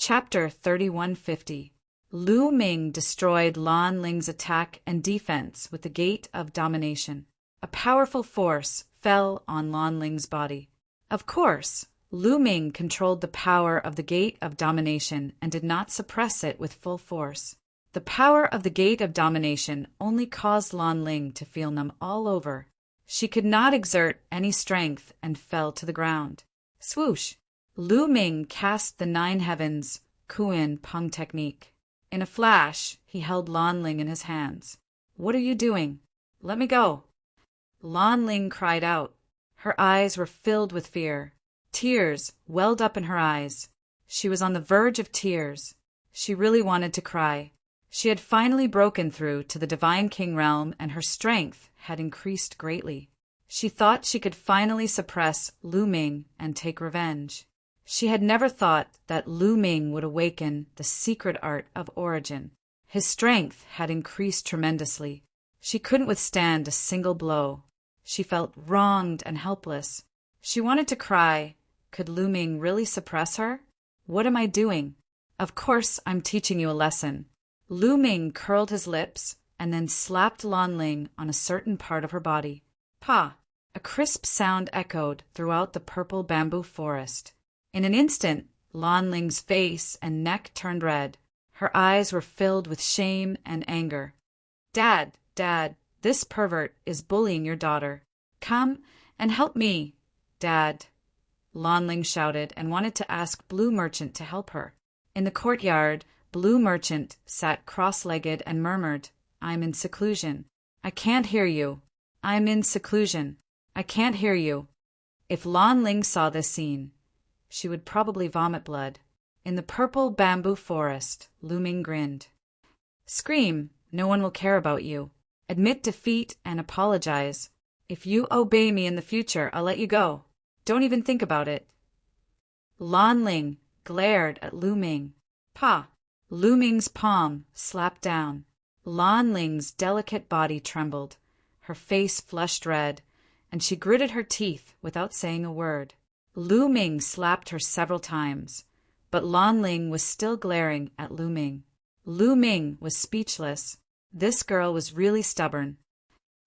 Chapter 3150. Lu Ming destroyed Lan Ling's attack and defense with the Gate of Domination. A powerful force fell on Lan Ling's body. Of course, Lu Ming controlled the power of the Gate of Domination and did not suppress it with full force. The power of the Gate of Domination only caused Lan Ling to feel numb all over. She could not exert any strength and fell to the ground. Swoosh! Lu Ming cast the 9 heavens Kuan Peng technique. In a flash, he held Lan Ling in his hands. "What are you doing? Let me go." Lan Ling cried out. Her eyes were filled with fear. Tears welled up in her eyes. She was on the verge of tears. She really wanted to cry. She had finally broken through to the Divine King realm, and her strength had increased greatly. She thought she could finally suppress Lu Ming and take revenge. She had never thought that Lu Ming would awaken the secret art of origin. His strength had increased tremendously. She couldn't withstand a single blow. She felt wronged and helpless. She wanted to cry. Could Lu Ming really suppress her? "What am I doing? Of course I'm teaching you a lesson." Lu Ming curled his lips and then slapped Lan Ling on a certain part of her body. Pa! A crisp sound echoed throughout the purple bamboo forest. In an instant, Lan Ling's face and neck turned red. Her eyes were filled with shame and anger. Dad, this pervert is bullying your daughter. Come and help me, Dad," Lan Ling shouted and wanted to ask Blue Merchant to help her. In the courtyard, Blue Merchant sat cross-legged and murmured, "I'm in seclusion. I can't hear you. I'm in seclusion. I can't hear you." If Lan Ling saw this scene, she would probably vomit blood. In the purple bamboo forest, Lu Ming grinned. "Scream, no one will care about you. Admit defeat and apologize. If you obey me in the future, I'll let you go. Don't even think about it." Lan Ling glared at Lu Ming. "Pa!" Lu Ming's palm slapped down. Lan Ling's delicate body trembled. Her face flushed red, and she gritted her teeth without saying a word. Lu Ming slapped her several times, but Lan Ling was still glaring at Lu Ming. Lu Ming was speechless. This girl was really stubborn.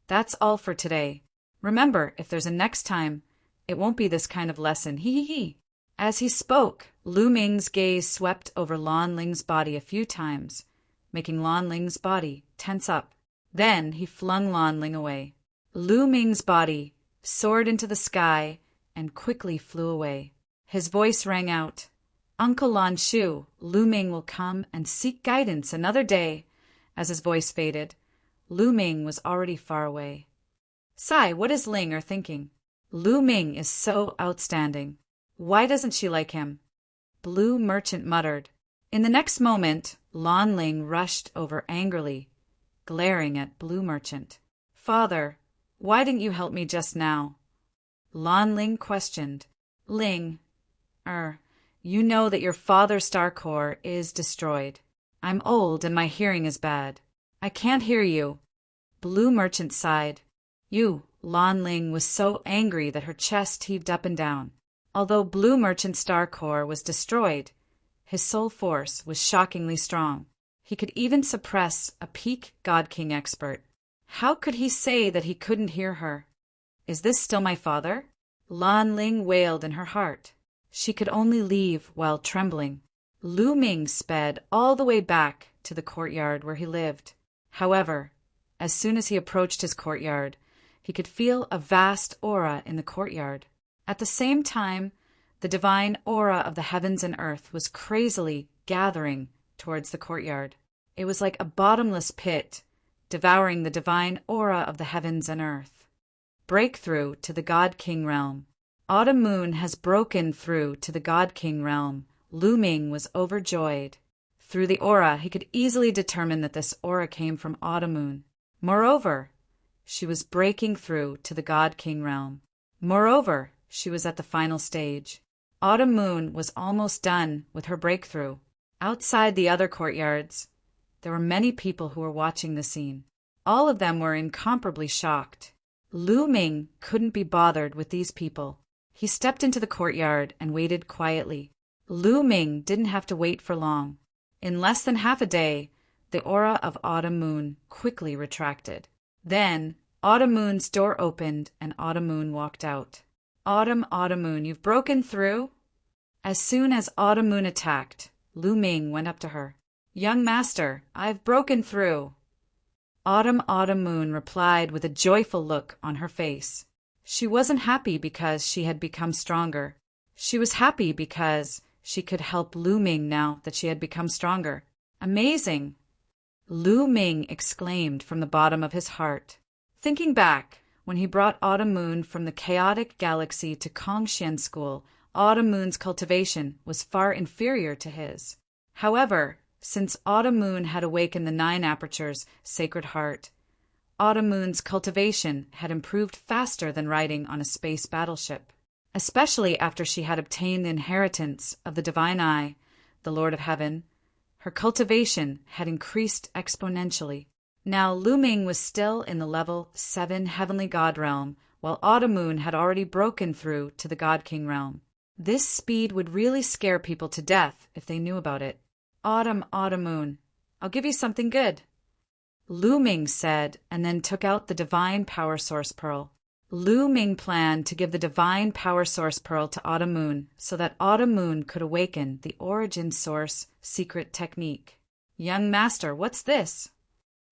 "That's all for today. Remember, if there's a next time, it won't be this kind of lesson. Hee hee hee." As he spoke, Lu Ming's gaze swept over Lan Ling's body a few times, making Lan Ling's body tense up. Then he flung Lan Ling away. Lu Ming's body soared into the sky and quickly flew away. His voice rang out, "Uncle Lan Shu, Lu Ming will come and seek guidance another day." As his voice faded, Lu Ming was already far away. Sigh, what is Ling thinking? Lu Ming is so outstanding. Why doesn't she like him? Blue Merchant muttered. In the next moment, Lan Ling rushed over angrily, glaring at Blue Merchant. "Father, why didn't you help me just now?" Lan Ling questioned. "Ling, you know that your father's star core is destroyed. I'm old and my hearing is bad. I can't hear you." Blue Merchant sighed. Lan Ling was so angry that her chest heaved up and down. Although Blue Merchant's star core was destroyed, his soul force was shockingly strong. He could even suppress a peak God King expert. How could he say that he couldn't hear her? "Is this still my father?" Lan Ling wailed in her heart. She could only leave while trembling. Lu Ming sped all the way back to the courtyard where he lived. However, as soon as he approached his courtyard, he could feel a vast aura in the courtyard. At the same time, the divine aura of the heavens and earth was crazily gathering towards the courtyard. It was like a bottomless pit, devouring the divine aura of the heavens and earth. Breakthrough to the God King realm. Autumn Moon has broken through to the God King realm. Lu Ming was overjoyed. Through the aura, he could easily determine that this aura came from Autumn Moon. Moreover, she was breaking through to the God King realm. Moreover, she was at the final stage. Autumn Moon was almost done with her breakthrough. Outside the other courtyards, there were many people who were watching the scene. All of them were incomparably shocked. Lu Ming couldn't be bothered with these people. He stepped into the courtyard and waited quietly. Lu Ming didn't have to wait for long. In less than half a day, the aura of Autumn Moon quickly retracted. Then, Autumn Moon's door opened and Autumn Moon walked out. Autumn Moon, you've broken through? As soon as Autumn Moon attacked, Lu Ming went up to her. Young master, I've broken through. Autumn Moon replied with a joyful look on her face. She wasn't happy because she had become stronger. She was happy because she could help Lu Ming now that she had become stronger. Amazing! Lu Ming exclaimed from the bottom of his heart. Thinking back, when he brought Autumn Moon from the chaotic galaxy to Kongxian School, Autumn Moon's cultivation was far inferior to his. However, since Autumn Moon had awakened the 9 apertures, Sacred Heart, Autumn Moon's cultivation had improved faster than riding on a space battleship. Especially after she had obtained the inheritance of the Divine Eye, the Lord of Heaven, her cultivation had increased exponentially. Now Lu Ming was still in the level 7 Heavenly God realm, while Autumn Moon had already broken through to the God King realm. This speed would really scare people to death if they knew about it. Autumn Moon, I'll give you something good, Lu Ming said, and then took out the Divine Power Source Pearl. Lu Ming planned to give the Divine Power Source Pearl to Autumn Moon so that Autumn Moon could awaken the Origin Source secret technique. Young master, what's this?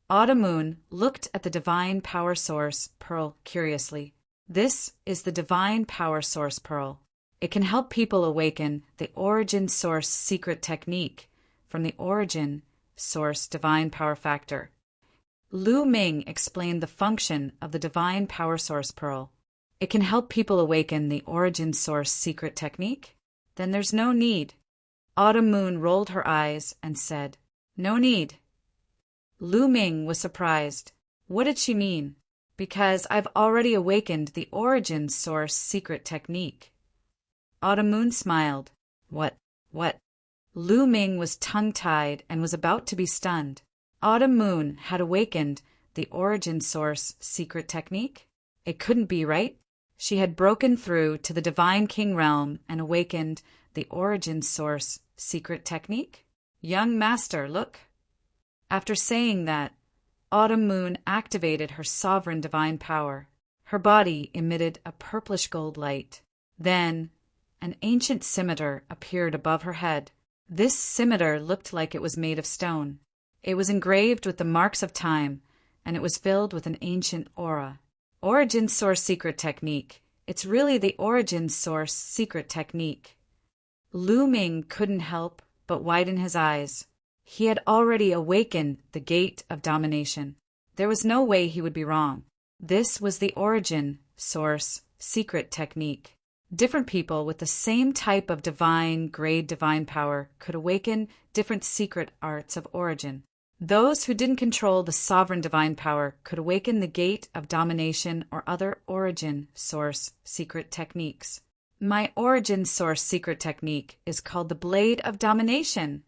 Autumn Moon looked at the Divine Power Source Pearl curiously. This is the Divine Power Source Pearl. It can help people awaken the Origin Source secret technique from the Origin Source Divine Power Factor. Lu Ming explained the function of the Divine Power Source Pearl. It can help people awaken the Origin Source secret technique? Then there's no need. Autumn Moon rolled her eyes and said, No need. Lu Ming was surprised. What did she mean? Because I've already awakened the Origin Source secret technique. Autumn Moon smiled. What? Lu Ming was tongue-tied and was about to be stunned. Autumn Moon had awakened the Origin Source secret technique? It couldn't be, right? She had broken through to the Divine King realm and awakened the Origin Source secret technique? Young master, look. After saying that, Autumn Moon activated her sovereign divine power. Her body emitted a purplish gold light. Then, an ancient scimitar appeared above her head. This scimitar looked like it was made of stone. It was engraved with the marks of time, and it was filled with an ancient aura. Origin Source secret technique. It's really the Origin Source secret technique. Lu Ming couldn't help but widen his eyes. He had already awakened the gate of domination. There was no way he would be wrong. This was the Origin Source secret technique. Different people with the same type of divine grade divine power could awaken different secret arts of origin. Those who didn't control the sovereign divine power could awaken the gate of domination or other Origin Source secret techniques. My Origin Source secret technique is called the Blade of Domination,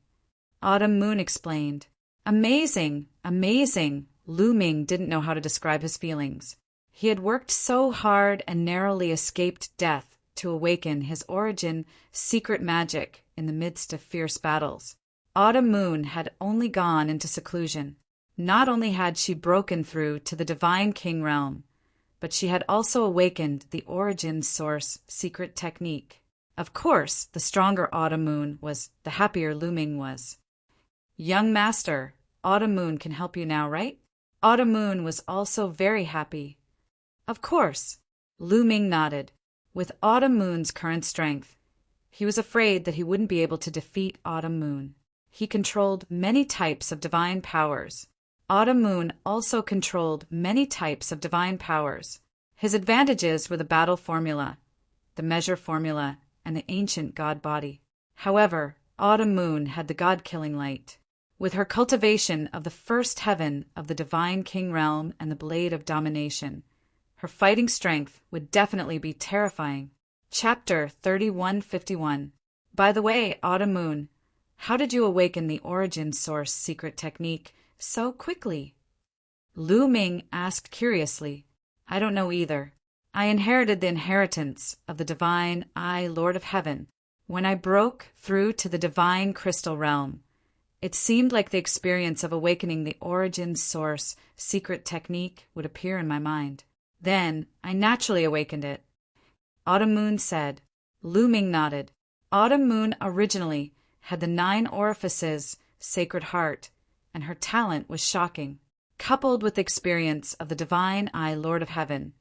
Autumn Moon explained. Amazing, amazing. Lu Ming didn't know how to describe his feelings. He had worked so hard and narrowly escaped death to awaken his origin secret magic in the midst of fierce battles. Autumn Moon had only gone into seclusion. Not only had she broken through to the Divine King realm, but she had also awakened the Origin Source secret technique. Of course, the stronger Autumn Moon was, the happier Lu Ming was. Young master, Autumn Moon can help you now, right? Autumn Moon was also very happy. Of course, Lu Ming nodded. With Autumn Moon's current strength, he was afraid that he wouldn't be able to defeat Autumn Moon. He controlled many types of divine powers. Autumn Moon also controlled many types of divine powers. His advantages were the battle formula, the measure formula, and the ancient god body. However, Autumn Moon had the god-killing light. With her cultivation of the first heaven of the Divine King realm and the Blade of Domination, her fighting strength would definitely be terrifying. Chapter 3151. By the way, Autumn Moon, how did you awaken the Origin Source secret technique so quickly? Lu Ming asked curiously. I don't know either. I inherited the inheritance of the Divine Eye, Lord of Heaven, When I broke through to the divine crystal realm, it seemed like the experience of awakening the origin source secret technique would appear in my mind. Then I naturally awakened it. Autumn Moon said. Lu Ming nodded. Autumn Moon originally had the 9 orifices, sacred heart, and her talent was shocking. Coupled with the experience of the divine eye Lord of Heaven,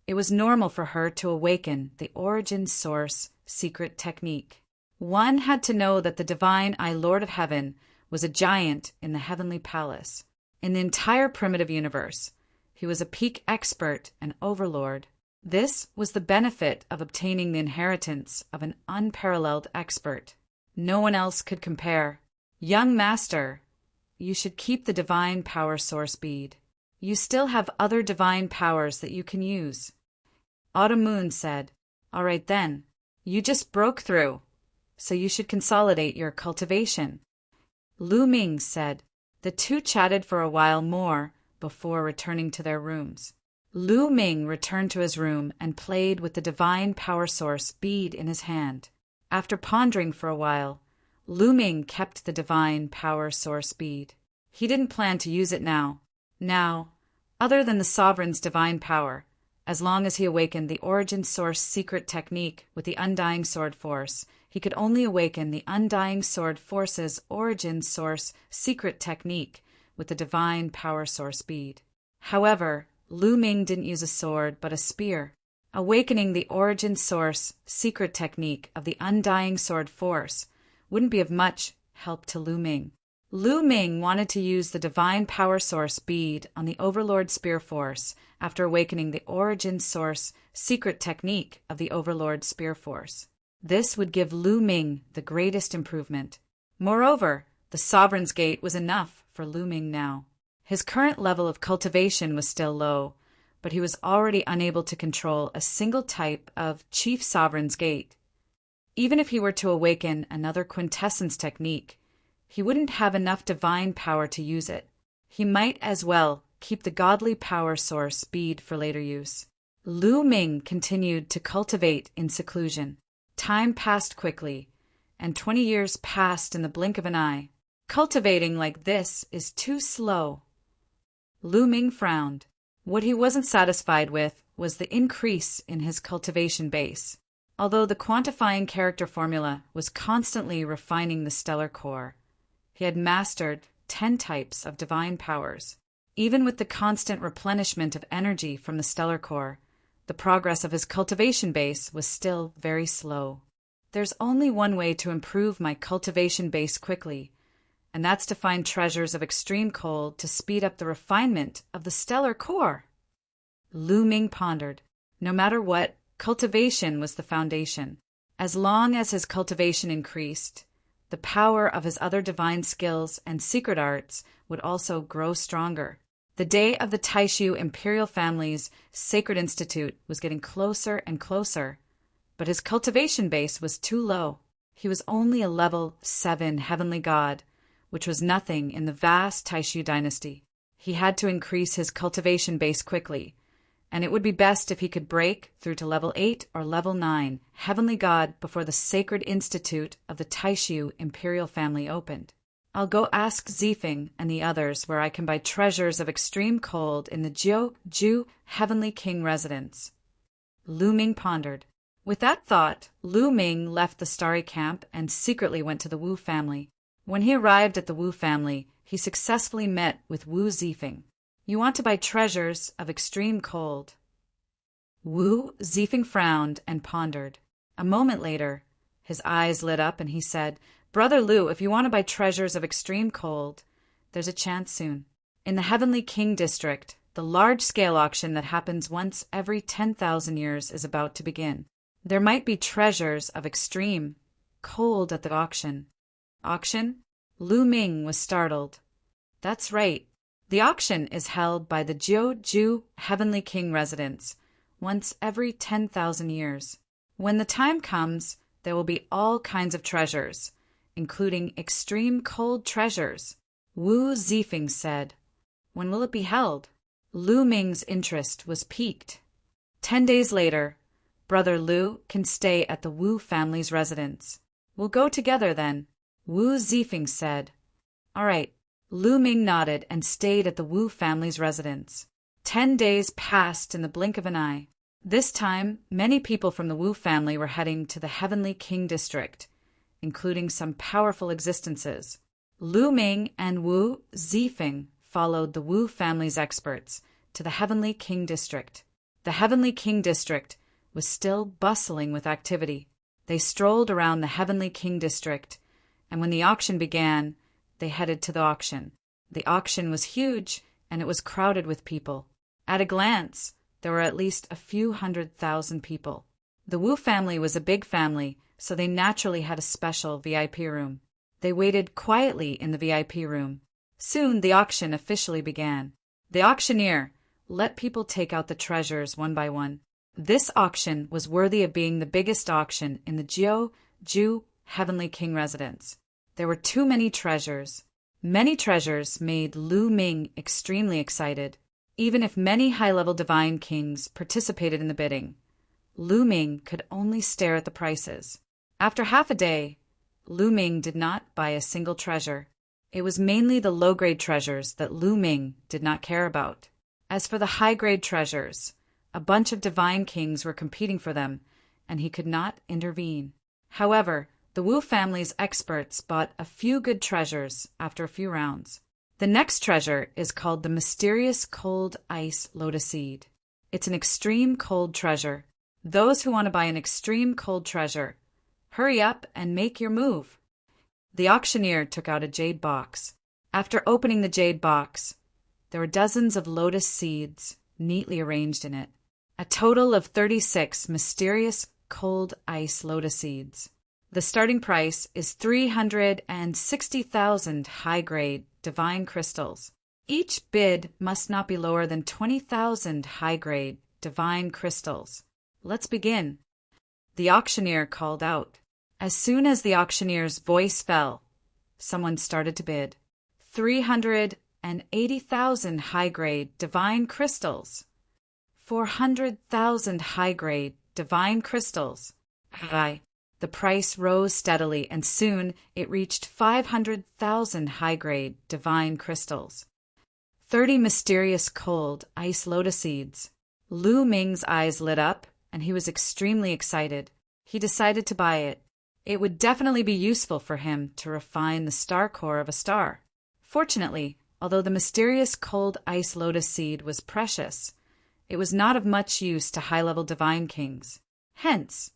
it was normal for her to awaken the origin source secret technique. One had to know that the divine eye Lord of Heaven was a giant in the heavenly palace. In the entire primitive universe, he was a peak expert and overlord. This was the benefit of obtaining the inheritance of an unparalleled expert. No one else could compare. Young master, you should keep the divine power source bead. You still have other divine powers that you can use. Autumn Moon said, All right then, you just broke through, so you should consolidate your cultivation. Lu Ming said. The two chatted for a while more before returning to their rooms. Lu Ming returned to his room and played with the divine power source bead in his hand. After pondering for a while, Lu Ming kept the divine power source bead. He didn't plan to use it now. Other than the sovereign's divine power, as long as he awakened the origin source secret technique with the undying sword force, he could only awaken the undying sword force's origin source secret technique with the divine power source bead. However, Lu Ming didn't use a sword but a spear. Awakening the origin source secret technique of the undying sword force wouldn't be of much help to Lu Ming. Lu Ming wanted to use the divine power source bead on the overlord spear force after awakening the origin source secret technique of the overlord spear force. This would give Lu Ming the greatest improvement. Moreover, the sovereign's gate was enough for Lu Ming now. His current level of cultivation was still low, but he was already unable to control a single type of chief sovereign's gate. Even if he were to awaken another quintessence technique, he wouldn't have enough divine power to use it. He might as well keep the godly power source bead for later use. Lu Ming continued to cultivate in seclusion. Time passed quickly, and 20 years passed in the blink of an eye. Cultivating like this is too slow. Lu Ming frowned. What he wasn't satisfied with was the increase in his cultivation base. Although the quantifying character formula was constantly refining the stellar core, he had mastered 10 types of divine powers. Even with the constant replenishment of energy from the stellar core, the progress of his cultivation base was still very slow. There's only one way to improve my cultivation base quickly, and that's to find treasures of extreme cold to speed up the refinement of the stellar core. Lu Ming pondered. No matter what, cultivation was the foundation. As long as his cultivation increased, the power of his other divine skills and secret arts would also grow stronger. The day of the Taishu imperial family's sacred institute was getting closer and closer, but his cultivation base was too low. He was only a level 7 heavenly god, which was nothing in the vast Taishu dynasty. He had to increase his cultivation base quickly, and it would be best if he could break through to level 8 or level 9 heavenly god before the sacred institute of the Taishu imperial family opened. I'll go ask Zifeng and the others where I can buy treasures of extreme cold in the Jiu heavenly king residence. Lu Ming pondered. With that thought, Lu Ming left the starry camp and secretly went to the Wu family. When he arrived at the Wu family, he successfully met with Wu Zifeng. You want to buy treasures of extreme cold. Wu Zifeng frowned and pondered. A moment later, his eyes lit up and he said, Brother Lu, if you want to buy treasures of extreme cold, there's a chance soon. In the Heavenly King District, the large-scale auction that happens once every 10,000 years is about to begin. There might be treasures of extreme cold at the auction. Auction? Lu Ming was startled. That's right. The auction is held by the Jiu Heavenly King residence once every 10,000 years. When the time comes, there will be all kinds of treasures, including extreme cold treasures. Wu Zifeng said. When will it be held? Lu Ming's interest was piqued. 10 days later, Brother Lu can stay at the Wu family's residence. We'll go together then, Wu Zifeng said. All right. Lu Ming nodded and stayed at the Wu family's residence. 10 days passed in the blink of an eye. This time, many people from the Wu family were heading to the Heavenly King District, including some powerful existences. Lu Ming and Wu Zifeng followed the Wu family's experts to the Heavenly King District. The Heavenly King District was still bustling with activity. They strolled around the Heavenly King District, and when the auction began, they headed to the auction. The auction was huge, and it was crowded with people. At a glance, there were at least a few 100,000 people. The Wu family was a big family, so they naturally had a special VIP room. They waited quietly in the VIP room. Soon the auction officially began. The auctioneer let people take out the treasures one by one. This auction was worthy of being the biggest auction in the Ju Heavenly King residence. There were too many treasures. Many treasures made Lu Ming extremely excited. Even if many high-level divine kings participated in the bidding, Lu Ming could only stare at the prices. After half a day, Lu Ming did not buy a single treasure. It was mainly the low-grade treasures that Lu Ming did not care about. As for the high-grade treasures, a bunch of divine kings were competing for them, and he could not intervene. However, the Wu family's experts bought a few good treasures after a few rounds. The next treasure is called the mysterious cold ice lotus seed. It's an extreme cold treasure. Those who want to buy an extreme cold treasure, hurry up and make your move. The auctioneer took out a jade box. After opening the jade box, there were dozens of lotus seeds neatly arranged in it. A total of 36 mysterious cold ice lotus seeds. The starting price is 360,000 high-grade divine crystals. Each bid must not be lower than 20,000 high-grade divine crystals. Let's begin. The auctioneer called out. As soon as the auctioneer's voice fell, someone started to bid. 380,000 high-grade divine crystals. 400,000 high-grade divine crystals. The price rose steadily, and soon it reached 500,000 high-grade divine crystals. 30 mysterious cold ice lotus seeds. Lu Ming's eyes lit up, and he was extremely excited. He decided to buy it. It would definitely be useful for him to refine the star core of a star. Fortunately, although the mysterious cold ice lotus seed was precious, it was not of much use to high-level divine kings. Hence,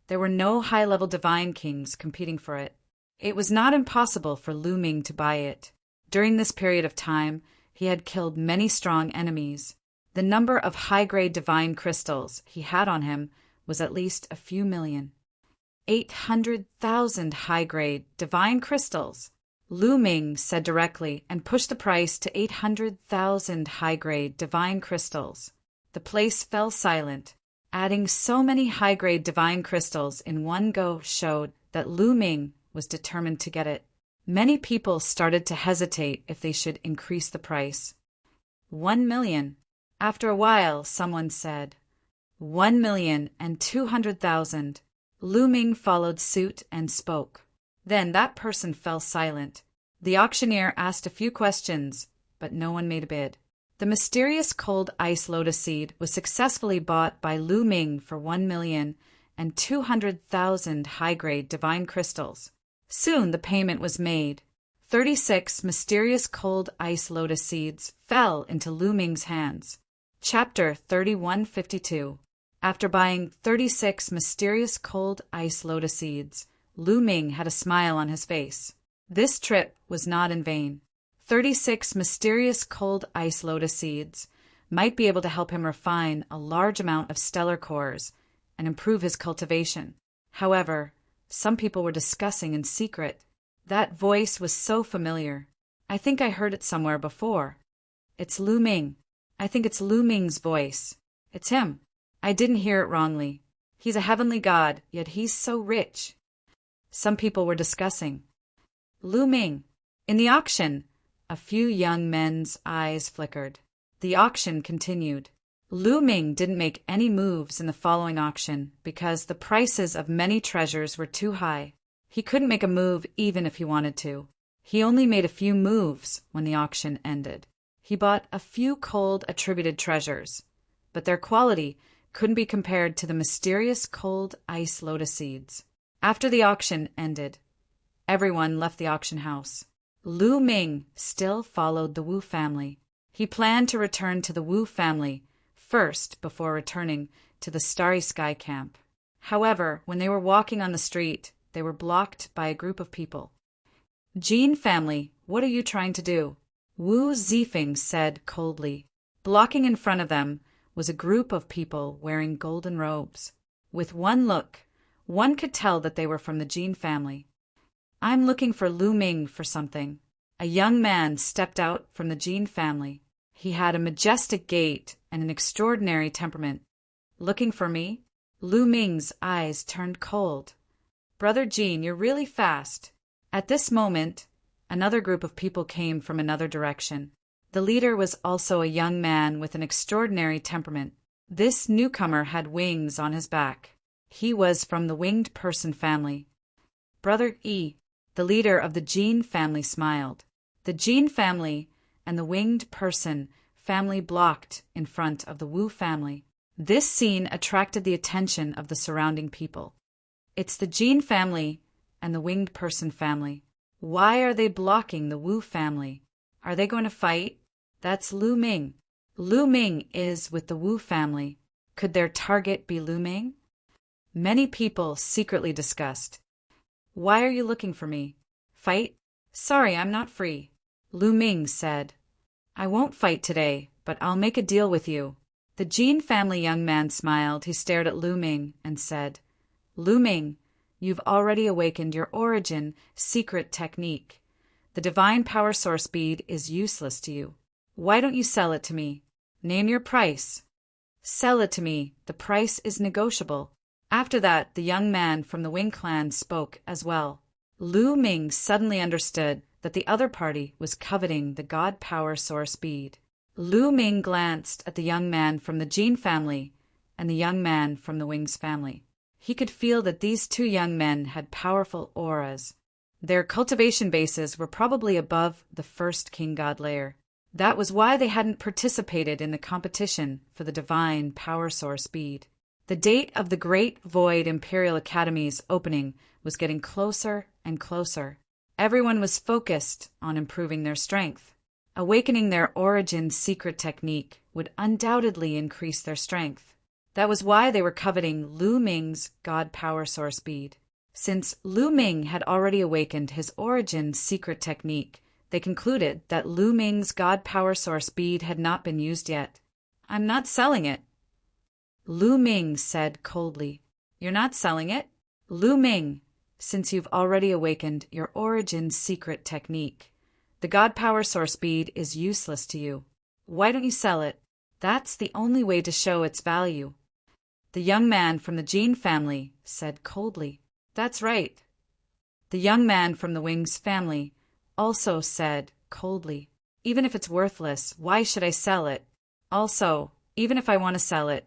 there were no high-level divine kings competing for it. It was not impossible for Lu Ming to buy it. During this period of time, he had killed many strong enemies. The number of high-grade divine crystals he had on him was at least a few million. 800,000 high-grade divine crystals. Lu Ming said directly and pushed the price to 800,000 high-grade divine crystals. The place fell silent. Adding so many high-grade divine crystals in one go showed that Lu Ming was determined to get it. Many people started to hesitate if they should increase the price. 1 million. After a while, someone said, 1,200,000. Lu Ming followed suit and spoke. Then that person fell silent. The auctioneer asked a few questions, but no one made a bid. The mysterious cold ice lotus seed was successfully bought by Lu Ming for 1,200,000 high-grade divine crystals. Soon the payment was made. 36 mysterious cold ice lotus seeds fell into Lu Ming's hands. Chapter 3152. After buying 36 mysterious cold ice lotus seeds, Lu Ming had a smile on his face. This trip was not in vain. 36 mysterious cold ice lotus seeds might be able to help him refine a large amount of stellar cores and improve his cultivation. However, some people were discussing in secret. That voice was so familiar. I think I heard it somewhere before. It's Lu Ming. I think it's Lu Ming's voice. It's him. I didn't hear it wrongly. He's a heavenly god, yet he's so rich. Some people were discussing. Lu Ming. In the auction, a few young men's eyes flickered. The auction continued. Lu Ming didn't make any moves in the following auction because the prices of many treasures were too high. He couldn't make a move even if he wanted to. He only made a few moves when the auction ended. He bought a few cold attributed treasures, but their quality couldn't be compared to the mysterious cold ice lotus seeds. After the auction ended, everyone left the auction house. Lu Ming still followed the Wu family. He planned to return to the Wu family first before returning to the Starry Sky camp. However, when they were walking on the street, they were blocked by a group of people. Jin family, what are you trying to do? Wu Zifeng said coldly. Blocking in front of them was a group of people wearing golden robes. With one look, one could tell that they were from the Jin family. I'm looking for Lu Ming for something. A young man stepped out from the Jin family. He had a majestic gait and an extraordinary temperament. Looking for me? Lu Ming's eyes turned cold. Brother Jin, you're really fast. At this moment, another group of people came from another direction. The leader was also a young man with an extraordinary temperament. This newcomer had wings on his back. He was from the winged person family. Brother Yi, the leader of the Jin family, smiled. The Jin family and the winged person family blocked in front of the Wu family. This scene attracted the attention of the surrounding people. It's the Jin family and the winged person family. Why are they blocking the Wu family? Are they going to fight? That's Lu Ming. Lu Ming is with the Wu family. Could their target be Lu Ming? Many people secretly discussed. Why are you looking for me? Fight? Sorry, I'm not free. Lu Ming said. I won't fight today, but I'll make a deal with you. The Jin family young man smiled. He stared at Lu Ming and said, Lu Ming, you've already awakened your origin secret technique. The divine power source bead is useless to you. Why don't you sell it to me? Name your price. Sell it to me. The price is negotiable. After that, the young man from the Wing clan spoke as well. Lu Ming suddenly understood that the other party was coveting the God power source bead. Lu Ming glanced at the young man from the Jin family and the young man from the Wing's family. He could feel that these two young men had powerful auras. Their cultivation bases were probably above the first king god layer. That was why they hadn't participated in the competition for the divine power source bead. The date of the Great Void Imperial Academy's opening was getting closer and closer. Everyone was focused on improving their strength. Awakening their origin secret technique would undoubtedly increase their strength. That was why they were coveting Lu Ming's God power source bead. Since Lu Ming had already awakened his origin secret technique, they concluded that Lu Ming's God power source bead had not been used yet. I'm not selling it. Lu Ming said coldly. You're not selling it? Lu Ming, since you've already awakened your origin secret technique, the God power source bead is useless to you. Why don't you sell it? That's the only way to show its value. The young man from the Jin family said coldly. That's right. The young man from the Wing's family also said coldly. Even if it's worthless, why should I sell it? Also, even if I want to sell it,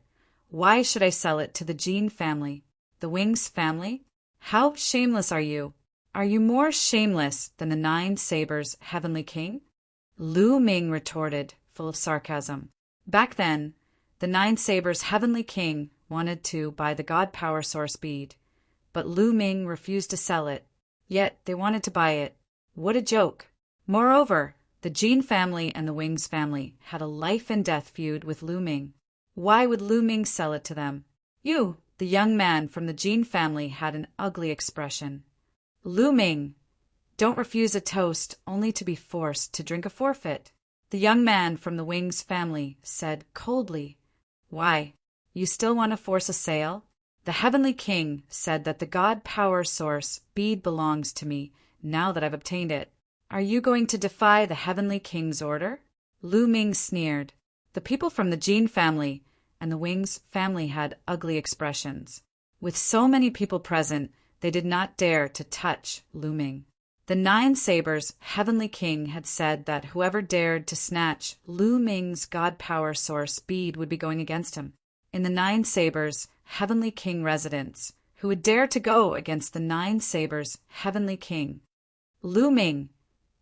why should I sell it to the Jin family? The Wing's family? How shameless are you? Are you more shameless than the Nine Sabers' Heavenly King? Lu Ming retorted, full of sarcasm. Back then, the Nine Sabers' Heavenly King wanted to buy the God Power Source bead, but Lu Ming refused to sell it. Yet they wanted to buy it. What a joke! Moreover, the Jin family and the Wings family had a life-and-death feud with Lu Ming. Why would Lu Ming sell it to them? You, the young man from the Jin family, had an ugly expression. Lu Ming, don't refuse a toast only to be forced to drink a forfeit. The young man from the Wings family said coldly. Why? You still want to force a sale? The Heavenly King said that the God Power Source bead belongs to me now that I've obtained it. Are you going to defy the Heavenly King's order? Lu Ming sneered. The people from the Jin family and the Wings family had ugly expressions. With so many people present, they did not dare to touch Lu Ming. The Nine Sabers' Heavenly King had said that whoever dared to snatch Lu Ming's God Power Source bead would be going against him. In the Nine Sabers' Heavenly King residence, who would dare to go against the Nine Sabers' heavenly king. Lu Ming,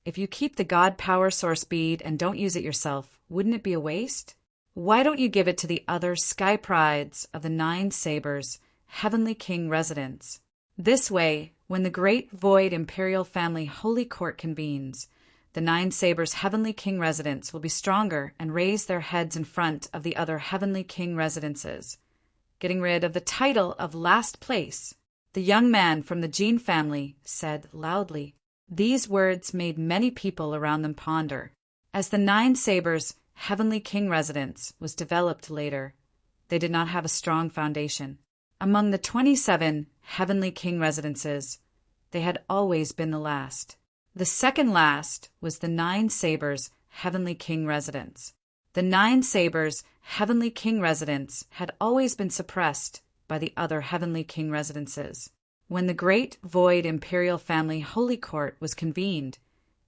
if you keep the God Power Source bead and don't use it yourself, wouldn't it be a waste? Why don't you give it to the other sky prides of the Nine Sabers' heavenly king residence? This way, when the great void imperial family holy court convenes, the Nine Sabers' heavenly king residence will be stronger and raise their heads in front of the other heavenly king residences, getting rid of the title of last place. The young man from the Jean family said loudly. These words made many people around them ponder. As the Nine Sabers' heavenly king residence was developed later, they did not have a strong foundation. Among the 27 heavenly king residences, they had always been the last. The second last was the Nine Sabers' heavenly king residence. The Nine Sabers' heavenly king residence had always been suppressed by the other heavenly king residences. When the great void imperial family holy court was convened,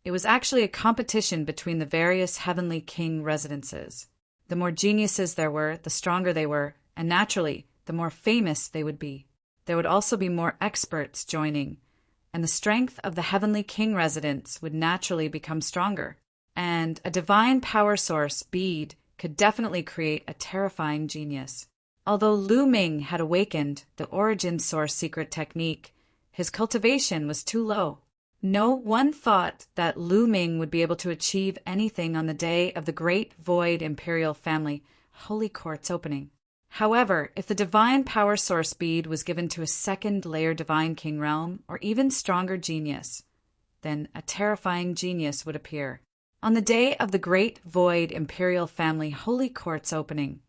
it was actually a competition between the various heavenly king residences. The more geniuses there were, the stronger they were, and naturally, the more famous they would be. There would also be more experts joining, and the strength of the heavenly king residence would naturally become stronger. And a divine power source bead could definitely create a terrifying genius. Although Lu Ming had awakened the origin source secret technique, his cultivation was too low. No one thought that Lu Ming would be able to achieve anything on the day of the great void imperial family holy court's opening. However, if the divine power source bead was given to a second layer divine king realm or even stronger genius, then a terrifying genius would appear. On the day of the great void imperial family holy court's opening,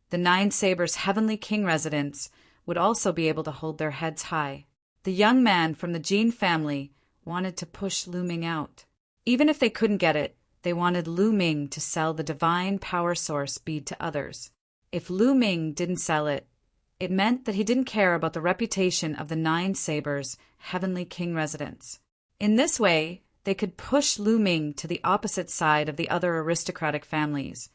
the Nine Sabers' heavenly king residence would also be able to hold their heads high. The young man from the Jean family wanted to push Lu Ming out. Even if they couldn't get it, they wanted Lu Ming to sell the divine power source bead to others. If Lu Ming didn't sell it, it meant that he didn't care about the reputation of the Nine Sabers' heavenly king residence. In this way, they could push Lu Ming to the opposite side of the other aristocratic families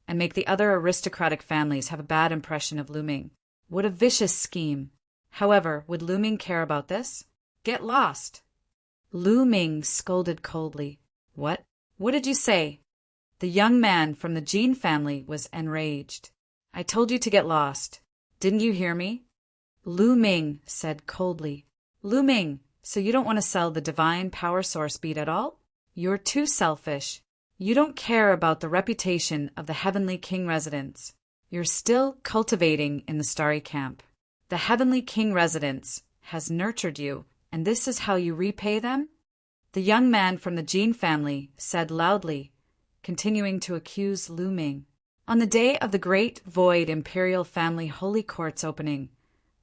and make the other aristocratic families have a bad impression of Lu Ming. What a vicious scheme. However, would Lu Ming care about this? Get lost. Lu Ming scolded coldly. What? What did you say? The young man from the Jean family was enraged. I told you to get lost. Didn't you hear me? Lu Ming said coldly. Lu Ming, so you don't want to sell the divine power source bead at all? You're too selfish. You don't care about the reputation of the heavenly king residence. You're still cultivating in the starry camp. The heavenly king residence has nurtured you, and this is how you repay them? The young man from the Jean family said loudly, continuing to accuse Lu Ming. On the day of the great void imperial family holy court's opening,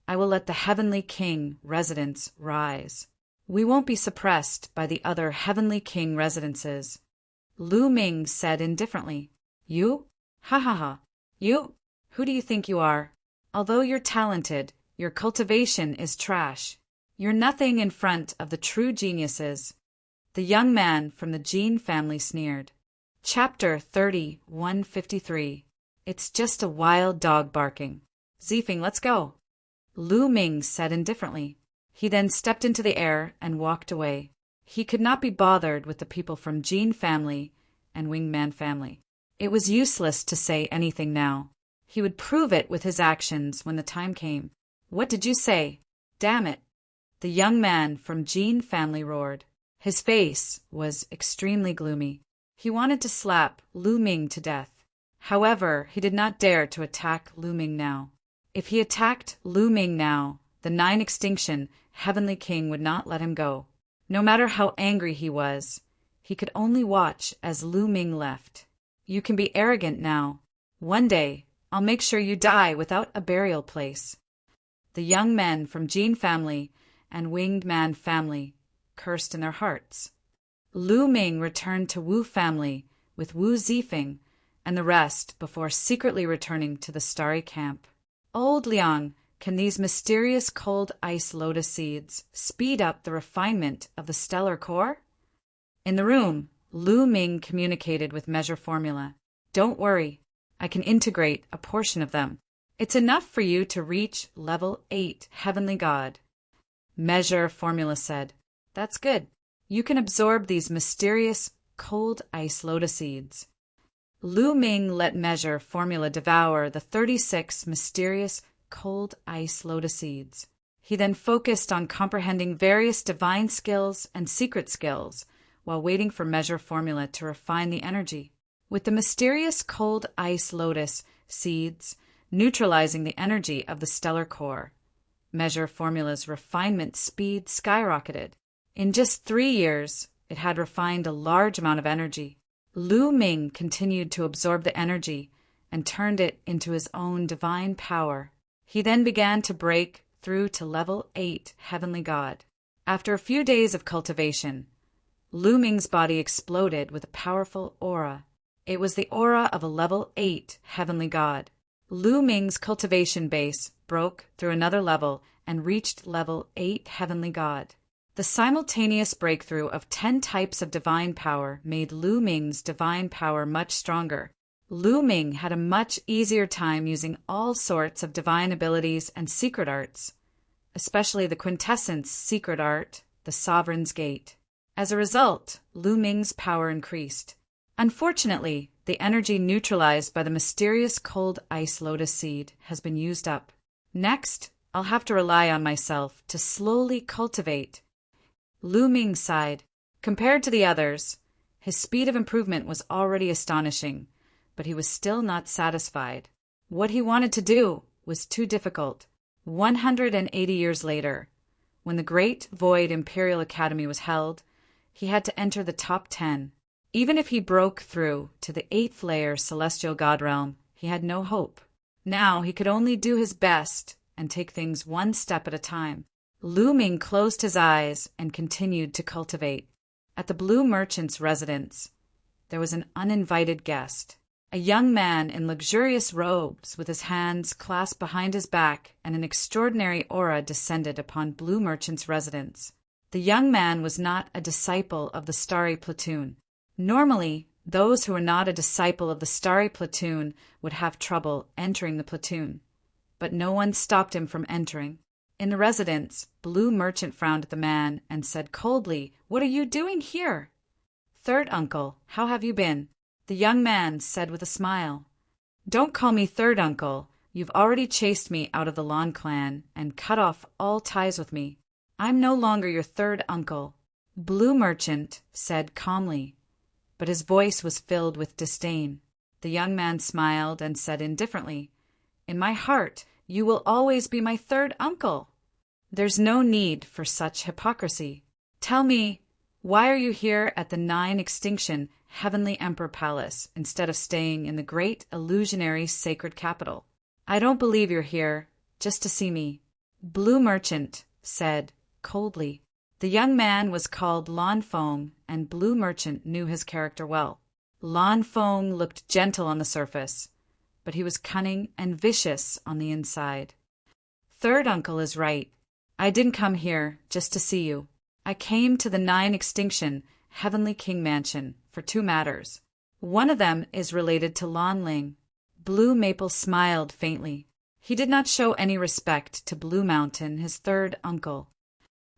I will let the heavenly king residence rise. We won't be suppressed by the other heavenly king residences. Lu Ming said indifferently. You? Ha ha ha. You? Who do you think you are? Although you're talented, your cultivation is trash. You're nothing in front of the true geniuses. The young man from the Jean family sneered. Chapter 30:153. It's just a wild dog barking. Zifeng, let's go. Lu Ming said indifferently. He then stepped into the air and walked away. He could not be bothered with the people from Jean family and Wingman family. It was useless to say anything now. He would prove it with his actions when the time came. What did you say? Damn it. The young man from Jean family roared. His face was extremely gloomy. He wanted to slap Lu Ming to death. However, he did not dare to attack Lu Ming now. If he attacked Lu Ming now, the Nine Extinction Heavenly King would not let him go. No matter how angry he was, he could only watch as Lu Ming left. You can be arrogant now. One day, I'll make sure you die without a burial place. The young men from Jean family and Winged Man family cursed in their hearts. Lu Ming returned to Wu family with Wu Zifeng and the rest before secretly returning to the starry camp. Old Liang, can these mysterious cold ice lotus seeds speed up the refinement of the stellar core? In the room, Lu Ming communicated with Measure Formula. Don't worry, I can integrate a portion of them. It's enough for you to reach level 8, Heavenly God. Measure Formula said, "That's good. You can absorb these mysterious cold ice lotus seeds." Lu Ming let Measure Formula devour the 36 mysterious cold ice lotus seeds. He then focused on comprehending various divine skills and secret skills while waiting for Measure Formula to refine the energy. With the mysterious cold ice lotus seeds neutralizing the energy of the stellar core, Measure Formula's refinement speed skyrocketed. In just 3 years, it had refined a large amount of energy. Lu Ming continued to absorb the energy and turned it into his own divine power. He then began to break through to level 8, Heavenly God. After a few days of cultivation, Lu Ming's body exploded with a powerful aura. It was the aura of a level 8, Heavenly God. Lu Ming's cultivation base broke through another level and reached level 8, Heavenly God. The simultaneous breakthrough of 10 types of divine power made Lu Ming's divine power much stronger. Lu Ming had a much easier time using all sorts of divine abilities and secret arts, especially the quintessence secret art, the Sovereign's Gate. As a result, Lu Ming's power increased. Unfortunately, the energy neutralized by the mysterious cold ice lotus seed has been used up. Next, I'll have to rely on myself to slowly cultivate. Lu Ming sighed. Compared to the others, his speed of improvement was already astonishing, but he was still not satisfied. What he wanted to do was too difficult. 180 years later, when the Great Void Imperial Academy was held, he had to enter the top 10. Even if he broke through to the 8th layer Celestial God Realm, he had no hope. Now he could only do his best and take things one step at a time. Lu Ming closed his eyes and continued to cultivate. At the Blue Merchant's residence, there was an uninvited guest. A young man in luxurious robes with his hands clasped behind his back, and an extraordinary aura descended upon Blue Merchant's residence. The young man was not a disciple of the Starry Platoon. Normally, those who were not a disciple of the Starry Platoon would have trouble entering the platoon, but no one stopped him from entering. In the residence, Blue Merchant frowned at the man and said coldly, "What are you doing here?" "Third uncle, how have you been?" The young man said with a smile. "Don't call me third uncle. You've already chased me out of the Lon clan and cut off all ties with me. I'm no longer your third uncle," Blue Merchant said calmly, but his voice was filled with disdain. The young man smiled and said indifferently, "In my heart, you will always be my third uncle. There's no need for such hypocrisy. Tell me, why are you here at the 9 Extinction Heavenly Emperor Palace instead of staying in the great illusionary sacred capital? I don't believe you're here just to see me," Blue Merchant said coldly. The young man was called Lan Fong, and Blue Merchant knew his character well. Lan Fong looked gentle on the surface, but he was cunning and vicious on the inside. "Third uncle is right. I didn't come here just to see you. I came to the 9 Extinction Heavenly King Mansion for 2 matters. One of them is related to Lan Ling." Blue Maple smiled faintly. He did not show any respect to Blue Mountain, his third uncle.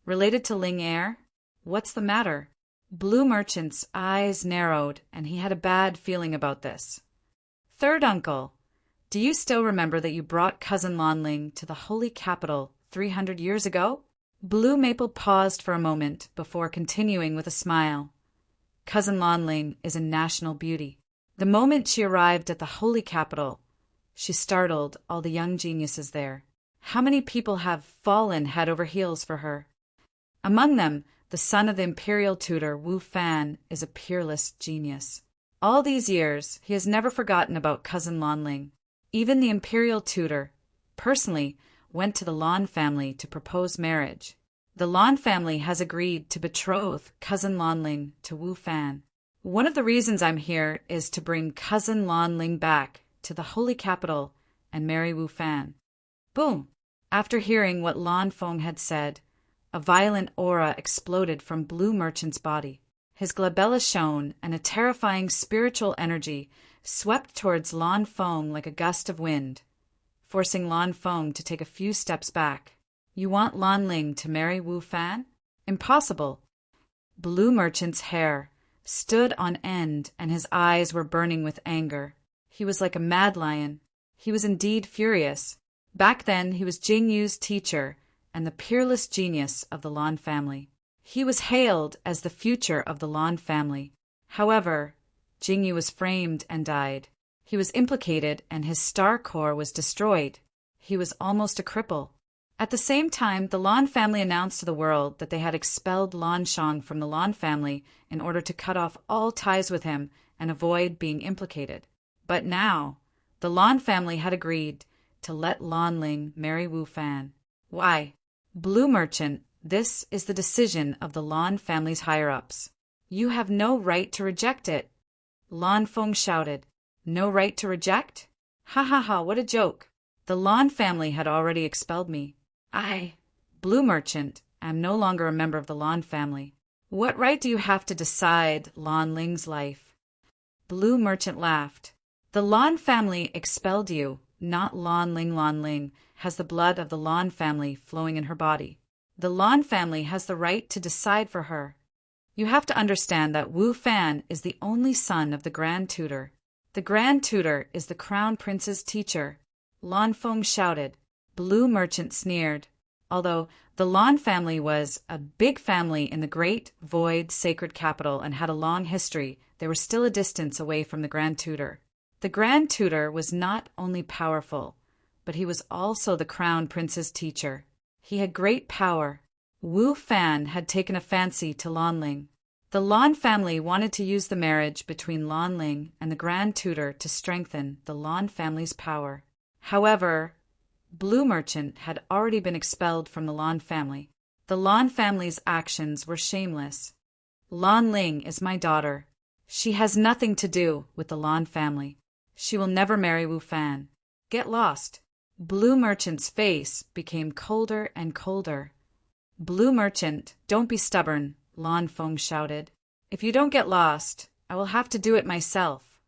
"Related to Ling Air? What's the matter?" Blue Merchant's eyes narrowed, and he had a bad feeling about this. "Third uncle, do you still remember that you brought cousin Lan Ling to the holy capital 300 years ago?" Blue Maple paused for a moment before continuing with a smile. "Cousin Lan Ling is a national beauty. The moment she arrived at the holy capital, she startled all the young geniuses there. How many people have fallen head over heels for her? Among them, the son of the imperial tutor Wu Fan is a peerless genius. All these years, he has never forgotten about cousin Lan Ling. Even the imperial tutor, personally, went to the Lan family to propose marriage. The Lan family has agreed to betroth cousin Lan Ling to Wu Fan. One of the reasons I'm here is to bring cousin Lan Ling back to the holy capital and marry Wu Fan." Boom! After hearing what Lan Fong had said, a violent aura exploded from Blue Merchant's body. His glabella shone, and a terrifying spiritual energy swept towards Lan Fong like a gust of wind. forcing Lan Feng to take a few steps back. You want Lan Ling to marry Wu Fan? Impossible. Blue Merchant's hair stood on end and his eyes were burning with anger. He was like a mad lion. He was indeed furious. Back then he was Jing Yu's teacher and the peerless genius of the Lan family. He was hailed as the future of the Lan family. However, Jing Yu was framed and died. He was implicated and his star core was destroyed. He was almost a cripple. At the same time, the Lan family announced to the world that they had expelled Lan Shang from the Lan family in order to cut off all ties with him and avoid being implicated. But now, the Lan family had agreed to let Lan Ling marry Wu Fan. Why? Blue Merchant, this is the decision of the Lan family's higher-ups. You have no right to reject it. Lan Feng shouted. No right to reject? Ha ha ha, what a joke. The Lan family had already expelled me. I, Blue Merchant, am no longer a member of the Lan family. What right do you have to decide Lan Ling's life? Blue Merchant laughed. The Lan family expelled you, not Lan Ling. Lan Ling has the blood of the Lan family flowing in her body. The Lan family has the right to decide for her. You have to understand that Wu Fan is the only son of the Grand Tutor. The Grand Tutor is the Crown Prince's teacher. Lan Feng shouted. Blue Merchant sneered. Although the Lan family was a big family in the Great Void Sacred Capital and had a long history, they were still a distance away from the Grand Tutor. The Grand Tutor was not only powerful, but he was also the Crown Prince's teacher. He had great power. Wu Fan had taken a fancy to Lan Ling. The Lan family wanted to use the marriage between Lan Ling and the Grand Tutor to strengthen the Lan family's power. However, Blue Merchant had already been expelled from the Lan family. The Lan family's actions were shameless. Lan Ling is my daughter. She has nothing to do with the Lan family. She will never marry Wu Fan. Get lost. Blue Merchant's face became colder and colder. Blue Merchant, don't be stubborn, Lan Feng shouted. If you don't get lost, I will have to do it myself.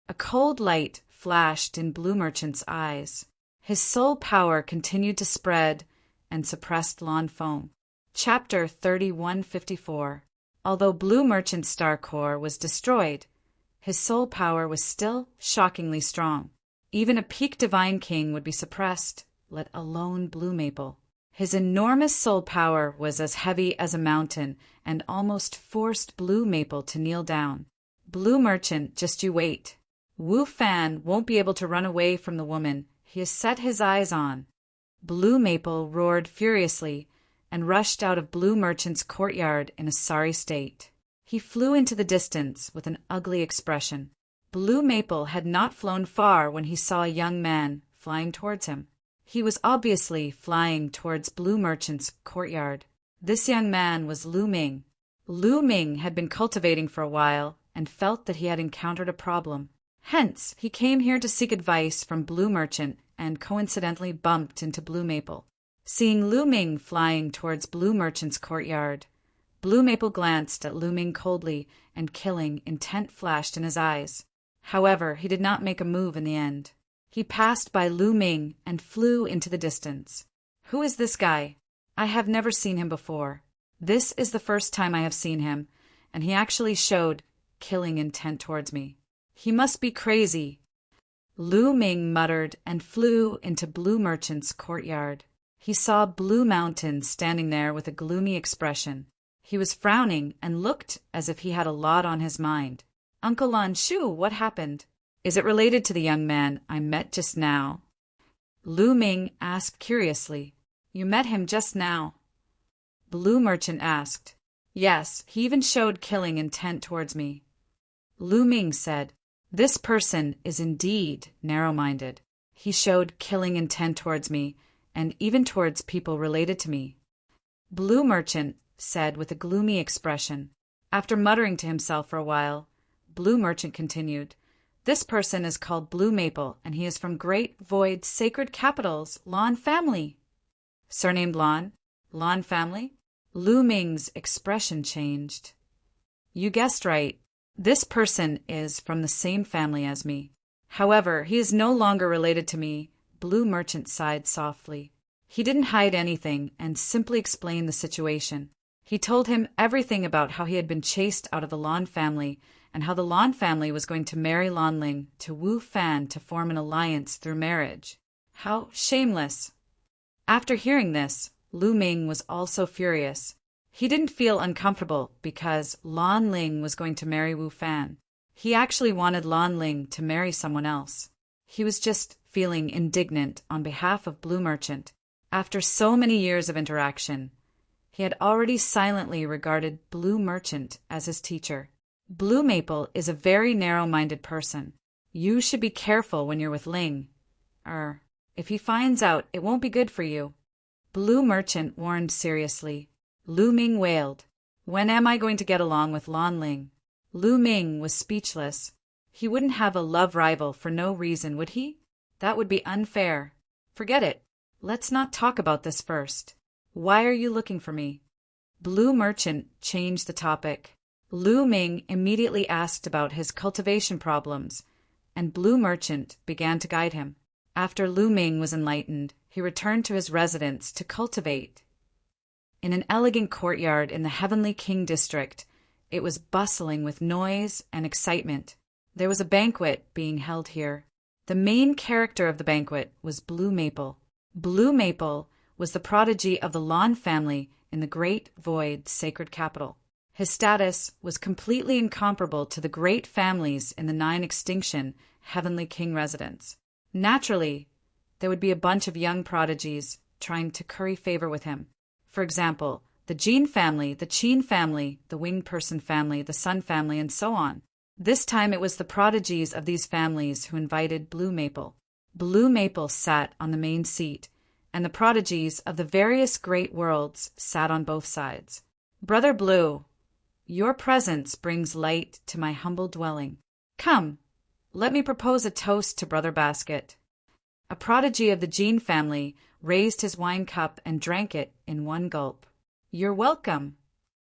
A cold light flashed in Blue Merchant's eyes. His soul power continued to spread and suppressed Lan Feng. Chapter 3154. Although Blue Merchant's star core was destroyed, his soul power was still shockingly strong. Even a peak divine king would be suppressed, let alone Blue Maple. His enormous soul power was as heavy as a mountain and almost forced Blue Maple to kneel down. Blue Merchant, just you wait. Wu Fan won't be able to run away from the woman he has set his eyes on. Blue Maple roared furiously and rushed out of Blue Merchant's courtyard in a sorry state. He flew into the distance with an ugly expression. Blue Maple had not flown far when he saw a young man flying towards him. He was obviously flying towards Blue Merchant's courtyard. This young man was Lu Ming. Lu Ming had been cultivating for a while and felt that he had encountered a problem. Hence, he came here to seek advice from Blue Merchant and coincidentally bumped into Blue Maple. Seeing Lu Ming flying towards Blue Merchant's courtyard, Blue Maple glanced at Lu Ming coldly and killing intent flashed in his eyes. However, he did not make a move in the end. He passed by Lu Ming and flew into the distance. Who is this guy? I have never seen him before. This is the first time I have seen him, and he actually showed killing intent towards me. He must be crazy. Lu Ming muttered and flew into Blue Merchant's courtyard. He saw Blue Mountain standing there with a gloomy expression. He was frowning and looked as if he had a lot on his mind. Uncle Lan Shu, what happened? Is it related to the young man I met just now? Lu Ming asked curiously. You met him just now? Blue Merchant asked. Yes, he even showed killing intent towards me. Lu Ming said, this person is indeed narrow-minded. He showed killing intent towards me, and even towards people related to me. Blue Merchant said with a gloomy expression. After muttering to himself for a while, Blue Merchant continued, this person is called Blue Maple, and he is from Great Void Sacred Capital's Lan family. Surnamed Lan? Lan family? Lu Ming's expression changed. You guessed right. This person is from the same family as me. However, he is no longer related to me Blue Merchant sighed softly. He didn't hide anything and simply explained the situation. He told him everything about how he had been chased out of the Lan family and how the Lan family was going to marry Lan Ling to Wu Fan to form an alliance through marriage. How shameless! After hearing this, Lu Ming was also furious. He didn't feel uncomfortable because Lan Ling was going to marry Wu Fan. He actually wanted Lan Ling to marry someone else. He was just feeling indignant on behalf of Blue Merchant. After so many years of interaction, he had already silently regarded Blue Merchant as his teacher. Blue Maple is a very narrow-minded person. You should be careful when you're with Ling. If he finds out, it won't be good for you. Blue Merchant warned seriously. Lu Ming wailed. When am I going to get along with Lan Ling? Lu Ming was speechless. He wouldn't have a love rival for no reason, would he? That would be unfair. Forget it. Let's not talk about this first. Why are you looking for me? Blue Merchant changed the topic. Lu Ming immediately asked about his cultivation problems, and Blue Merchant began to guide him. After Lu Ming was enlightened, he returned to his residence to cultivate. In an elegant courtyard in the Heavenly King district, it was bustling with noise and excitement. There was a banquet being held here. The main character of the banquet was Blue Maple. Blue Maple was the prodigy of the Lan family in the Great Void sacred capital. His status was completely incomparable to the great families in the 9 Extinction Heavenly King residence. Naturally, there would be a bunch of young prodigies trying to curry favor with him. For example, the Jean family, the Qin family, the Winged Person family, the Sun family, and so on. This time it was the prodigies of these families who invited Blue Maple. Blue Maple sat on the main seat, and the prodigies of the various great worlds sat on both sides. Brother Blue, your presence brings light to my humble dwelling. Come, let me propose a toast to Brother Basket. A prodigy of the Jean family raised his wine cup and drank it in one gulp. You're welcome.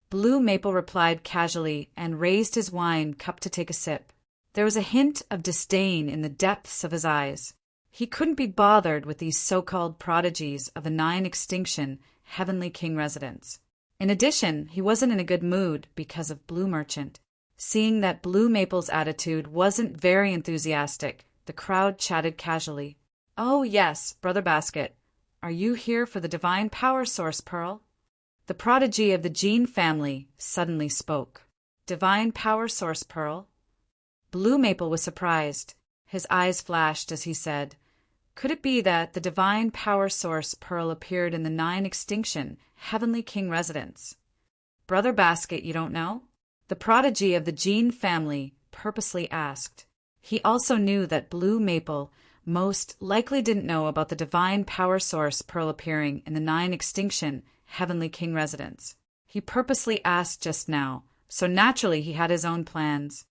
Blue Maple replied casually and raised his wine cup to take a sip. There was a hint of disdain in the depths of his eyes. He couldn't be bothered with these so-called prodigies of the 9 Extinction Heavenly King residence. In addition, he wasn't in a good mood because of Blue Merchant. Seeing that Blue Maple's attitude wasn't very enthusiastic, the crowd chatted casually. Oh yes, Brother Basket. Are you here for the Divine Power Source, Pearl? The prodigy of the Jean family suddenly spoke. Divine Power Source, Pearl? Blue Maple was surprised. His eyes flashed as he said, could it be that the Divine Power Source Pearl appeared in the 9 Extinction Heavenly King residence? Brother Basket, you don't know? The prodigy of the Jean family purposely asked. He also knew that Blue Maple most likely didn't know about the Divine Power Source Pearl appearing in the 9 Extinction Heavenly King residence. He purposely asked just now, so naturally he had his own plans.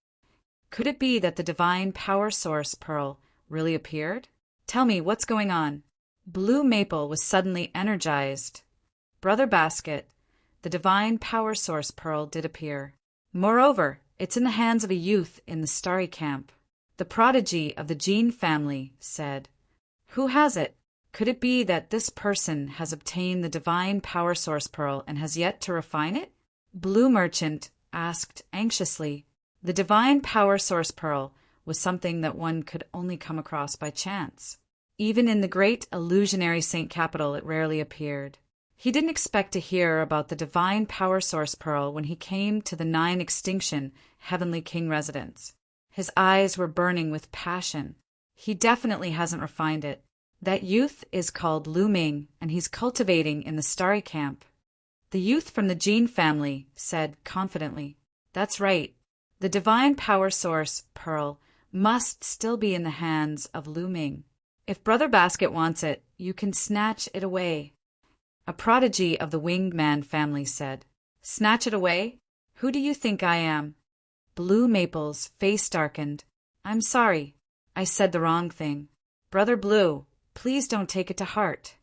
Could it be that the Divine Power Source Pearl really appeared? Tell me, what's going on? Blue Maple was suddenly energized. Brother Basket, the Divine Power Source Pearl did appear. Moreover, it's in the hands of a youth in the Starry Camp. The prodigy of the Jean family said, who has it? Could it be that this person has obtained the Divine Power Source Pearl and has yet to refine it? Blue Merchant asked anxiously. The Divine Power Source Pearl was something that one could only come across by chance. Even in the great illusionary Saint Capital it rarely appeared. He didn't expect to hear about the Divine Power Source Pearl when he came to the 9 Extinction Heavenly King residence. His eyes were burning with passion. He definitely hasn't refined it. That youth is called Lu Ming, and he's cultivating in the Starry Camp. The youth from the Jean family said confidently, that's right. The Divine Power Source Pearl must still be in the hands of Lu Ming. If Brother Basket wants it, you can snatch it away. A prodigy of the Winged Man family said, snatch it away? Who do you think I am? Blue Maple's face darkened. I'm sorry. I said the wrong thing. Brother Blue, please don't take it to heart.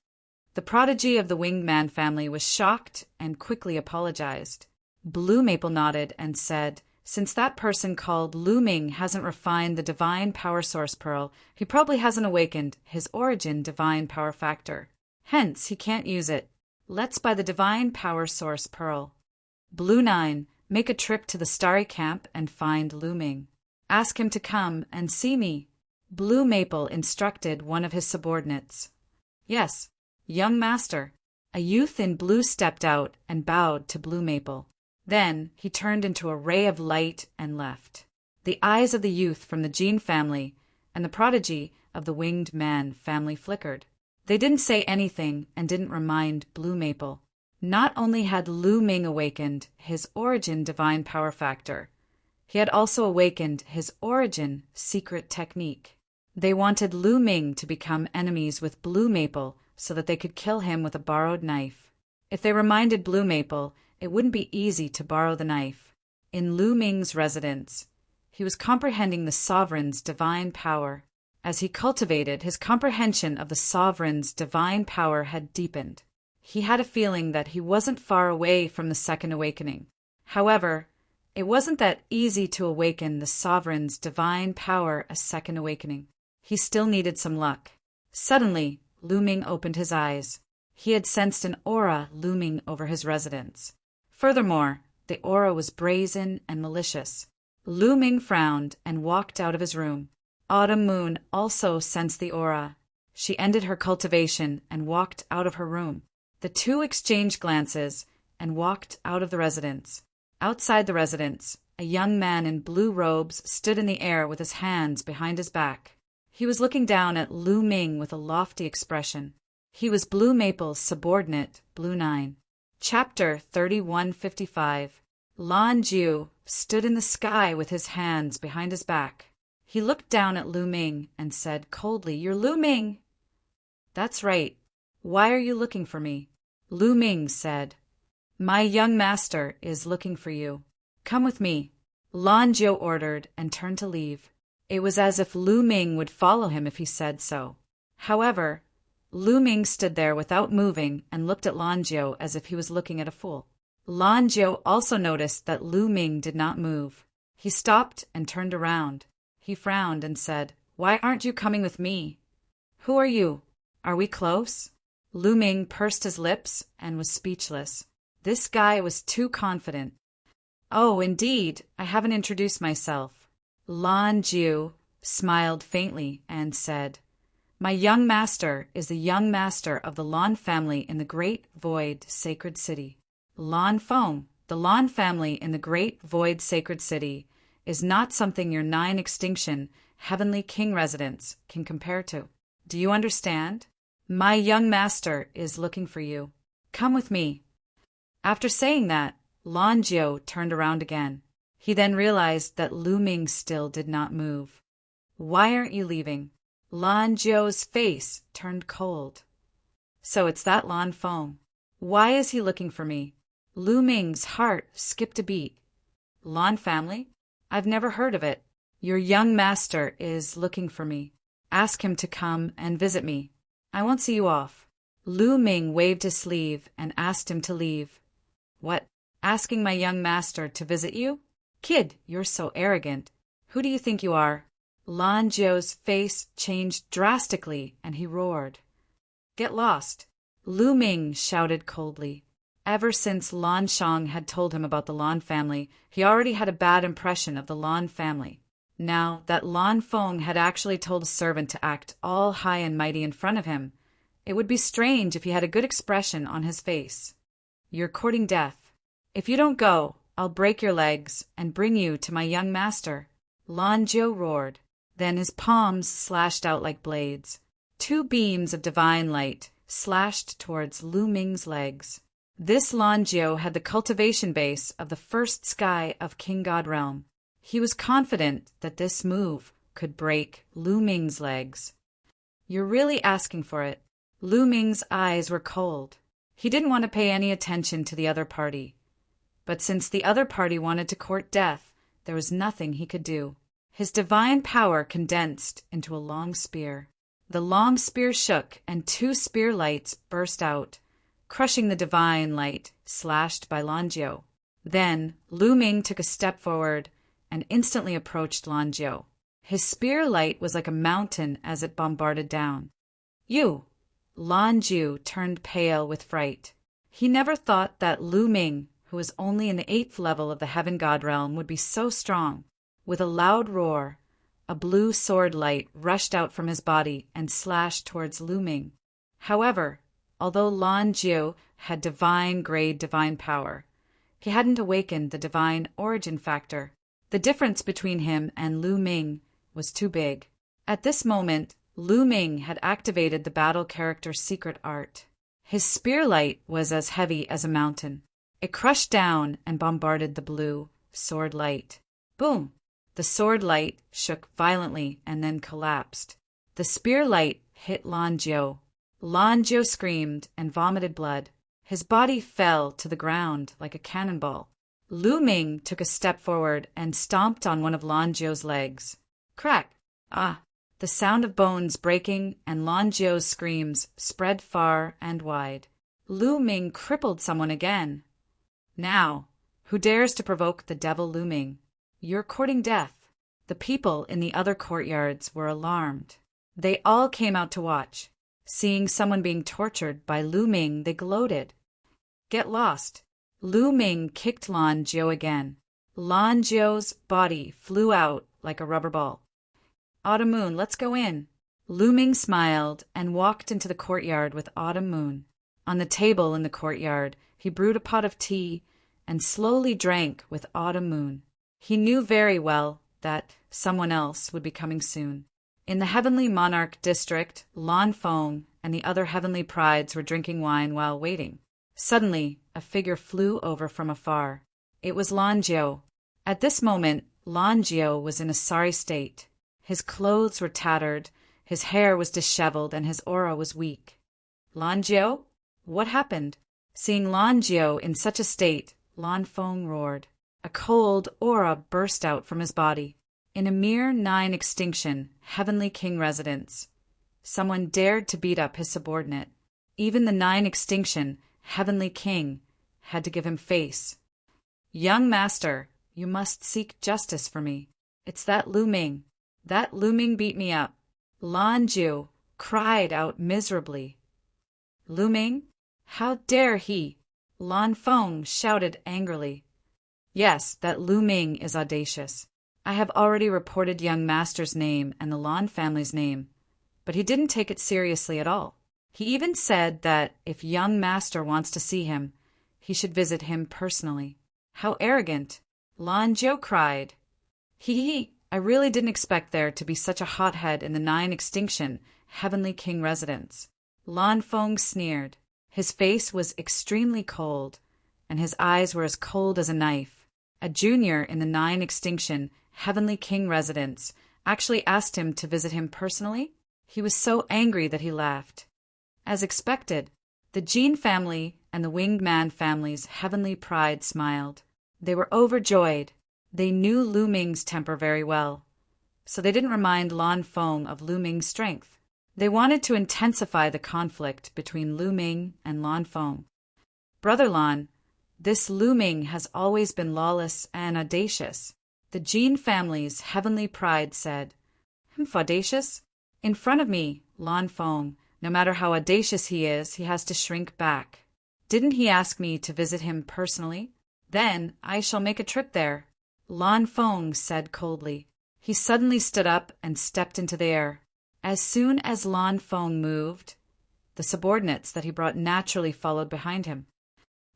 The prodigy of the Winged Man family was shocked and quickly apologized. Blue Maple nodded and said, Since that person called Lu Ming hasn't refined the divine power source pearl, he probably hasn't awakened his origin divine power factor. Hence, he can't use it. Let's buy the divine power source pearl. Blue 9, make a trip to the starry camp and find Lu Ming. Ask him to come and see me. Blue Maple instructed one of his subordinates. Yes, young master. A youth in blue stepped out and bowed to Blue Maple. Then he turned into a ray of light and left. The eyes of the youth from the Jean family and the prodigy of the Winged Man family flickered. They didn't say anything and didn't remind Blue Maple. Not only had Lu Ming awakened his origin divine power factor, he had also awakened his origin secret technique. They wanted Lu Ming to become enemies with Blue Maple so that they could kill him with a borrowed knife. If they reminded Blue Maple, it wouldn't be easy to borrow the knife. In Lu Ming's residence, he was comprehending the sovereign's divine power. As he cultivated, his comprehension of the sovereign's divine power had deepened. He had a feeling that he wasn't far away from the second awakening. However, it wasn't that easy to awaken the sovereign's divine power a second awakening. He still needed some luck. Suddenly, Lu Ming opened his eyes. He had sensed an aura looming over his residence. Furthermore, the aura was brazen and malicious. Lu Ming frowned and walked out of his room. Autumn Moon also sensed the aura. She ended her cultivation and walked out of her room. The two exchanged glances and walked out of the residence. Outside the residence, a young man in blue robes stood in the air with his hands behind his back. He was looking down at Lu Ming with a lofty expression. He was Blue Maple's subordinate, Blue 9. Chapter 3155. Lan Jiu stood in the sky with his hands behind his back. He looked down at Lu Ming and said coldly, "You're Lu Ming." "That's right. Why are you looking for me?" Lu Ming said, "My young master is looking for you. Come with me." Lan Jiu ordered and turned to leave. It was as if Lu Ming would follow him if he said so. However, Lu Ming stood there without moving and looked at Lan Jiu as if he was looking at a fool. Lan Jiu also noticed that Lu Ming did not move. He stopped and turned around. He frowned and said, "Why aren't you coming with me? Who are you? Are we close?" Lu Ming pursed his lips and was speechless. This guy was too confident. "Oh, indeed, I haven't introduced myself." Lan Jiu smiled faintly and said, "My young master is the young master of the Lan family in the Great Void Sacred City." Lan Feng, the Lan family in the Great Void Sacred City, is not something your 9 extinction Heavenly King residents can compare to. Do you understand? My young master is looking for you. Come with me. After saying that, Lan Jiu turned around again. He then realized that Lu Ming still did not move. "Why aren't you leaving?" Lan Jiu's face turned cold. "So it's that Lan Feng. Why is he looking for me?" Lu Ming's heart skipped a beat. "Lan family? I've never heard of it. Your young master is looking for me. Ask him to come and visit me. I won't see you off." Lu Ming waved his sleeve and asked him to leave. "What? Asking my young master to visit you? Kid, you're so arrogant. Who do you think you are?" Lan Jiu's face changed drastically and he roared. "Get lost!" Lu Ming shouted coldly. Ever since Lan Shang had told him about the Lan family, he already had a bad impression of the Lan family. Now that Lan Feng had actually told a servant to act all high and mighty in front of him, it would be strange if he had a good expression on his face. "You're courting death. If you don't go, I'll break your legs and bring you to my young master." Lan Jiu roared. Then his palms slashed out like blades. 2 beams of divine light slashed towards Lu Ming's legs. This Lan Jiu had the cultivation base of the first sky of King God Realm. He was confident that this move could break Lu Ming's legs. "You're really asking for it." Lu Ming's eyes were cold. He didn't want to pay any attention to the other party. But since the other party wanted to court death, there was nothing he could do. His divine power condensed into a long spear. The long spear shook and 2 spear lights burst out, crushing the divine light slashed by Lan Jiu. Then Lu Ming took a step forward and instantly approached Lan Jiao. His spear light was like a mountain as it bombarded down. You! Lan Jiao turned pale with fright. He never thought that Lu Ming, who was only in the 8th level of the Heaven God realm, would be so strong. With a loud roar, a blue sword light rushed out from his body and slashed towards Lu Ming. However, although Lan Jiao had divine-grade divine power, he hadn't awakened the divine origin factor. The difference between him and Lu Ming was too big. At this moment, Lu Ming had activated the battle character's secret art. His spear light was as heavy as a mountain. It crushed down and bombarded the blue sword light. Boom! The sword light shook violently and then collapsed. The spear light hit Lan Jiao. Lan Jiao screamed and vomited blood. His body fell to the ground like a cannonball. Lu Ming took a step forward and stomped on one of Lan Jiao's legs. Crack! Ah! The sound of bones breaking and Lan Jiao's screams spread far and wide. Lu Ming crippled someone again. Now, who dares to provoke the devil Lu Ming? You're courting death. The people in the other courtyards were alarmed. They all came out to watch. Seeing someone being tortured by Lu Ming, they gloated. Get lost. Lu Ming kicked Lan Jiao again. Lan Jiao's body flew out like a rubber ball. Autumn Moon, let's go in. Lu Ming smiled and walked into the courtyard with Autumn Moon. On the table in the courtyard, he brewed a pot of tea and slowly drank with Autumn Moon. He knew very well that someone else would be coming soon. In the Heavenly Monarch district, Lan Feng and the other heavenly prides were drinking wine while waiting. Suddenly, a figure flew over from afar. It was Lan Jiao. At this moment, Lan Jiao was in a sorry state. His clothes were tattered, his hair was disheveled, and his aura was weak. Lan Jiao? What happened? Seeing Lan Jiao in such a state, Lan Feng roared. A cold aura burst out from his body. In a mere 9 extinction, Heavenly King residence, someone dared to beat up his subordinate. Even the 9 extinction, Heavenly King, had to give him face. Young master, you must seek justice for me. It's that Lu Ming. That Lu Ming beat me up. Lan Jiao cried out miserably. Lu Ming? How dare he? Lan Feng shouted angrily. Yes, that Lu Ming is audacious. I have already reported young master's name and the Lan family's name, but he didn't take it seriously at all. He even said that if young master wants to see him, he should visit him personally. How arrogant! Lan Jiao cried. I really didn't expect there to be such a hothead in the 9 extinction Heavenly King residence. Lan Feng sneered. His face was extremely cold, and his eyes were as cold as a knife. A junior in the 9 extinction Heavenly King residence actually asked him to visit him personally. He was so angry that he laughed. As expected, the Jean family and the Winged Man family's heavenly pride smiled. They were overjoyed. They knew Lu Ming's temper very well, so they didn't remind Lan Feng of Lu Ming's strength. They wanted to intensify the conflict between Lu Ming and Lan Feng. Brother Lan, this Lu Ming has always been lawless and audacious. The Jean family's heavenly pride said, audacious? In front of me, Lan Feng, no matter how audacious he is, he has to shrink back. Didn't he ask me to visit him personally? Then I shall make a trip there. Lan Feng said coldly. He suddenly stood up and stepped into the air. As soon as Lan Feng moved, the subordinates that he brought naturally followed behind him.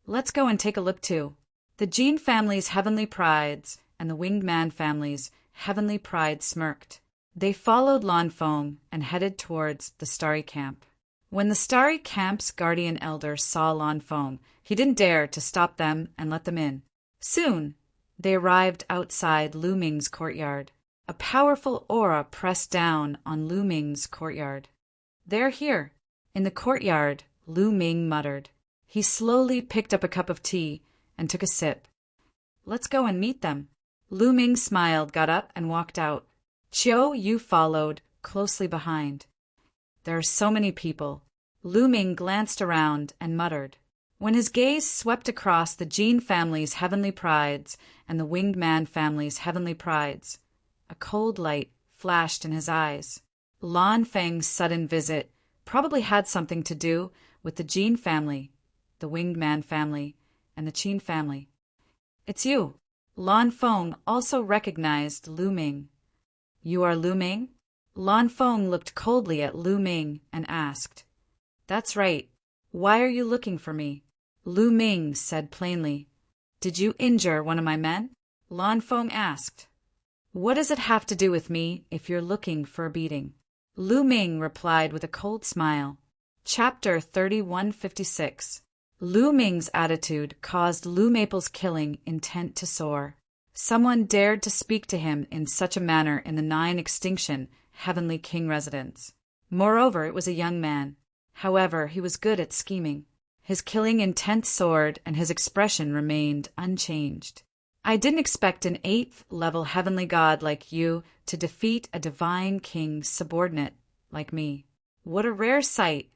Let's go and take a look too. The Jean family's heavenly prides and the Winged Man family's heavenly pride smirked. They followed Lan Feng and headed towards the Starry Camp. When the Starry Camp's guardian elder saw Lan Feng, he didn't dare to stop them and let them in. Soon, they arrived outside Lu Ming's courtyard. A powerful aura pressed down on Lu Ming's courtyard. They're here. In the courtyard, Lu Ming muttered. He slowly picked up a cup of tea and took a sip. Let's go and meet them. Lu Ming smiled, got up, and walked out. Chiu Yu followed, closely behind. There are so many people. Lu Ming glanced around and muttered. When his gaze swept across the Jean family's heavenly prides and the Winged Man family's heavenly prides, a cold light flashed in his eyes. Lan Feng's sudden visit probably had something to do with the Jean family, the Winged Man family, and the Qin family. "It's you." Lan Feng also recognized Lu Ming. "You are Lu Ming?" Lan Feng looked coldly at Lu Ming and asked. "That's right. Why are you looking for me?" Lu Ming said plainly. "Did you injure one of my men?" Lan Feng asked. "What does it have to do with me if you're looking for a beating?" Lu Ming replied with a cold smile. Chapter 3156. Lu Ming's attitude caused Lu Maple's killing intent to soar. Someone dared to speak to him in such a manner in the Nine Extinction Heavenly King residence. Moreover, it was a young man. However, he was good at scheming. His killing intent soared, and his expression remained unchanged. "I didn't expect an 8th-level heavenly god like you to defeat a divine king's subordinate like me. What a rare sight."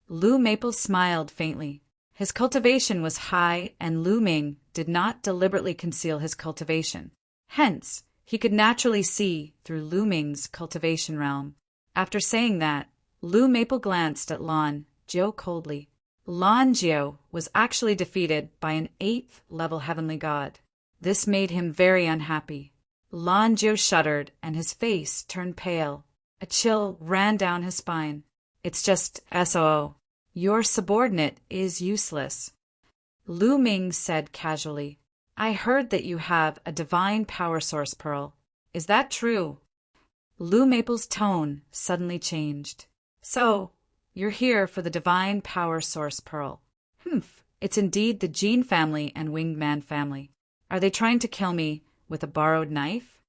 Lu Maple smiled faintly. His cultivation was high, and Lu Ming did not deliberately conceal his cultivation. Hence, he could naturally see through Lu Ming's cultivation realm. After saying that, Lu Maple glanced at Lan Jiao coldly. Lan Jiao was actually defeated by an 8th-level heavenly god. This made him very unhappy. Lan Jiao shuddered, and his face turned pale. A chill ran down his spine. "It's just SOO. Your subordinate is useless." Lu Ming said casually. "I heard that you have a divine power source pearl. Is that true?" Lu Maple's tone suddenly changed. "So, you're here for the divine power source pearl. Humph, it's indeed the Jean family and Winged Man family. Are they trying to kill me with a borrowed knife?"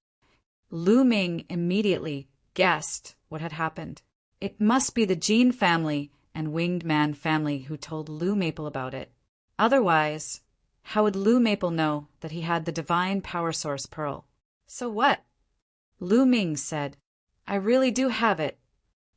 Lu Ming immediately guessed what had happened. It must be the Jean family and Winged Man family who told Lu Maple about it. Otherwise, how would Lu Maple know that he had the divine power source pearl? "So what?" Lu Ming said. "I really do have it."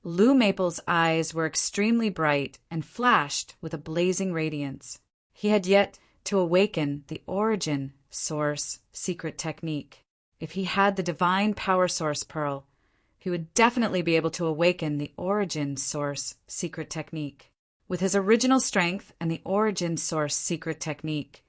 Lu Maple's eyes were extremely bright and flashed with a blazing radiance. He had yet to awaken the origin source secret technique. If he had the divine power source pearl, he would definitely be able to awaken the origin source secret technique. With his original strength and the origin source secret technique,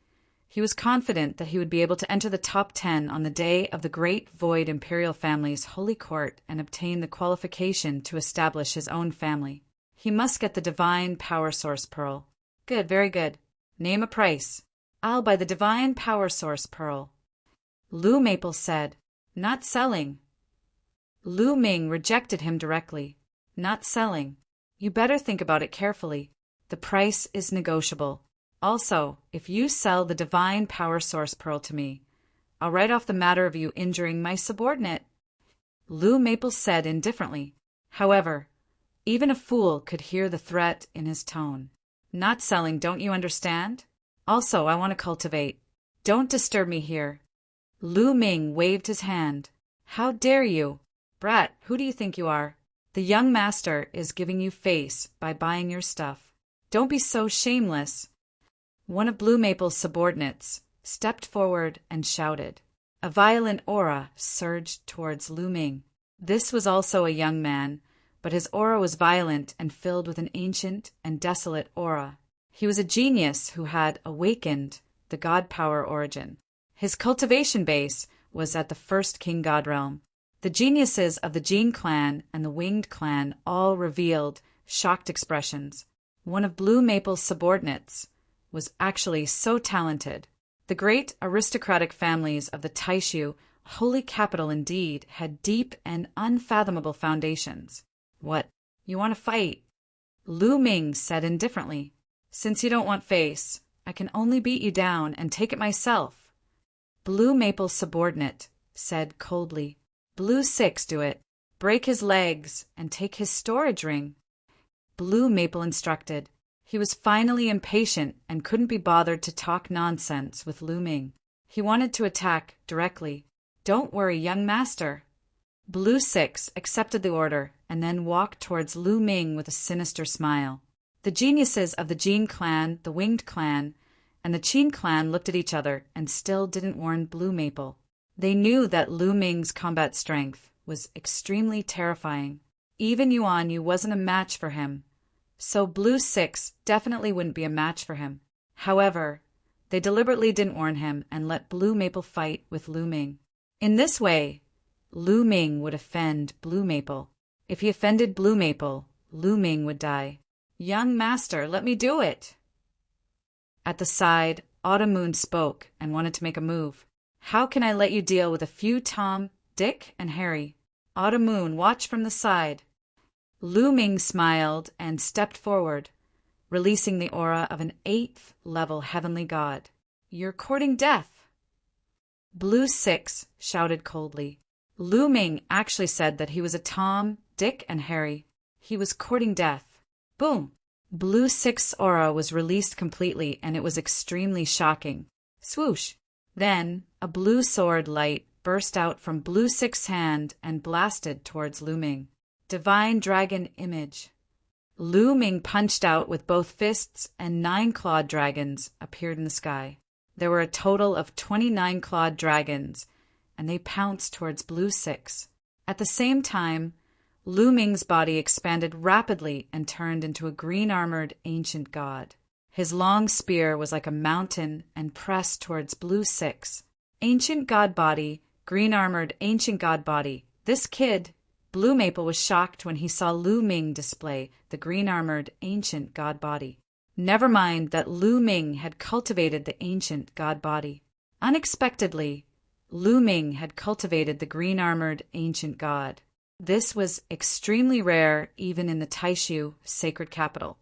he was confident that he would be able to enter the top 10 on the day of the Great Void Imperial Family's holy court and obtain the qualification to establish his own family. He must get the divine power source pearl. "Good, very good. Name a price." "I'll buy the divine power source pearl." Lu Maple said. "Not selling." Lu Ming rejected him directly. "Not selling. You better think about it carefully. The price is negotiable. Also, if you sell the divine power source pearl to me, I'll write off the matter of you injuring my subordinate." Lu Maple said indifferently. However, even a fool could hear the threat in his tone. "Not selling, don't you understand? Also, I want to cultivate. Don't disturb me here." Lu Ming waved his hand. "How dare you? Brat, who do you think you are? The young master is giving you face by buying your stuff. Don't be so shameless." One of Lu Maple's subordinates stepped forward and shouted. A violent aura surged towards Lu Ming. This was also a young man, but his aura was violent and filled with an ancient and desolate aura. He was a genius who had awakened the god power origin. His cultivation base was at the first king god realm. The geniuses of the Jean clan and the Winged clan all revealed shocked expressions. One of Lu Maple's subordinates was actually so talented. The great aristocratic families of the Taishu, holy capital indeed, had deep and unfathomable foundations. "What? You want to fight?" Lu Ming said indifferently. "Since you don't want face, I can only beat you down and take it myself." Blue Maple's subordinate said coldly. "Blue 6 do it. Break his legs and take his storage ring." Blue Maple instructed. He was finally impatient and couldn't be bothered to talk nonsense with Lu Ming. He wanted to attack directly. "Don't worry, young master." Blue 6 accepted the order and then walked towards Lu Ming with a sinister smile. The geniuses of the Jean clan, the Winged clan, and the Qin clan looked at each other and still didn't warn Blue Maple. They knew that Lu Ming's combat strength was extremely terrifying. Even Yuan Yu wasn't a match for him, so Blue Six definitely wouldn't be a match for him. However, they deliberately didn't warn him and let Blue Maple fight with Lu Ming. In this way, Lu Ming would offend Blue Maple. If he offended Blue Maple, Lu Ming would die. "Young master, let me do it!" At the side, Autumn Moon spoke and wanted to make a move. "How can I let you deal with a few Tom, Dick, and Harry?" Autumn Moon watched from the side. Lu Ming smiled and stepped forward, releasing the aura of an 8th level heavenly god. "You're courting death!" Blue Six shouted coldly. Lu Ming actually said that he was a Tom, Dick, and Harry. He was courting death. Boom! Blue Six aura was released completely, and it was extremely shocking. Swoosh! Then, a blue sword light burst out from Blue Six's hand and blasted towards Lu Ming. Divine Dragon Image. Lu Ming punched out with both fists, and 9-clawed dragons appeared in the sky. There were a total of 29 clawed dragons, and they pounced towards Blue Six. At the same time, Lu Ming's body expanded rapidly and turned into a green-armored ancient god. His long spear was like a mountain and pressed towards Blue Six. Ancient god body, green-armored ancient god body. This kid, Blue Maple, was shocked when he saw Lu Ming display the green-armored ancient god body. Never mind that Lu Ming had cultivated the ancient god body. Unexpectedly, Lu Ming had cultivated the green-armored ancient god. This was extremely rare even in the Taishu sacred capital.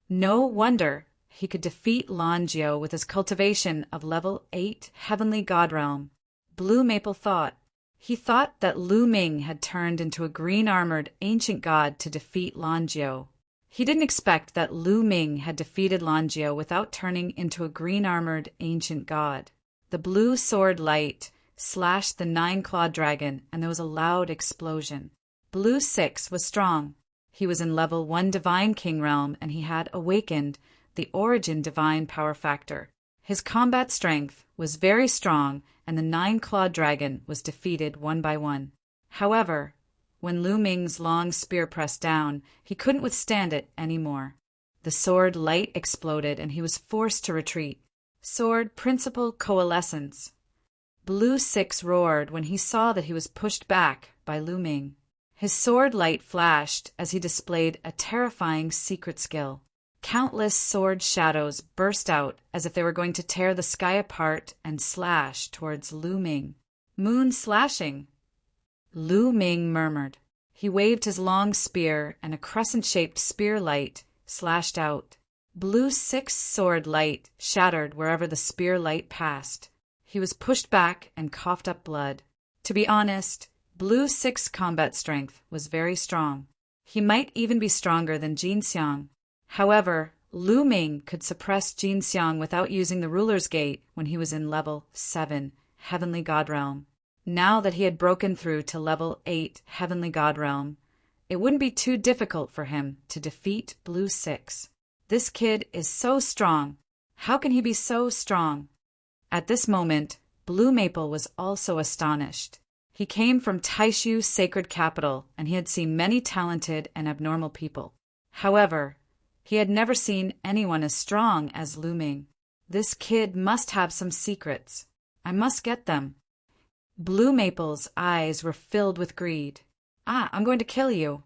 No wonder he could defeat Lanjiao with his cultivation of level 8 heavenly god realm. Blue Maple thought. He thought that Lu Ming had turned into a green-armored ancient god to defeat Lanjiao. He didn't expect that Lu Ming had defeated Lanjiao without turning into a green-armored ancient god. The blue sword light slashed the 9-clawed dragon, and there was a loud explosion. Blue Six was strong. He was in level 1 Divine King Realm, and he had awakened the Origin Divine Power Factor. His combat strength was very strong, and the 9-clawed dragon was defeated one by one. However, when Lu Ming's long spear pressed down, he couldn't withstand it anymore. The sword light exploded, and he was forced to retreat. Sword Principal Coalescence. Blue Six roared when he saw that he was pushed back by Lu Ming. His sword light flashed as he displayed a terrifying secret skill. Countless sword shadows burst out as if they were going to tear the sky apart and slash towards Lu Ming. Moon slashing. Lu Ming murmured. He waved his long spear, and a crescent-shaped spear light slashed out. Blue Six sword light shattered wherever the spear light passed. He was pushed back and coughed up blood. To be honest, Blue Six combat strength was very strong. He might even be stronger than Jin Xiang. However, Lu Ming could suppress Jin Xiang without using the Ruler's Gate when he was in level 7 Heavenly God Realm. Now that he had broken through to level 8 Heavenly God Realm, it wouldn't be too difficult for him to defeat Blue Six. This kid is so strong. How can he be so strong? At this moment, Blue Maple was also astonished. He came from Taishu Sacred Capital, and he had seen many talented and abnormal people. However, he had never seen anyone as strong as Lu Ming. This kid must have some secrets. I must get them. Blue Maple's eyes were filled with greed. I'm going to kill you.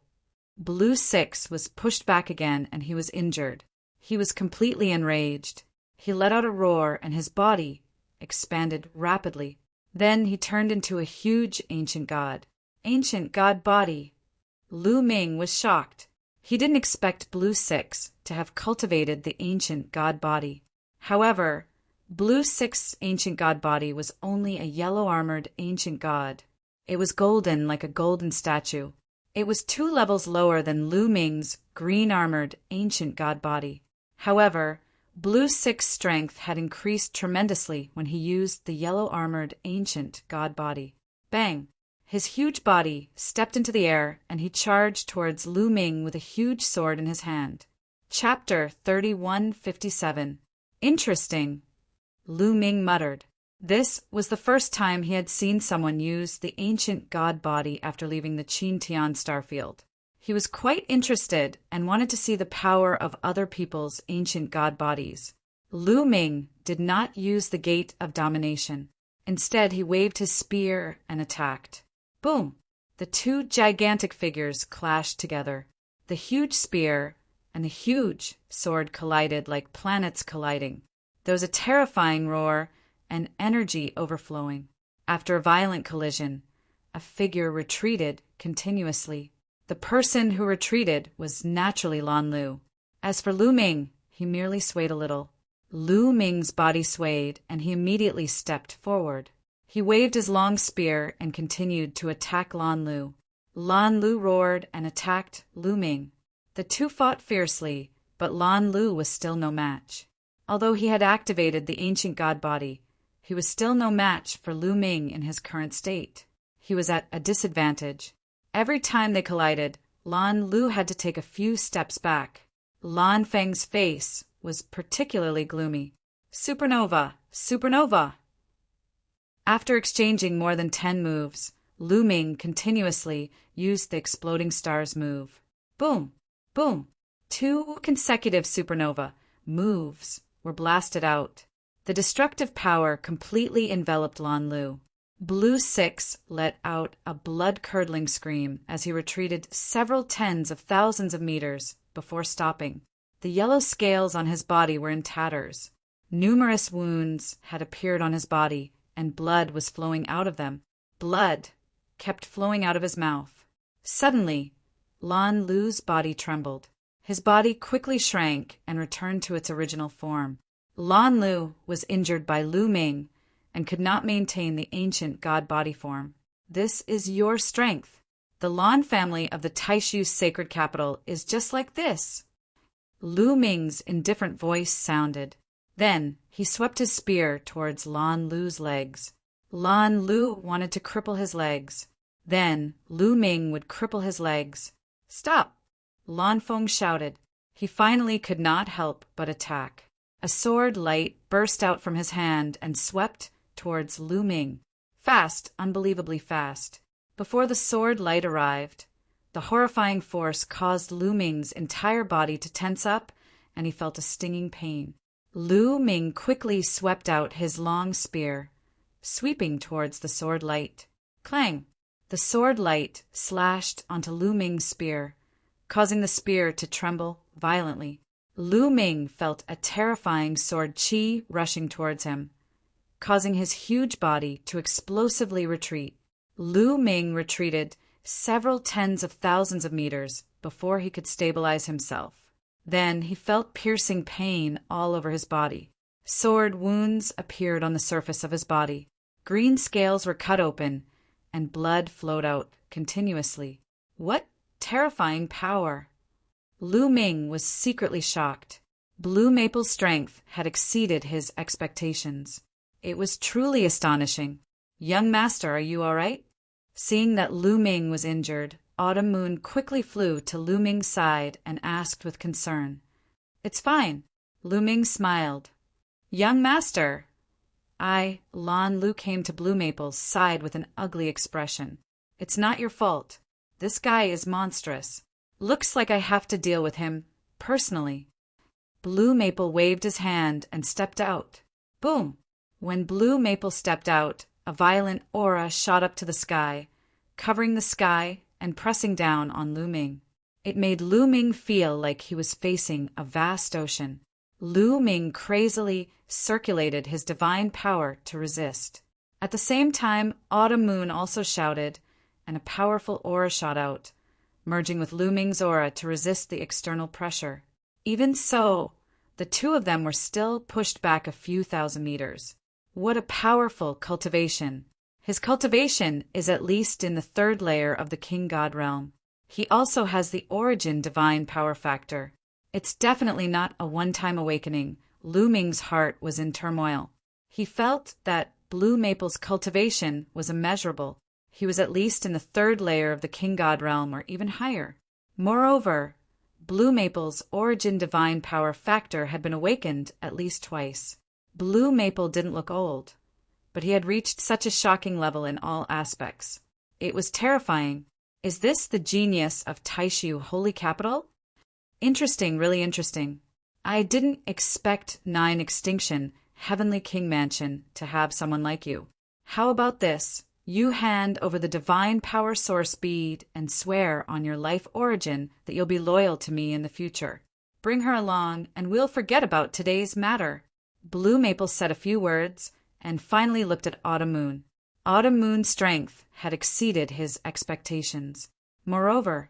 Blue Six was pushed back again, and he was injured. He was completely enraged. He let out a roar, and his body expanded rapidly. Then he turned into a huge ancient god. Ancient god body. Lu Ming was shocked. He didn't expect Blue Six to have cultivated the ancient god body. However, Blue Six's ancient god body was only a yellow-armored ancient god. It was golden like a golden statue. It was 2 levels lower than Lu Ming's green-armored ancient god body. However, Blue Six's strength had increased tremendously when he used the yellow-armored ancient god body. Bang! His huge body stepped into the air, and he charged towards Lu Ming with a huge sword in his hand. Chapter 3157. Interesting, Lu Ming muttered. This was the first time he had seen someone use the ancient god body after leaving the Qin-Tian starfield. He was quite interested and wanted to see the power of other people's ancient god bodies. Lu Ming did not use the gate of domination. Instead, he waved his spear and attacked. Boom! The two gigantic figures clashed together. The huge spear and the huge sword collided like planets colliding. There was a terrifying roar and energy overflowing. After a violent collision, a figure retreated continuously. The person who retreated was naturally Lan Lu. As for Lu Ming, he merely swayed a little. Lu Ming's body swayed, and he immediately stepped forward. He waved his long spear and continued to attack Lan Lu. Lan Lu roared and attacked Lu Ming. The two fought fiercely, but Lan Lu was still no match. Although he had activated the ancient god body, he was still no match for Lu Ming in his current state. He was at a disadvantage. Every time they collided, Lan Lu had to take a few steps back. Lan Feng's face was particularly gloomy. Supernova! Supernova! After exchanging more than 10 moves, Lu Ming continuously used the exploding stars move. Boom! Boom! 2 consecutive supernova moves were blasted out. The destructive power completely enveloped Lan Lu. Blue 6 let out a blood-curdling scream as he retreated several tens of thousands of meters before stopping. The yellow scales on his body were in tatters. Numerous wounds had appeared on his body, and blood was flowing out of them. Blood kept flowing out of his mouth. Suddenly, Lan Lu's body trembled. His body quickly shrank and returned to its original form. Lan Lu was injured by Lu Ming and could not maintain the ancient god body form. This is your strength. The Lan family of the Taishu sacred capital is just like this. Lu Ming's indifferent voice sounded. Then he swept his spear towards Lan Lu's legs. Lan Lu wanted to cripple his legs. Then Lu Ming would cripple his legs. Stop! Lan Feng shouted. He finally could not help but attack. A sword light burst out from his hand and swept towards Lu Ming. Fast, unbelievably fast. Before the sword light arrived, the horrifying force caused Lu Ming's entire body to tense up, and he felt a stinging pain. Lu Ming quickly swept out his long spear, sweeping towards the sword light. Clang! The sword light slashed onto Lu Ming's spear, causing the spear to tremble violently. Lu Ming felt a terrifying sword chi rushing towards him, causing his huge body to explosively retreat. Lu Ming retreated several tens of thousands of meters before he could stabilize himself. Then he felt piercing pain all over his body. Sword wounds appeared on the surface of his body. Green scales were cut open, and blood flowed out continuously. What terrifying power! Lu Ming was secretly shocked. Blue Maple's strength had exceeded his expectations. It was truly astonishing. Young master, are you all right? Seeing that Lu Ming was injured, Autumn Moon quickly flew to Lu Ming's side and asked with concern. It's fine. Lu Ming smiled. Young master! Lan Lu came to Blue Maple's side with an ugly expression. It's not your fault. This guy is monstrous. Looks like I have to deal with him, personally. Blue Maple waved his hand and stepped out. Boom! When Blue Maple stepped out, a violent aura shot up to the sky, covering the sky and pressing down on Lu Ming. It made Lu Ming feel like he was facing a vast ocean. Lu Ming crazily circulated his divine power to resist. At the same time, Autumn Moon also shouted, and a powerful aura shot out, merging with Lu Ming's aura to resist the external pressure. Even so, the two of them were still pushed back a few thousand meters. What a powerful cultivation! His cultivation is at least in the 3rd layer of the King God realm. He also has the origin divine power factor. It's definitely not a one-time awakening. Lu Ming's heart was in turmoil. He felt that Blue Maple's cultivation was immeasurable. He was at least in the 3rd layer of the King God realm or even higher. Moreover, Blue Maple's origin divine power factor had been awakened at least twice. Blue Maple didn't look old, but he had reached such a shocking level in all aspects. It was terrifying. Is this the genius of Taishu Holy Capital? Interesting, really interesting. I didn't expect 9 Extinction, Heavenly King Mansion, to have someone like you. How about this? You hand over the divine power source bead and swear on your life origin that you'll be loyal to me in the future. Bring her along, and we'll forget about today's matter. Blue Maple said a few words, and finally looked at Autumn Moon. Autumn Moon's strength had exceeded his expectations. Moreover,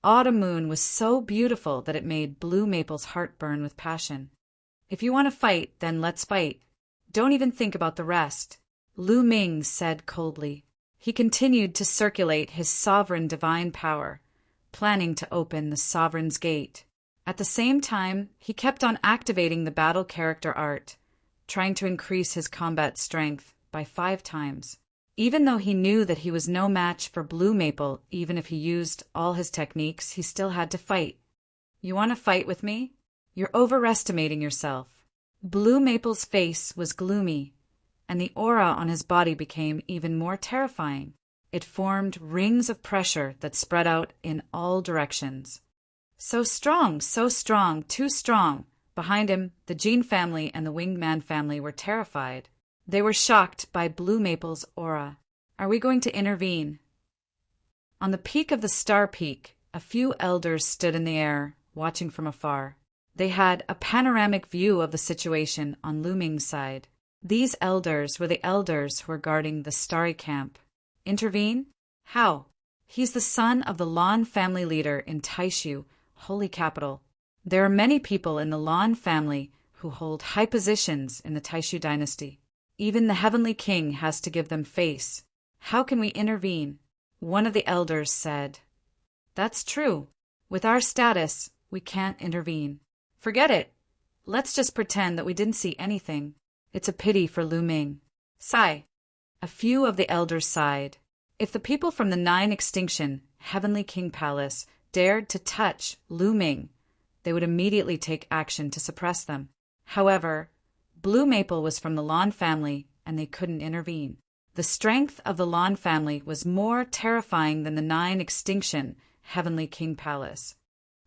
Autumn Moon was so beautiful that it made Blue Maple's heart burn with passion. If you want to fight, then let's fight. Don't even think about the rest, Lu Ming said coldly. He continued to circulate his sovereign divine power, planning to open the Sovereign's Gate. At the same time, he kept on activating the battle character art, trying to increase his combat strength by 5 times. Even though he knew that he was no match for Blue Maple, even if he used all his techniques, he still had to fight. You want to fight with me? You're overestimating yourself. Blue Maple's face was gloomy, and the aura on his body became even more terrifying. It formed rings of pressure that spread out in all directions. So strong, too strong. Behind him, the Jean family and the Winged Man family were terrified. They were shocked by Blue Maple's aura. Are we going to intervene? On the peak of the Star Peak, a few elders stood in the air, watching from afar. They had a panoramic view of the situation on Lu Ming's side. These elders were the elders who were guarding the Starry Camp. Intervene? How? He's the son of the Lan family leader in Taishu, Holy Capital. There are many people in the Lan family who hold high positions in the Taishu dynasty. Even the Heavenly King has to give them face. How can we intervene? One of the elders said. That's true. With our status, we can't intervene. Forget it. Let's just pretend that we didn't see anything. It's a pity for Lu Ming. Sigh. A few of the elders sighed. If the people from the 9 Extinction, Heavenly King Palace, dared to touch Lu Ming, they would immediately take action to suppress them. However, Blue Maple was from the Lan family, and they couldn't intervene. The strength of the Lan family was more terrifying than the 9 Extinction, Heavenly King Palace.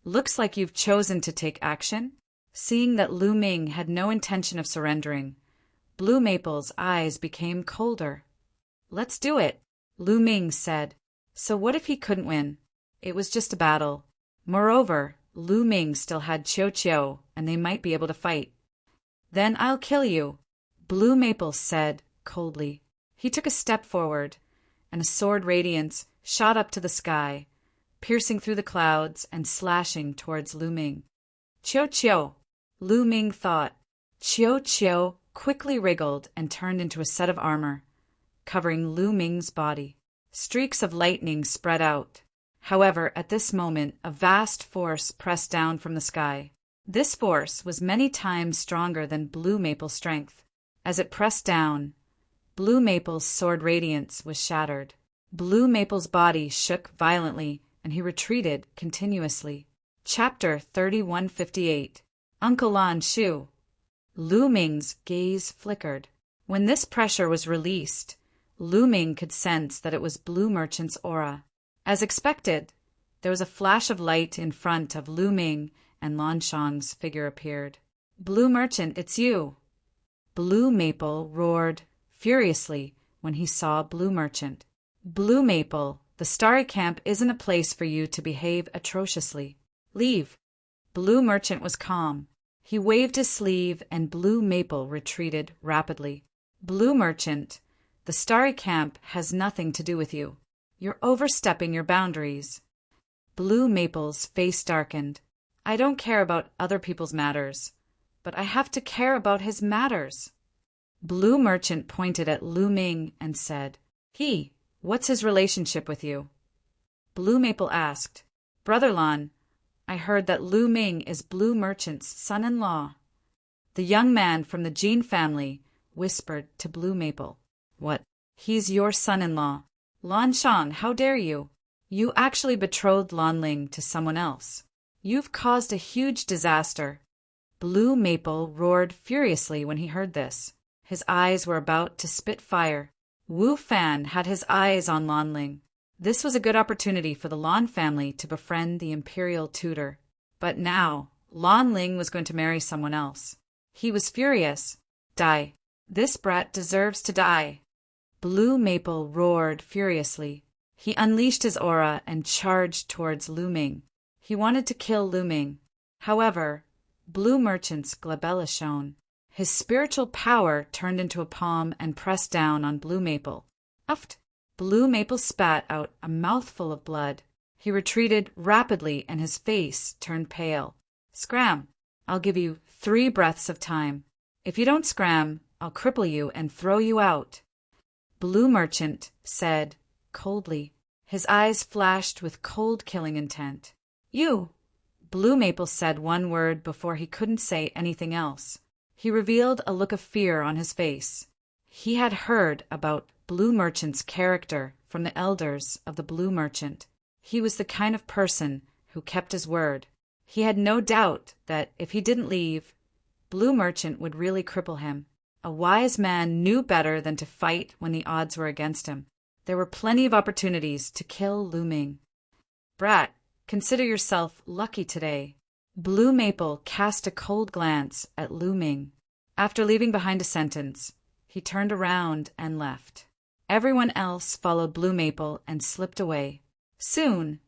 Looks like you've chosen to take action? Seeing that Lu Ming had no intention of surrendering, Blue Maple's eyes became colder. Let's do it, Lu Ming said. So what if he couldn't win? It was just a battle. Moreover, Lu Ming still had Chiu Chiu, and they might be able to fight. Then I'll kill you, Blue Maple said coldly. He took a step forward, and a sword radiance shot up to the sky, piercing through the clouds and slashing towards Lu Ming. Chiu Chiu, Lu Ming thought. Chiu Chiu quickly wriggled and turned into a set of armor, covering Lu Ming's body. Streaks of lightning spread out. However, at this moment, a vast force pressed down from the sky. This force was many times stronger than Blue Maple's strength. As it pressed down, Blue Maple's sword radiance was shattered. Blue Maple's body shook violently, and he retreated continuously. Chapter 3158. Uncle Lan Shu. Lu Ming's gaze flickered. When this pressure was released, Lu Ming could sense that it was Blue Merchant's aura. As expected, there was a flash of light in front of Lu Ming, and Lan Shang's figure appeared. Blue Merchant, it's you! Blue Maple roared furiously when he saw Blue Merchant. Blue Maple, the Starry Camp isn't a place for you to behave atrociously. Leave. Blue Merchant was calm. He waved his sleeve and Blue Maple retreated rapidly. Blue Merchant, the Starry Camp has nothing to do with you. You're overstepping your boundaries. Blue Maple's face darkened. I don't care about other people's matters, but I have to care about his matters. Blue Merchant pointed at Lu Ming and said, What's his relationship with you? Blue Maple asked, Brother Lan, I heard that Lu Ming is Blue Merchant's son-in-law. The young man from the Jean family whispered to Blue Maple, What? He's your son-in-law. Lan Shang, how dare you? You actually betrothed Lan Ling to someone else. You've caused a huge disaster." Blue Maple roared furiously when he heard this. His eyes were about to spit fire. Wu Fan had his eyes on Lan Ling. This was a good opportunity for the Lan family to befriend the imperial tutor. But now, Lan Ling was going to marry someone else. He was furious. "Die. This brat deserves to die." Blue Maple roared furiously. He unleashed his aura and charged towards Lu Ming. He wanted to kill Lu Ming. However, Blue Merchant's glabella shone. His spiritual power turned into a palm and pressed down on Blue Maple. Uft! Blue Maple spat out a mouthful of blood. He retreated rapidly and his face turned pale. "Scram! I'll give you 3 breaths of time. If you don't scram, I'll cripple you and throw you out." Blue Merchant said coldly. His eyes flashed with cold killing intent. "You!" Blue Maple said one word before he couldn't say anything else. He revealed a look of fear on his face. He had heard about Blue Merchant's character from the elders of the Blue Merchant. He was the kind of person who kept his word. He had no doubt that if he didn't leave, Blue Merchant would really cripple him. A wise man knew better than to fight when the odds were against him. There were plenty of opportunities to kill Lu Ming. "Brat, consider yourself lucky today." Blue Maple cast a cold glance at Lu Ming. After leaving behind a sentence, he turned around and left. Everyone else followed Blue Maple and slipped away. Soon,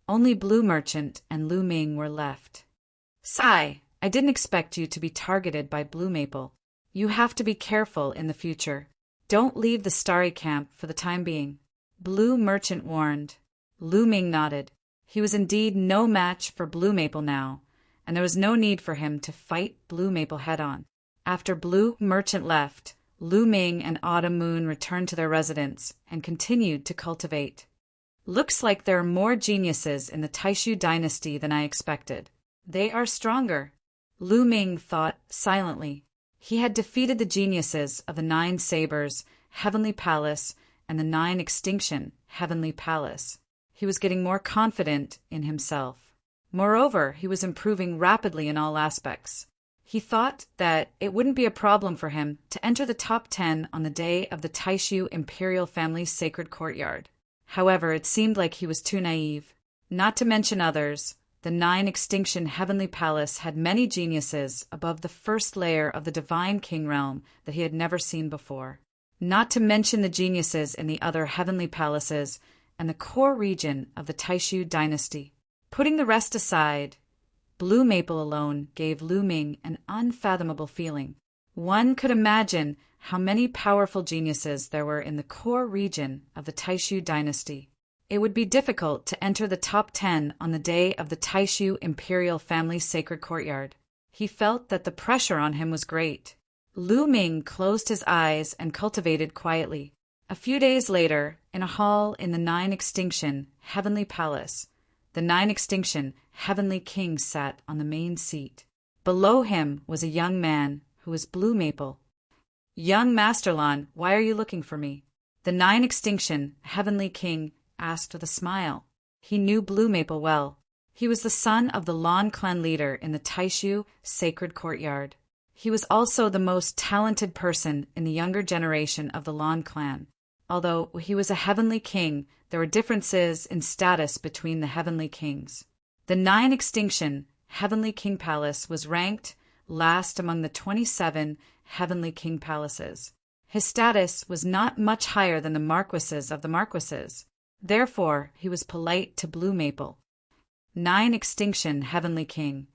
only Blue Merchant and Lu Ming were left. "Sigh, I didn't expect you to be targeted by Blue Maple. You have to be careful in the future. Don't leave the Starry Camp for the time being," Blue Merchant warned. Lu Ming nodded. He was indeed no match for Blue Maple now, and there was no need for him to fight Blue Maple head-on. After Blue Merchant left, Lu Ming and Autumn Moon returned to their residence and continued to cultivate. "Looks like there are more geniuses in the Taishu dynasty than I expected. They are stronger," Lu Ming thought silently. He had defeated the geniuses of the 9 Sabers, Heavenly Palace, and the 9 Extinction, Heavenly Palace. He was getting more confident in himself. Moreover, he was improving rapidly in all aspects. He thought that it wouldn't be a problem for him to enter the top 10 on the day of the Taishu imperial family's sacred courtyard. However, it seemed like he was too naive. Not to mention others, the 9 Extinction Heavenly Palace had many geniuses above the first layer of the Divine King realm that he had never seen before. Not to mention the geniuses in the other Heavenly Palaces and the core region of the Taishu dynasty. Putting the rest aside, Blue Maple alone gave Lu Ming an unfathomable feeling. One could imagine how many powerful geniuses there were in the core region of the Taishu dynasty. It would be difficult to enter the top 10 on the day of the Taishu imperial family's sacred courtyard. He felt that the pressure on him was great. Lu Ming closed his eyes and cultivated quietly. A few days later, in a hall in the 9 Extinction Heavenly Palace, the 9 Extinction Heavenly King sat on the main seat. Below him was a young man who was Blue Maple. "Young Master Lan, why are you looking for me?" The 9 Extinction Heavenly King asked with a smile. He knew Blue Maple well. He was the son of the Lan clan leader in the Taishu sacred courtyard. He was also the most talented person in the younger generation of the Lan clan. Although he was a heavenly king, there were differences in status between the heavenly kings. The 9 Extinction Heavenly King Palace was ranked last among the 27 Heavenly King Palaces. His status was not much higher than the marquises of the marquises. Therefore, he was polite to Blue Maple. 9 Extinction Heavenly King,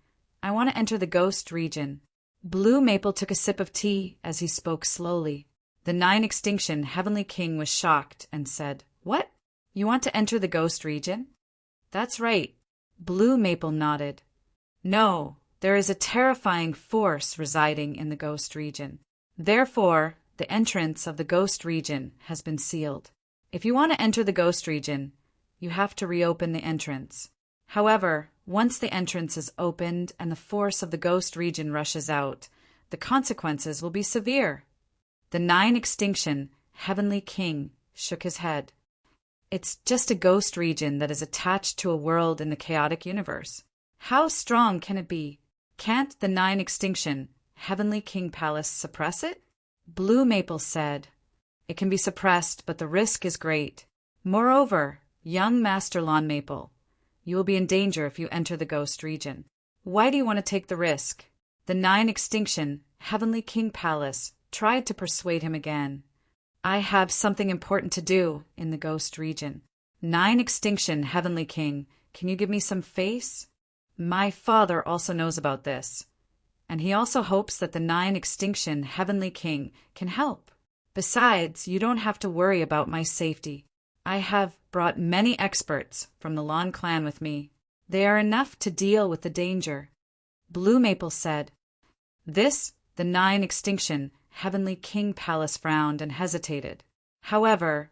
I want to enter the ghost region. Blue Maple took a sip of tea as he spoke slowly. The 9 Extinction Heavenly King was shocked and said, "What? You want to enter the ghost region?" "That's right." Blue Maple nodded. "No, there is a terrifying force residing in the ghost region. Therefore, the entrance of the ghost region has been sealed. If you want to enter the ghost region, you have to reopen the entrance. However, once the entrance is opened and the force of the ghost region rushes out, the consequences will be severe." The 9 Extinction Heavenly King shook his head. "It's just a ghost region that is attached to a world in the chaotic universe. How strong can it be? Can't the 9 extinction, Heavenly King Palace suppress it? Blue Maple said, It can be suppressed, but the risk is great. Moreover, young Master Lawn Maple, you will be in danger if you enter the ghost region. Why do you want to take the risk? The 9 extinction, Heavenly King Palace tried to persuade him again. I have something important to do in the ghost region. 9 extinction, Heavenly King, can you give me some face? My father also knows about this, and he also hopes that the 9 extinction, Heavenly King, can help. Besides, you don't have to worry about my safety. I have brought many experts from the Lawn clan with me. They are enough to deal with the danger. Blue Maple said. This, the 9 extinction, Heavenly King Palace frowned and hesitated. However,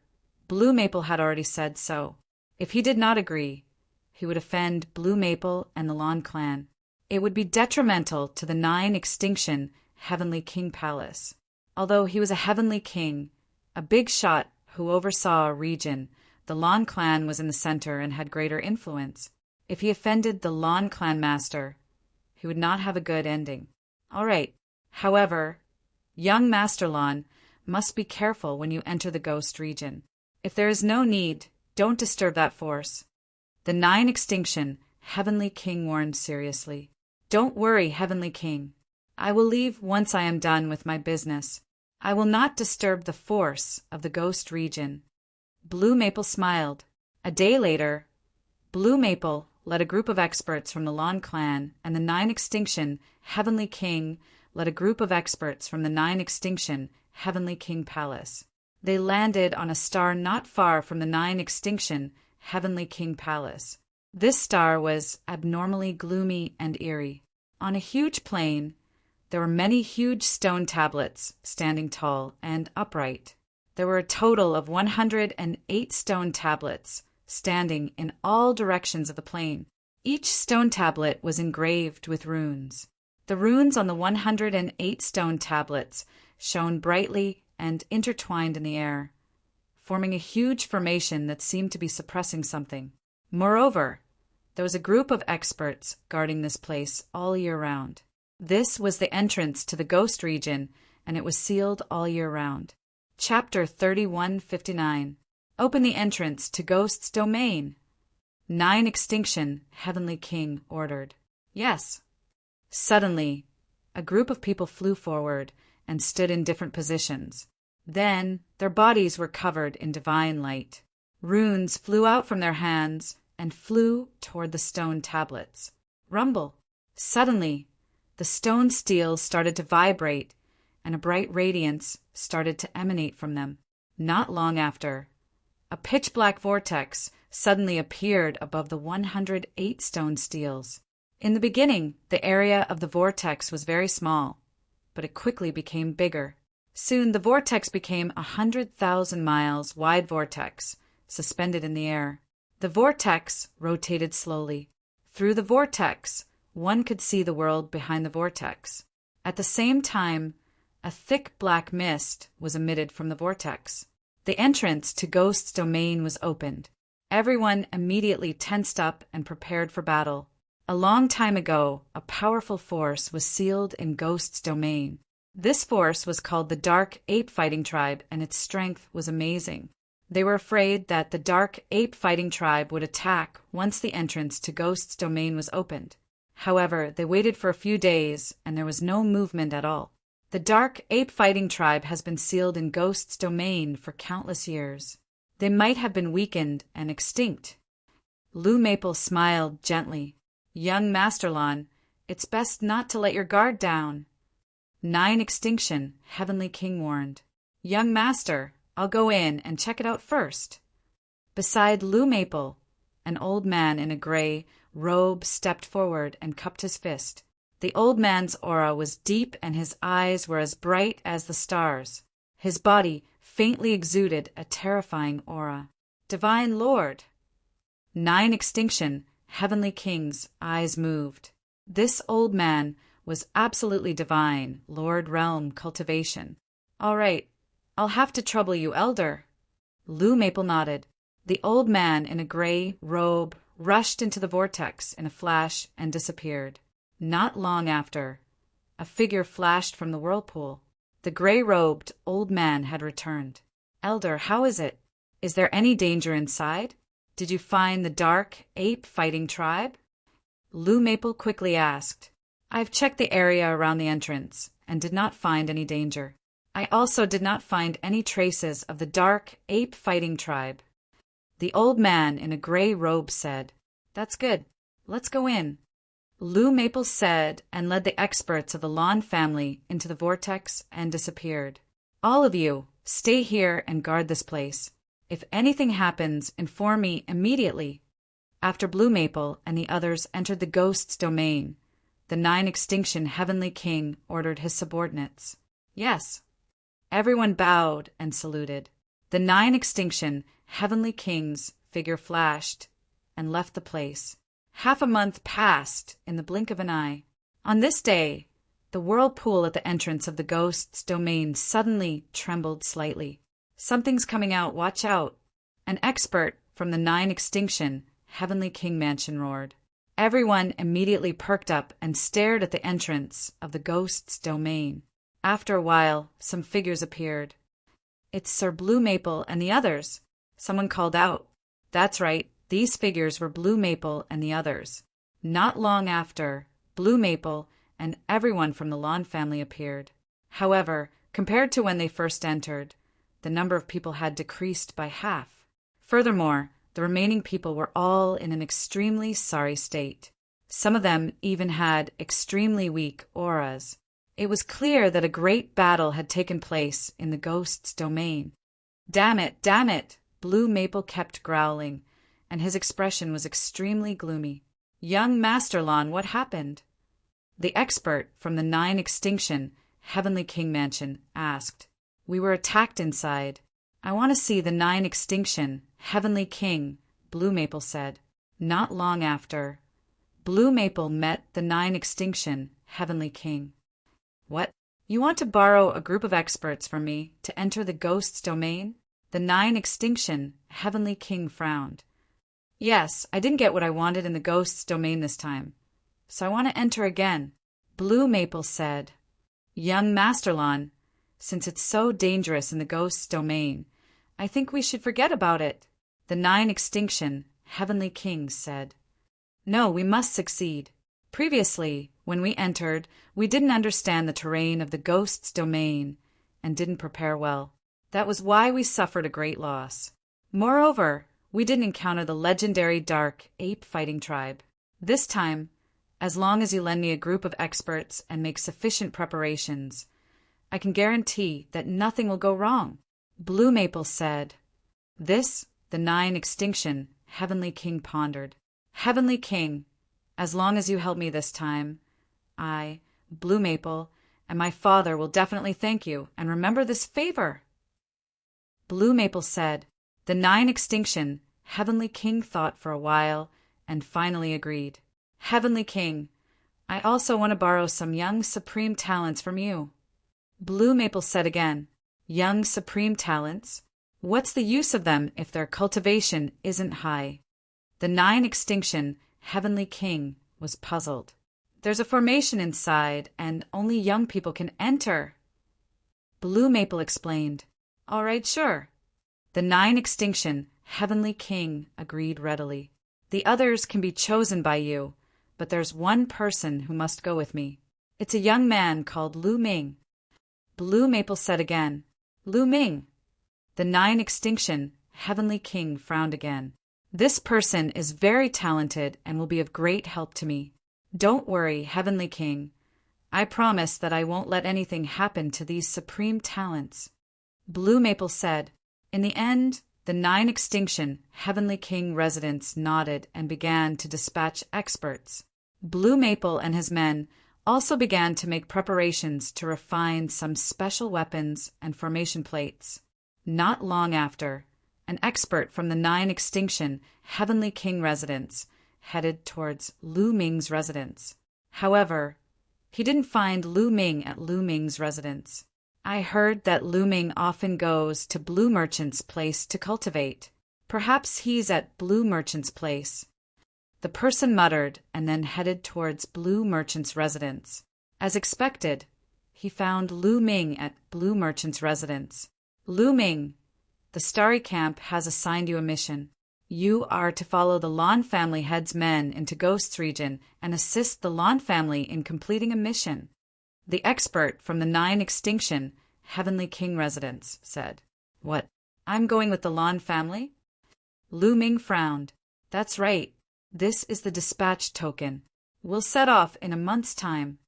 Blue Maple had already said so. If he did not agree, he would offend Blue Maple and the Lawn clan. It would be detrimental to the 9 extinction, Heavenly King Palace. Although he was a Heavenly King, a big shot who oversaw a region, the Lawn clan was in the center and had greater influence. If he offended the Lawn clan master, he would not have a good ending. All right. However, young Master Lawn must be careful when you enter the ghost region. If there is no need, don't disturb that force. The 9 extinction, Heavenly King warned seriously. Don't worry, Heavenly King. I will leave once I am done with my business. I will not disturb the force of the ghost region. Blue Maple smiled. A day later, Blue Maple led a group of experts from the Lawn clan, and the 9 extinction, Heavenly King led a group of experts from the 9 extinction, Heavenly King Palace. They landed on a star not far from the 9 extinction, Heavenly King Palace. This star was abnormally gloomy and eerie. On a huge plain, there were many huge stone tablets standing tall and upright. There were a total of 108 stone tablets standing in all directions of the plain. Each stone tablet was engraved with runes. The runes on the 108 stone tablets shone brightly and intertwined in the air, forming a huge formation that seemed to be suppressing something. Moreover, there was a group of experts guarding this place all year round. This was the entrance to the ghost region, and it was sealed all year round. Chapter 3159. Open the entrance to Ghost's domain. 9 extinction, Heavenly King ordered. Yes. Suddenly, a group of people flew forward and stood in different positions. Then, their bodies were covered in divine light. Runes flew out from their hands and flew toward the stone tablets. Rumble. Suddenly, the stone steels started to vibrate, and a bright radiance started to emanate from them. Not long after, a pitch-black vortex suddenly appeared above the 108 stone steels. In the beginning, the area of the vortex was very small, but it quickly became bigger. Soon the vortex became 100,000 miles wide vortex, suspended in the air. The vortex rotated slowly. Through the vortex, one could see the world behind the vortex. At the same time, a thick black mist was emitted from the vortex. The entrance to Ghost's domain was opened. Everyone immediately tensed up and prepared for battle. A long time ago, a powerful force was sealed in Ghost's domain. This force was called the Dark Ape Fighting Tribe, and its strength was amazing. They were afraid that the Dark Ape Fighting Tribe would attack once the entrance to Ghost's domain was opened. However, they waited for a few days, and there was no movement at all. The Dark Ape Fighting Tribe has been sealed in Ghost's domain for countless years. They might have been weakened and extinct. Blue Maple smiled gently. Young Master Lawn, it's best not to let your guard down. 9 extinction, Heavenly King warned. Young Master, I'll go in and check it out first. Beside Blue Maple, an old man in a gray robe stepped forward and cupped his fist. The old man's aura was deep and his eyes were as bright as the stars. His body faintly exuded a terrifying aura. Divine Lord! 9 extinction, Heavenly King's eyes moved. This old man was absolutely divine, Lord Realm cultivation. All right, I'll have to trouble you, Elder. Blue Maple nodded. The old man in a gray robe rushed into the vortex in a flash and disappeared. Not long after, a figure flashed from the whirlpool. The gray-robed old man had returned. "Elder, how is it? Is there any danger inside? Did you find the dark ape-fighting tribe?" Lou Maple quickly asked. "I've checked the area around the entrance and did not find any danger. I also did not find any traces of the dark ape-fighting tribe." The old man in a gray robe said, "That's good. Let's go in." Lou Maple said and led the experts of the Lawn family into the vortex and disappeared. "All of you, stay here and guard this place. If anything happens, inform me immediately." After Blue Maple and the others entered the ghost's domain, the Nine Extinction Heavenly King ordered his subordinates. "Yes." Everyone bowed and saluted. The Nine Extinction Heavenly King's figure flashed and left the place. Half a month passed in the blink of an eye. On this day, the whirlpool at the entrance of the ghost's domain suddenly trembled slightly. "Something's coming out, watch out!" An expert from the Nine Extinction Heavenly King Mansion roared. Everyone immediately perked up and stared at the entrance of the ghost's domain. After a while, some figures appeared. "It's Sir Blue Maple and the others," someone called out. That's right, these figures were Blue Maple and the others. Not long after, Blue Maple and everyone from the Lawn family appeared. However, compared to when they first entered, the number of people had decreased by half. Furthermore, the remaining people were all in an extremely sorry state. Some of them even had extremely weak auras. It was clear that a great battle had taken place in the ghost's domain. Damn it, damn it! Blue Maple kept growling, and his expression was extremely gloomy. "Young Master Lawn, what happened?" The expert from the Nine Extinction Heavenly King Mansion asked. "We were attacked inside. I want to see the Nine Extinction Heavenly King," Blue Maple said. Not long after, Blue Maple met the Nine Extinction Heavenly King. "What? You want to borrow a group of experts from me to enter the ghost's domain?" The Nine Extinction Heavenly King frowned. "Yes, I didn't get what I wanted in the ghost's domain this time, so I want to enter again." Blue Maple said, "Young Master Lawn, since it's so dangerous in the ghost's domain, I think we should forget about it." The Nine Extinction Heavenly Kings said, "No, we must succeed. Previously, when we entered, we didn't understand the terrain of the ghost's domain and didn't prepare well. That was why we suffered a great loss. Moreover, we didn't encounter the legendary dark ape-fighting tribe. This time, as long as you lend me a group of experts and make sufficient preparations, I can guarantee that nothing will go wrong." Blue Maple said. This, the Nine Extinction Heavenly King pondered. "Heavenly King, as long as you help me this time, I, Blue Maple, and my father will definitely thank you and remember this favor." Blue Maple said. The Nine Extinction Heavenly King thought for a while and finally agreed. "Heavenly King, I also want to borrow some young supreme talents from you." Blue Maple said again, "Young supreme talents? What's the use of them if their cultivation isn't high?" The Nine Extinction Heavenly King was puzzled. "There's a formation inside, and only young people can enter." Blue Maple explained. "All right, sure." The Nine Extinction Heavenly King agreed readily. "The others can be chosen by you, but there's one person who must go with me. It's a young man called Lu Ming." Blue Maple said again, "Lu Ming." The Nine Extinction Heavenly King frowned again. "This person is very talented and will be of great help to me. Don't worry, Heavenly King. I promise that I won't let anything happen to these supreme talents." Blue Maple said. In the end, the Nine Extinction Heavenly King residents nodded and began to dispatch experts. Blue Maple and his men also began to make preparations to refine some special weapons and formation plates. Not long after, an expert from the Nine Extinction Heavenly King residence headed towards Lu Ming's residence. However, he didn't find Lu Ming at Lu Ming's residence. "I heard that Lu Ming often goes to Blue Merchant's place to cultivate. Perhaps he's at Blue Merchant's place." The person muttered and then headed towards Blue Merchant's residence. As expected, he found Lu Ming at Blue Merchant's residence. Lu Ming, the Starry Camp has assigned you a mission. You are to follow the Lan family head's men into Ghosts region and assist the Lan family in completing a mission. The expert from the 9 Extinction Heavenly King residence said. What? I'm going with the Lan family? Lu Ming frowned. That's right. This is the dispatch token. We'll set off in a month's time.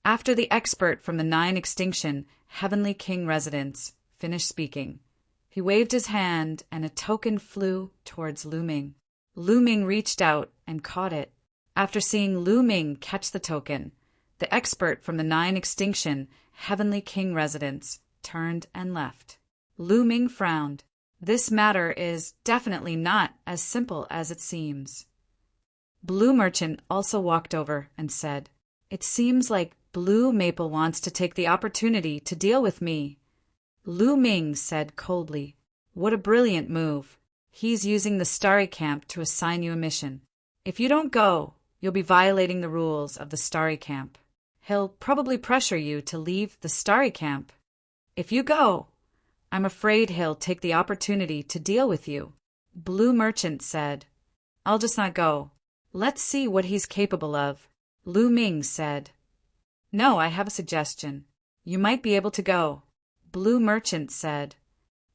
After the expert from the 9 Extinction Heavenly King residence finished speaking, he waved his hand and a token flew towards Lu Ming. Lu Ming reached out and caught it. After seeing Lu Ming catch the token, the expert from the 9 Extinction Heavenly King residence turned and left. Lu Ming frowned. This matter is definitely not as simple as it seems. Blue Merchant also walked over and said, It seems like Blue Maple wants to take the opportunity to deal with me. Lu Ming said coldly, What a brilliant move. He's using the Starry Camp to assign you a mission. If you don't go, you'll be violating the rules of the Starry Camp. He'll probably pressure you to leave the Starry Camp. If you go, I'm afraid he'll take the opportunity to deal with you. Blue Merchant said, I'll just not go. Let's see what he's capable of. Lu Ming said, No, I have a suggestion. You might be able to go. Blue Merchant said,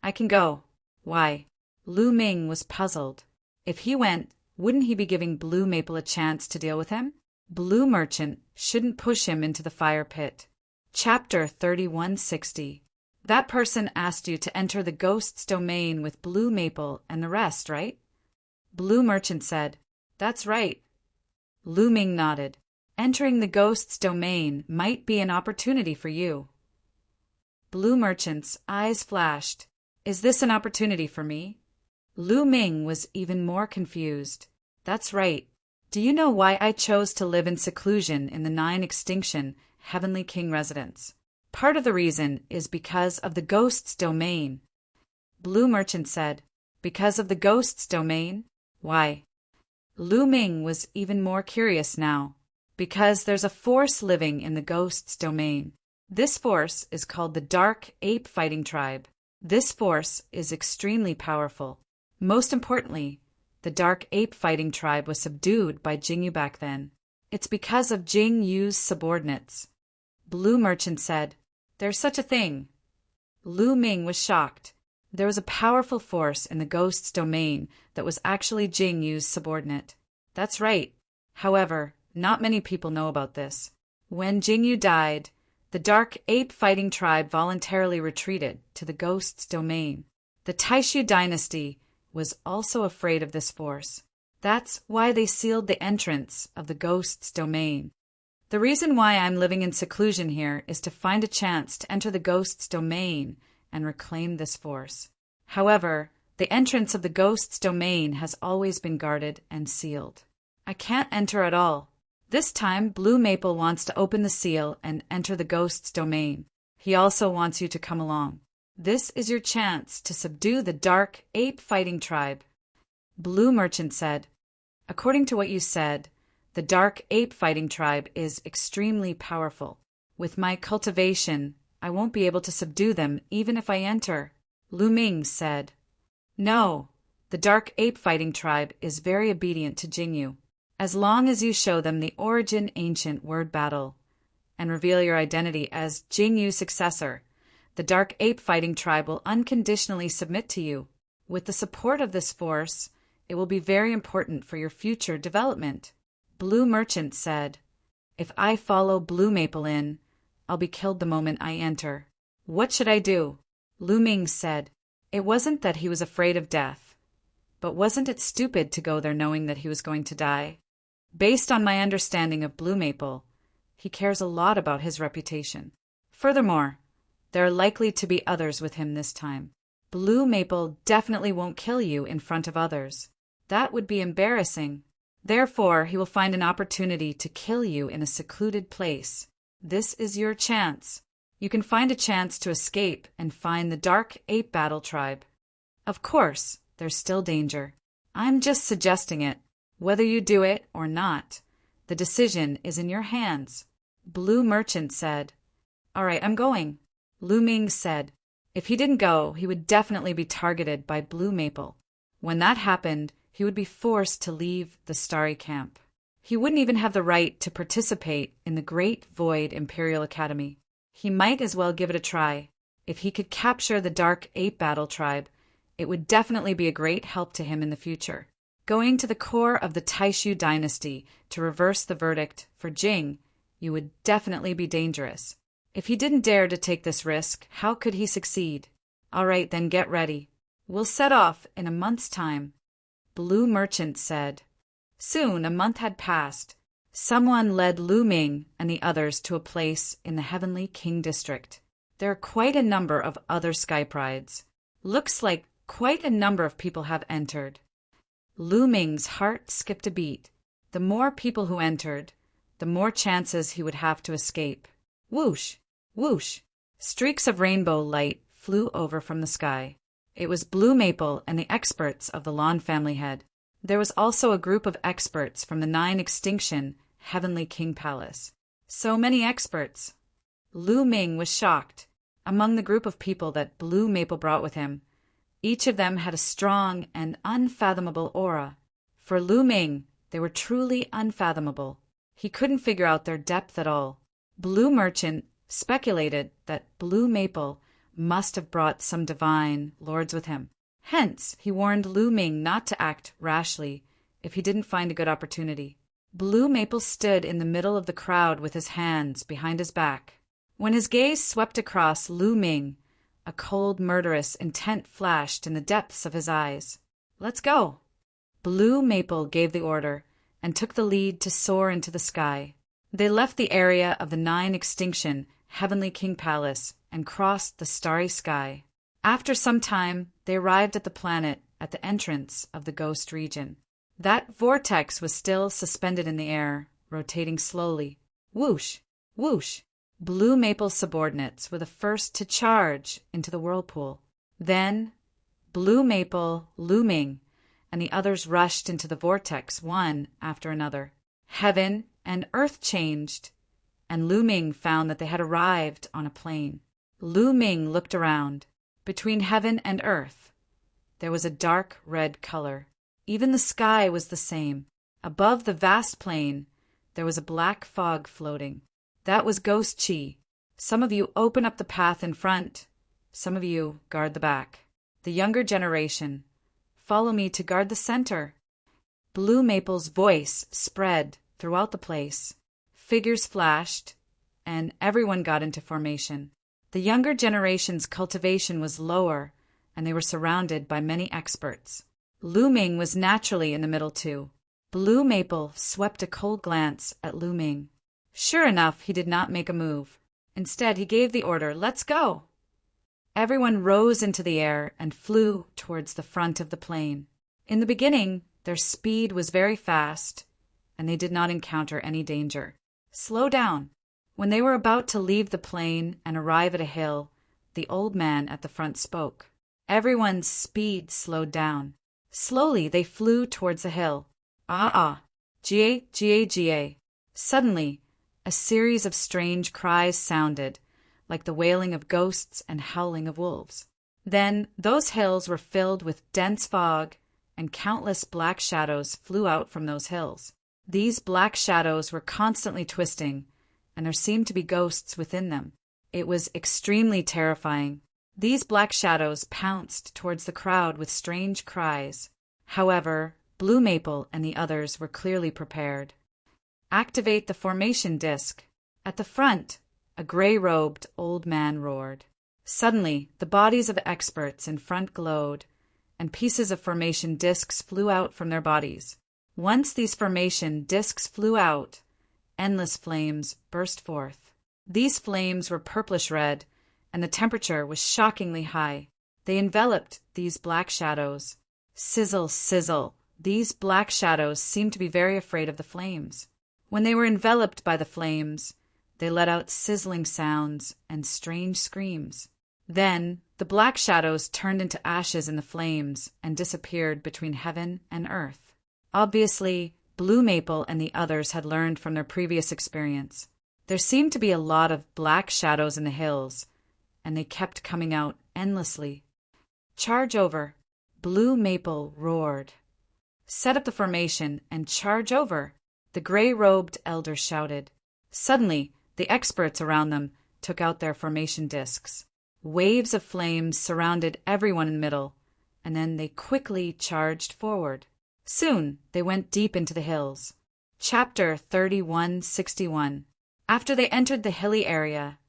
I can go. Why? Lu Ming was puzzled. If he went, wouldn't he be giving Blue Maple a chance to deal with him? Blue Merchant shouldn't push him into the fire pit. Chapter 3160. That person asked you to enter the Ghost's domain with Blue Maple and the rest, right? Blue Merchant said, That's right. Lu Ming nodded. Entering the Ghost's domain might be an opportunity for you. Blue Merchant's eyes flashed. Is this an opportunity for me? Lu Ming was even more confused. That's right. Do you know why I chose to live in seclusion in the 9 Extinction Heavenly King residence? Part of the reason is because of the Ghost's domain. Blue Merchant said, Because of the Ghost's domain? Why? Lu Ming was even more curious now. Because there's a force living in the Ghost's domain. This force is called the Dark Ape Fighting Tribe. This force is extremely powerful. Most importantly, the Dark Ape Fighting Tribe was subdued by Jingyu back then. It's because of Jingyu's subordinates. Blue Merchant said, There's such a thing. Lu Ming was shocked. There was a powerful force in the Ghost's domain that was actually Jingyu's subordinate. That's right. However, not many people know about this. When Jingyu died, the Dark Ape Fighting Tribe voluntarily retreated to the Ghost's domain. The Taishu dynasty was also afraid of this force. That's why they sealed the entrance of the Ghost's domain. The reason why I'm living in seclusion here is to find a chance to enter the Ghost's domain and reclaim this force. However, the entrance of the Ghost's domain has always been guarded and sealed. I can't enter at all. This time, Blue Maple wants to open the seal and enter the Ghost's domain. He also wants you to come along. This is your chance to subdue the Dark Ape Fighting Tribe. Blue Merchant said, According to what you said, the Dark Ape Fighting Tribe is extremely powerful. With my cultivation, I won't be able to subdue them even if I enter. Lu Ming said, No, the Dark Ape Fighting Tribe is very obedient to Jingyu. As long as you show them the Origin Ancient Word Battle and reveal your identity as Jingyu's successor, the Dark Ape Fighting Tribe will unconditionally submit to you. With the support of this force, it will be very important for your future development. Blue Merchant said, If I follow Blue Maple in, I'll be killed the moment I enter. What should I do? Lu Ming said, It wasn't that he was afraid of death, but wasn't it stupid to go there knowing that he was going to die? Based on my understanding of Blue Maple, he cares a lot about his reputation. Furthermore, there are likely to be others with him this time. Blue Maple definitely won't kill you in front of others. That would be embarrassing. Therefore, he will find an opportunity to kill you in a secluded place. This is your chance. You can find a chance to escape and find the Dark Ape Battle Tribe. Of course, there's still danger. I'm just suggesting it. Whether you do it or not, the decision is in your hands. Blue Merchant said, "All right, I'm going." Lu Ming said, if he didn't go, he would definitely be targeted by Blue Maple. When that happened, he would be forced to leave the Starry Camp. He wouldn't even have the right to participate in the Great Void Imperial Academy. He might as well give it a try. If he could capture the Dark Ape Battle Tribe, it would definitely be a great help to him in the future. Going to the core of the Taishu dynasty to reverse the verdict for Jing, you would definitely be dangerous. If he didn't dare to take this risk, how could he succeed? All right, then get ready. We'll set off in a month's time. Blue Merchant said. Soon a month had passed. Someone led Lu Ming and the others to a place in the Heavenly King District. There are quite a number of other sky prides. Looks like quite a number of people have entered. Lu Ming's heart skipped a beat. The more people who entered, the more chances he would have to escape. Whoosh! Whoosh! Streaks of rainbow light flew over from the sky. It was Blue Maple and the experts of the Lon family head. There was also a group of experts from the 9 Extinction Heavenly King Palace. So many experts. Lu Ming was shocked. Among the group of people that Blue Maple brought with him, each of them had a strong and unfathomable aura. For Lu Ming, they were truly unfathomable. He couldn't figure out their depth at all. Blue Merchant speculated that Blue Maple must have brought some divine lords with him. Hence, he warned Lu Ming not to act rashly if he didn't find a good opportunity. Blue Maple stood in the middle of the crowd with his hands behind his back. When his gaze swept across Lu Ming, a cold, murderous intent flashed in the depths of his eyes. Let's go. Blue Maple gave the order and took the lead to soar into the sky. They left the area of the 9 Extinction Heavenly King Palace and crossed the starry sky. After some time, they arrived at the planet at the entrance of the Ghost Region. That vortex was still suspended in the air, rotating slowly. Whoosh! Whoosh! Blue Maple's subordinates were the first to charge into the whirlpool. Then, Blue Maple, Lu Ming, and the others rushed into the vortex one after another. Heaven and earth changed, and Lu Ming found that they had arrived on a plain. Lu Ming looked around. Between heaven and earth, there was a dark red color. Even the sky was the same. Above the vast plain, there was a black fog floating. That was Ghost Chi. Some of you open up the path in front. Some of you guard the back. The younger generation, follow me to guard the center. Blue Maple's voice spread throughout the place. Figures flashed, and everyone got into formation. The younger generation's cultivation was lower, and they were surrounded by many experts. Lu Ming was naturally in the middle too. Blue Maple swept a cold glance at Lu Ming. Sure enough, he did not make a move. Instead, he gave the order, "Let's go!" Everyone rose into the air and flew towards the front of the plane. In the beginning, their speed was very fast, and they did not encounter any danger. Slow down. When they were about to leave the plane and arrive at a hill, the old man at the front spoke. Everyone's speed slowed down. Slowly, they flew towards the hill. Ah! Ga, ga, ga. Suddenly, a series of strange cries sounded, like the wailing of ghosts and howling of wolves. Then those hills were filled with dense fog, and countless black shadows flew out from those hills. These black shadows were constantly twisting, and there seemed to be ghosts within them. It was extremely terrifying. These black shadows pounced towards the crowd with strange cries. However, Blue Maple and the others were clearly prepared. Activate the formation disc. At the front, a gray-robed old man roared. Suddenly, the bodies of experts in front glowed, and pieces of formation discs flew out from their bodies. Once these formation discs flew out, endless flames burst forth. These flames were purplish-red, and the temperature was shockingly high. They enveloped these black shadows. Sizzle, sizzle. These black shadows seemed to be very afraid of the flames. When they were enveloped by the flames, they let out sizzling sounds and strange screams. Then the black shadows turned into ashes in the flames and disappeared between heaven and earth. Obviously, Blue Maple and the others had learned from their previous experience. There seemed to be a lot of black shadows in the hills, and they kept coming out endlessly. "Charge over!" Blue Maple roared. "Set up the formation and charge over!" the gray-robed elder shouted. Suddenly, the experts around them took out their formation discs. Waves of flames surrounded everyone in the middle, and then they quickly charged forward. Soon they went deep into the hills. Chapter 3161. After they entered the hilly area,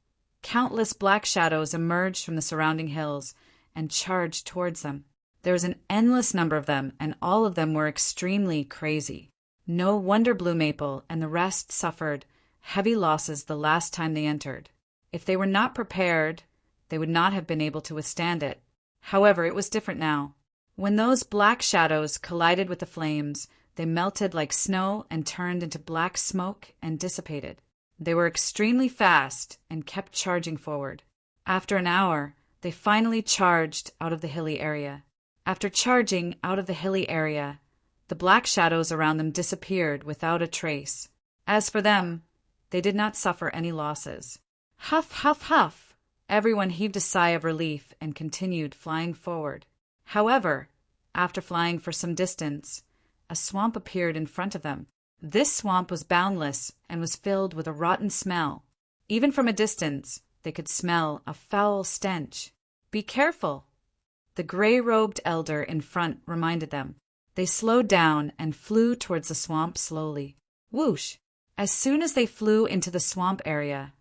countless black shadows emerged from the surrounding hills and charged towards them. There was an endless number of them, and all of them were extremely crazy. No wonder Blue Maple and the rest suffered heavy losses the last time they entered. If they were not prepared, they would not have been able to withstand it. However, it was different now. When those black shadows collided with the flames, they melted like snow and turned into black smoke and dissipated. They were extremely fast and kept charging forward. After an hour, they finally charged out of the hilly area. After charging out of the hilly area, the black shadows around them disappeared without a trace. As for them, they did not suffer any losses. Huff, huff, huff! Everyone heaved a sigh of relief and continued flying forward. However, after flying for some distance, a swamp appeared in front of them. This swamp was boundless and was filled with a rotten smell. Even from a distance, they could smell a foul stench. "Be careful!" the gray-robed elder in front reminded them. They slowed down and flew towards the swamp slowly. Whoosh! As soon as they flew into the swamp area,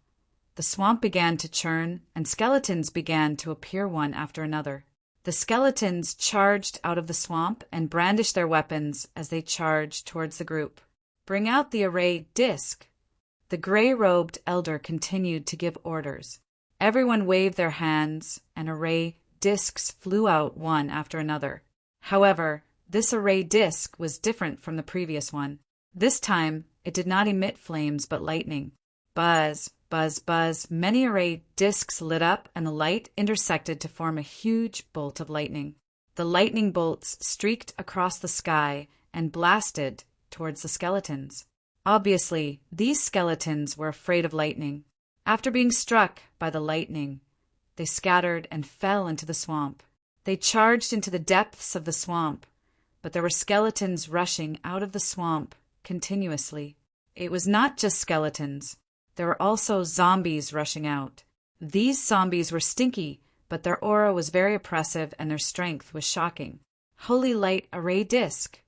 the swamp began to churn and skeletons began to appear one after another. The skeletons charged out of the swamp and brandished their weapons as they charged towards the group. "Bring out the array disc!" The gray-robed elder continued to give orders. Everyone waved their hands, and array discs flew out one after another. However, this array disc was different from the previous one. This time, it did not emit flames but lightning. Buzz, buzz, buzz, many array discs lit up and the light intersected to form a huge bolt of lightning. The lightning bolts streaked across the sky and blasted towards the skeletons. Obviously, these skeletons were afraid of lightning. After being struck by the lightning, they scattered and fell into the swamp. They charged into the depths of the swamp, but there were skeletons rushing out of the swamp continuously. It was not just skeletons. There were also zombies rushing out. These zombies were stinky, but their aura was very oppressive and their strength was shocking. "Holy light array disc!"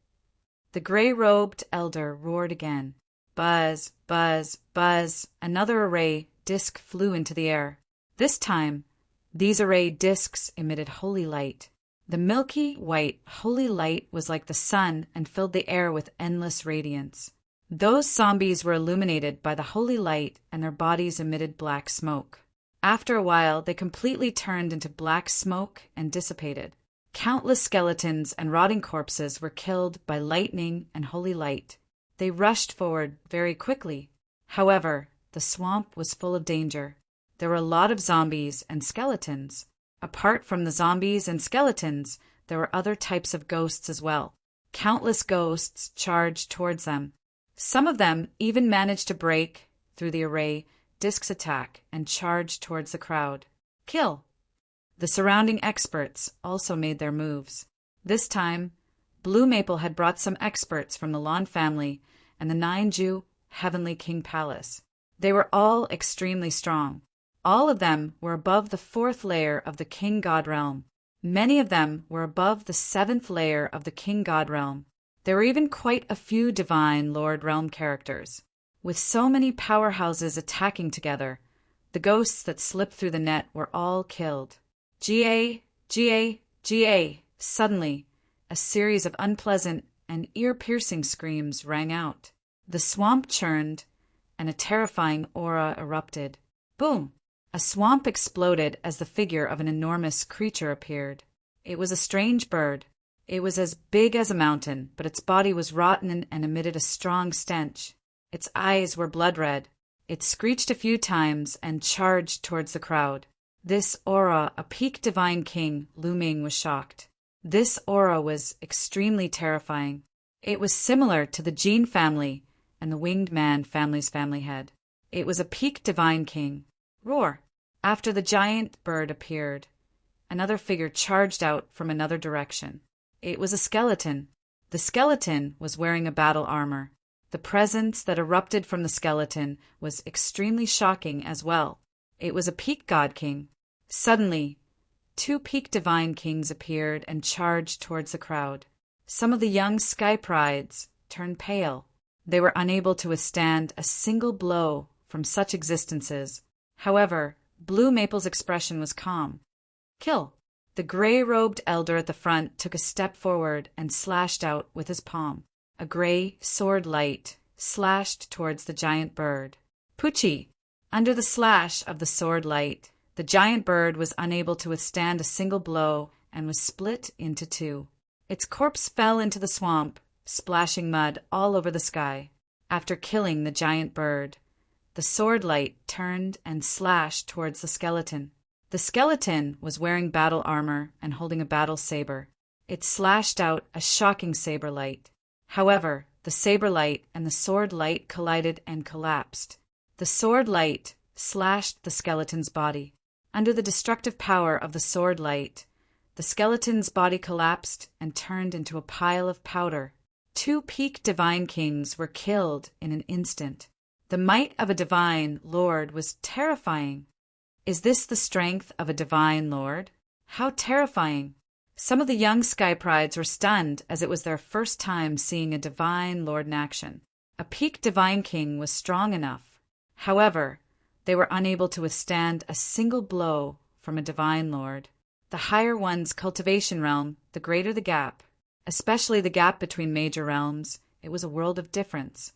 The gray-robed elder roared again. Buzz, buzz, buzz, another array disc flew into the air. This time, these array discs emitted holy light. The milky white holy light was like the sun and filled the air with endless radiance. Those zombies were illuminated by the holy light and their bodies emitted black smoke. After a while, they completely turned into black smoke and dissipated. Countless skeletons and rotting corpses were killed by lightning and holy light. They rushed forward very quickly. However, the swamp was full of danger. There were a lot of zombies and skeletons. Apart from the zombies and skeletons, there were other types of ghosts as well. Countless ghosts charged towards them. Some of them even managed to break through the array disc's attack and charge towards the crowd. Kill! The surrounding experts also made their moves. This time, Blue Maple had brought some experts from the Lawn family and the Nine-Jew Heavenly King Palace. They were all extremely strong. All of them were above the 4th layer of the King God Realm. Many of them were above the 7th layer of the King God Realm. There were even quite a few Divine Lord Realm characters. With so many powerhouses attacking together, the ghosts that slipped through the net were all killed. Ga, Ga, Ga! Suddenly, a series of unpleasant and ear-piercing screams rang out. The swamp churned, and a terrifying aura erupted. Boom! A swamp exploded as the figure of an enormous creature appeared. It was a strange bird. It was as big as a mountain, but its body was rotten and emitted a strong stench. Its eyes were blood-red. It screeched a few times and charged towards the crowd. This aura, a peak divine king, Lu Ming was shocked. This aura was extremely terrifying. It was similar to the Gene family and the Winged Man family's family head. It was a peak divine king. Roar! After the giant bird appeared, another figure charged out from another direction. It was a skeleton. The skeleton was wearing a battle armor. The presence that erupted from the skeleton was extremely shocking as well. It was a peak god king. Suddenly, two peak divine kings appeared and charged towards the crowd. Some of the young sky prides turned pale. They were unable to withstand a single blow from such existences. However, Blue Maple's expression was calm. Kill! The gray-robed elder at the front took a step forward and slashed out with his palm. A gray sword light slashed towards the giant bird. Poochie! Under the slash of the sword light, the giant bird was unable to withstand a single blow and was split into two. Its corpse fell into the swamp, splashing mud all over the sky. After killing the giant bird, the sword light turned and slashed towards the skeleton. The skeleton was wearing battle armor and holding a battle saber. It slashed out a shocking saber light. However, the saber light and the sword light collided and collapsed. The sword light slashed the skeleton's body. Under the destructive power of the sword light, the skeleton's body collapsed and turned into a pile of powder. Two peak divine kings were killed in an instant. The might of a divine lord was terrifying. Is this the strength of a divine lord? How terrifying! Some of the young sky prides were stunned as it was their first time seeing a divine lord in action. A peak divine king was strong enough. However, they were unable to withstand a single blow from a divine lord. The higher one's cultivation realm, the greater the gap, especially the gap between major realms. It was a world of difference.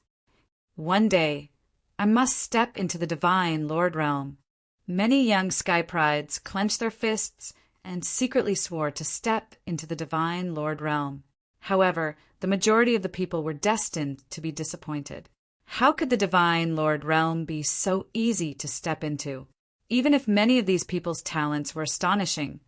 One day, I must step into the divine lord realm. Many young sky prides clenched their fists and secretly swore to step into the divine lord realm. However, the majority of the people were destined to be disappointed. How could the divine lord realm be so easy to step into? Even if many of these people's talents were astonishing,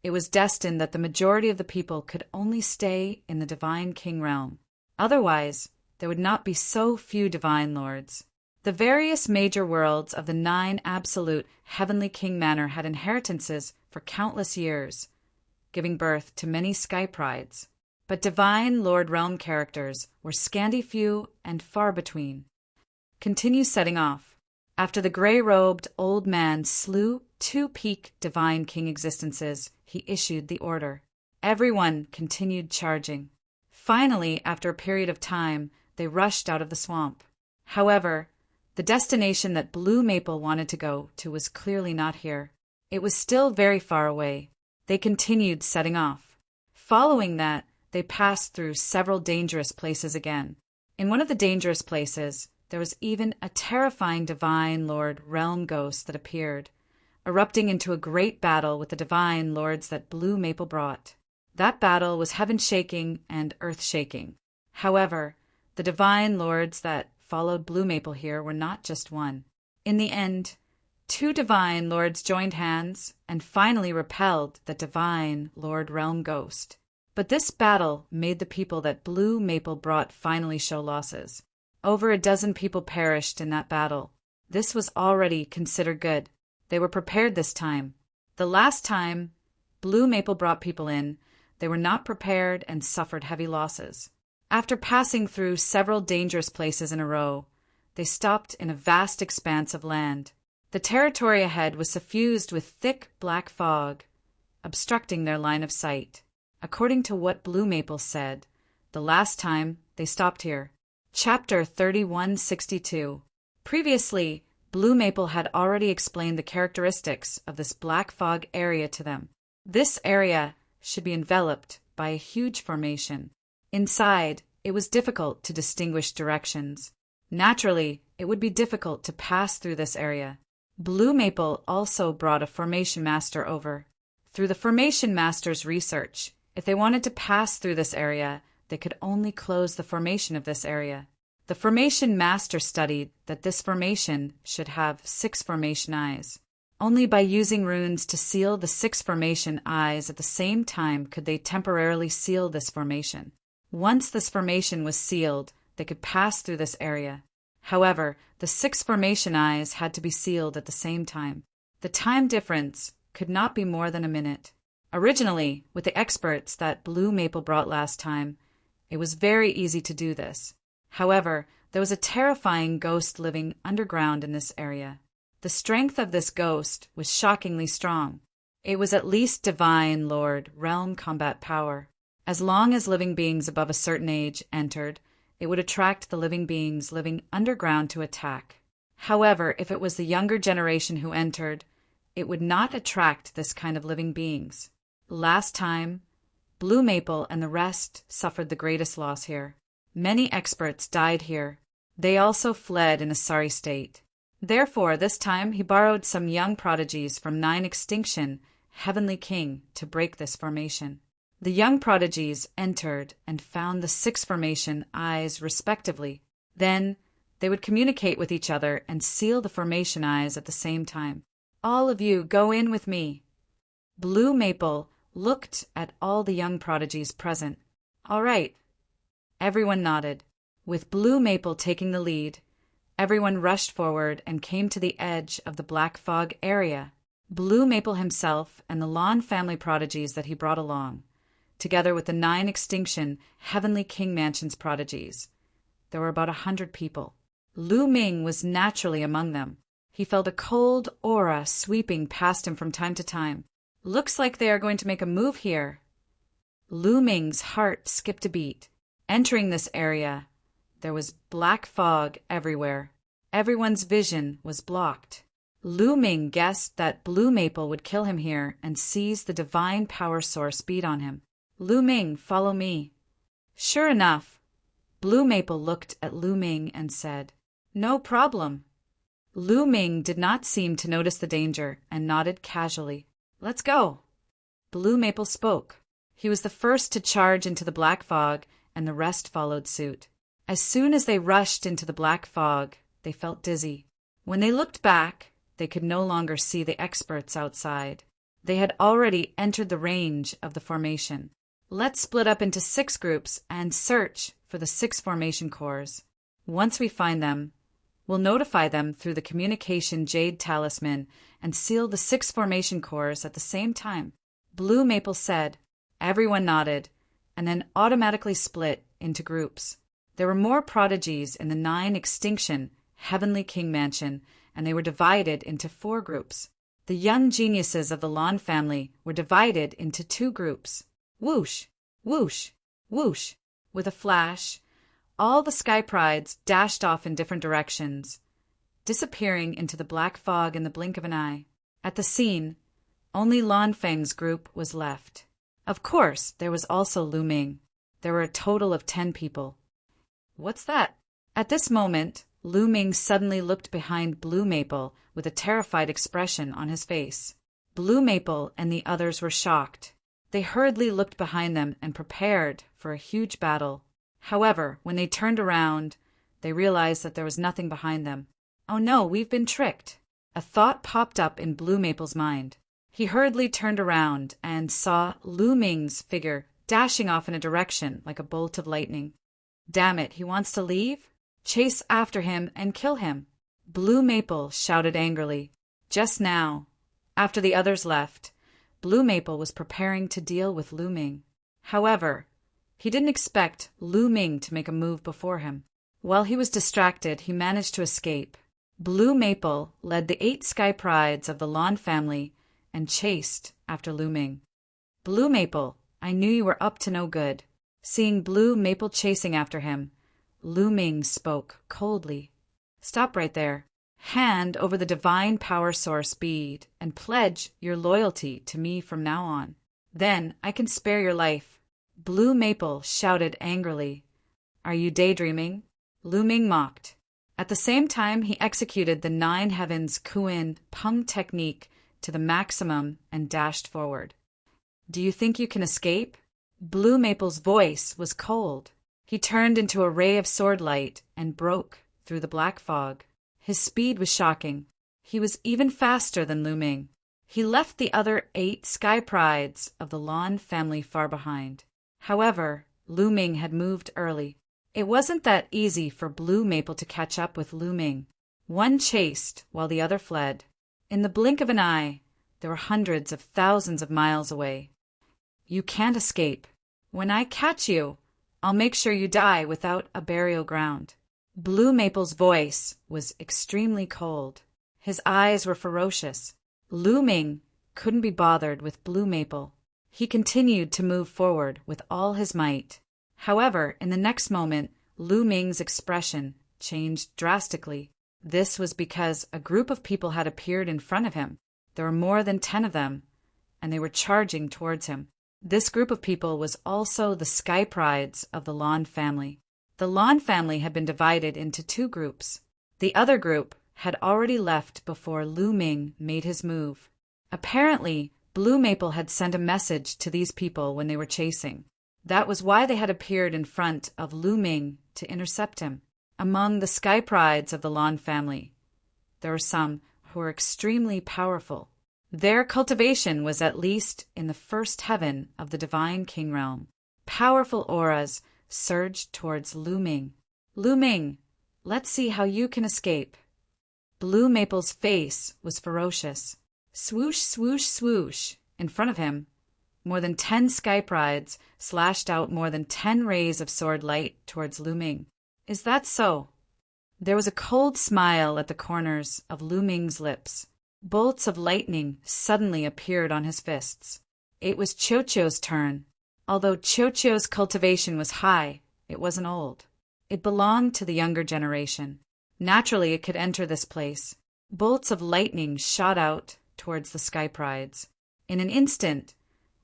it was destined that the majority of the people could only stay in the divine king realm. Otherwise, there would not be so few divine lords. The various major worlds of the 9 absolute heavenly king manor had inheritances for countless years, giving birth to many sky prides. But divine lord realm characters were scanty few and far between. Continue setting off. After the gray-robed old man slew 2 peak divine king existences, he issued the order. Everyone continued charging. Finally, after a period of time, they rushed out of the swamp. However, the destination that Blue Maple wanted to go to was clearly not here. It was still very far away. They continued setting off. Following that, they passed through several dangerous places again. In one of the dangerous places, there was even a terrifying divine lord realm ghost that appeared, erupting into a great battle with the divine lords that Blue Maple brought. That battle was heaven-shaking and earth-shaking. However, the divine lords that followed Blue Maple here were not just one. In the end, 2 divine lords joined hands and finally repelled the divine lord realm ghost. But this battle made the people that Blue Maple brought finally show losses. Over a dozen people perished in that battle. This was already considered good. They were prepared this time. The last time Blue Maple brought people in, they were not prepared and suffered heavy losses. After passing through several dangerous places in a row, they stopped in a vast expanse of land. The territory ahead was suffused with thick black fog, obstructing their line of sight. According to what Blue Maple said, the last time they stopped here. Chapter 3162. Previously, Blue Maple had already explained the characteristics of this black fog area to them. This area should be enveloped by a huge formation. Inside, it was difficult to distinguish directions. Naturally, it would be difficult to pass through this area. Blue Maple also brought a formation master over. Through the formation master's research, if they wanted to pass through this area, they could only close the formation of this area. The formation master studied that this formation should have 6 formation eyes. Only by using runes to seal the 6 formation eyes at the same time could they temporarily seal this formation. Once this formation was sealed, they could pass through this area. However, the 6 formation eyes had to be sealed at the same time. The time difference could not be more than a minute. Originally, with the experts that Blue Maple brought last time, it was very easy to do this. However, there was a terrifying ghost living underground in this area. The strength of this ghost was shockingly strong. It was at least divine lord realm combat power. As long as living beings above a certain age entered, it would attract the living beings living underground to attack. However, if it was the younger generation who entered, it would not attract this kind of living beings. Last time, Blue Maple and the rest suffered the greatest loss here. Many experts died here. They also fled in a sorry state. Therefore, this time he borrowed some young prodigies from 9 Extinction, Heavenly King, to break this formation. The young prodigies entered and found the 6 formation eyes respectively. Then they would communicate with each other and seal the formation eyes at the same time. All of you go in with me. Blue Maple looked at all the young prodigies present. All right. Everyone nodded. With Blue Maple taking the lead, everyone rushed forward and came to the edge of the black fog area. Blue Maple himself and the Lawn family prodigies that he brought along, together with the 9 Extinction Heavenly King Mansions prodigies. There were about 100 people. Lu Ming was naturally among them. He felt a cold aura sweeping past him from time to time. Looks like they are going to make a move here. Lu Ming's heart skipped a beat. Entering this area, there was black fog everywhere. Everyone's vision was blocked. Lu Ming guessed that Blue Maple would kill him here and seize the divine power source beat on him. Lu Ming, follow me. Sure enough, Blue Maple looked at Lu Ming and said, No problem. Lu Ming did not seem to notice the danger and nodded casually. Let's go. Blue Maple spoke. He was the first to charge into the black fog, and the rest followed suit. As soon as they rushed into the black fog, they felt dizzy. When they looked back, they could no longer see the experts outside. They had already entered the range of the formation. Let's split up into 6 groups and search for the 6 formation cores. Once we find them, we'll notify them through the communication jade talisman and seal the 6 formation cores at the same time. Blue Maple said. Everyone nodded, and then automatically split into groups. There were more prodigies in the 9 Extinction Heavenly King Mansion, and they were divided into 4 groups. The young geniuses of the Lawn family were divided into 2 groups. Whoosh, whoosh, whoosh. With a flash, all the Sky Prides dashed off in different directions, disappearing into the black fog in the blink of an eye. At the scene, only Lan Feng's group was left. Of course, there was also Lu Ming. There were a total of 10 people. What's that? At this moment, Lu Ming suddenly looked behind Blue Maple with a terrified expression on his face. Blue Maple and the others were shocked. They hurriedly looked behind them and prepared for a huge battle. However, when they turned around, they realized that there was nothing behind them. Oh no, we've been tricked. A thought popped up in Blue Maple's mind. He hurriedly turned around and saw Lu Ming's figure dashing off in a direction like a bolt of lightning. Damn it, he wants to leave? Chase after him and kill him. Blue Maple shouted angrily. Just now, after the others left, Blue Maple was preparing to deal with Lu Ming. However, he didn't expect Lu Ming to make a move before him. While he was distracted, he managed to escape. Blue Maple led the 8 Sky Prides of the Lawn family and chased after Lu Ming. Blue Maple, I knew you were up to no good. Seeing Blue Maple chasing after him, Lu Ming spoke coldly. Stop right there. Hand over the divine power source bead and pledge your loyalty to me from now on. Then I can spare your life. Blue Maple shouted angrily. Are you daydreaming? Lu Ming mocked. At the same time, he executed the 9 Heavens Kuin Peng technique to the maximum and dashed forward. Do you think you can escape? Blue Maple's voice was cold. He turned into a ray of sword light and broke through the black fog. His speed was shocking. He was even faster than Lu Ming. He left the other 8 Sky Prides of the Lawn family far behind. However, Lu Ming had moved early. It wasn't that easy for Blue Maple to catch up with Lu Ming. One chased while the other fled. In the blink of an eye, they were hundreds of thousands of miles away. You can't escape. When I catch you, I'll make sure you die without a burial ground. Blue Maple's voice was extremely cold. His eyes were ferocious. Lu Ming couldn't be bothered with Blue Maple. He continued to move forward with all his might. However, in the next moment, Lu Ming's expression changed drastically. This was because a group of people had appeared in front of him. There were more than 10 of them, and they were charging towards him. This group of people was also the Sky Prides of the Lan family. The Lan family had been divided into 2 groups. The other group had already left before Lu Ming made his move. Apparently, Blue Maple had sent a message to these people when they were chasing. That was why they had appeared in front of Lu Ming to intercept him. Among the Sky Prides of the Lan family, there were some who were extremely powerful. Their cultivation was at least in the first heaven of the Divine King realm. Powerful auras surged towards Lu Ming. Lu Ming, let's see how you can escape. Blue Maple's face was ferocious. Swoosh, swoosh, swoosh. In front of him, more than 10 Sky Prides slashed out more than 10 rays of sword light towards Lu Ming. Is that so? There was a cold smile at the corners of Lu Ming's lips. Bolts of lightning suddenly appeared on his fists. It was Chocho's turn. Although Chocho's cultivation was high, it wasn't old. It belonged to the younger generation. Naturally, it could enter this place. Bolts of lightning shot out towards the Sky Prides. In an instant,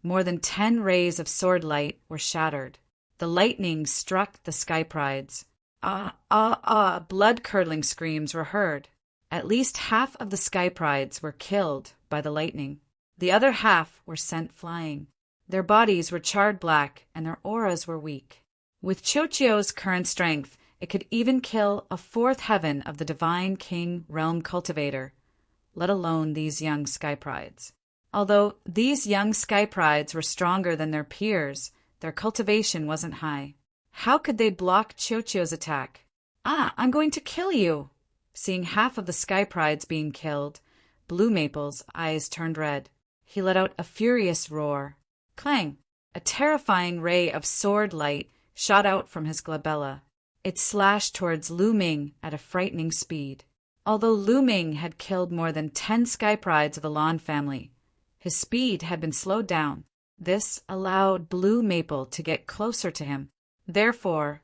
more than 10 rays of sword light were shattered. The lightning struck the Sky Prides. Blood-curdling screams were heard. At least half of the Sky Prides were killed by the lightning. The other half were sent flying. Their bodies were charred black and their auras were weak. With Chocho's current strength, it could even kill a 4th heaven of the Divine King Realm Cultivator, let alone these young Sky Prides. Although these young Sky Prides were stronger than their peers, their cultivation wasn't high. How could they block Chocho's attack? I'm going to kill you! Seeing half of the Sky Prides being killed, Blue Maple's eyes turned red. He let out a furious roar. Clang! A terrifying ray of sword light shot out from his glabella. It slashed towards Lu Ming at a frightening speed. Although Lu Ming had killed more than 10 Sky Prides of the Lan family, his speed had been slowed down. This allowed Blue Maple to get closer to him. Therefore,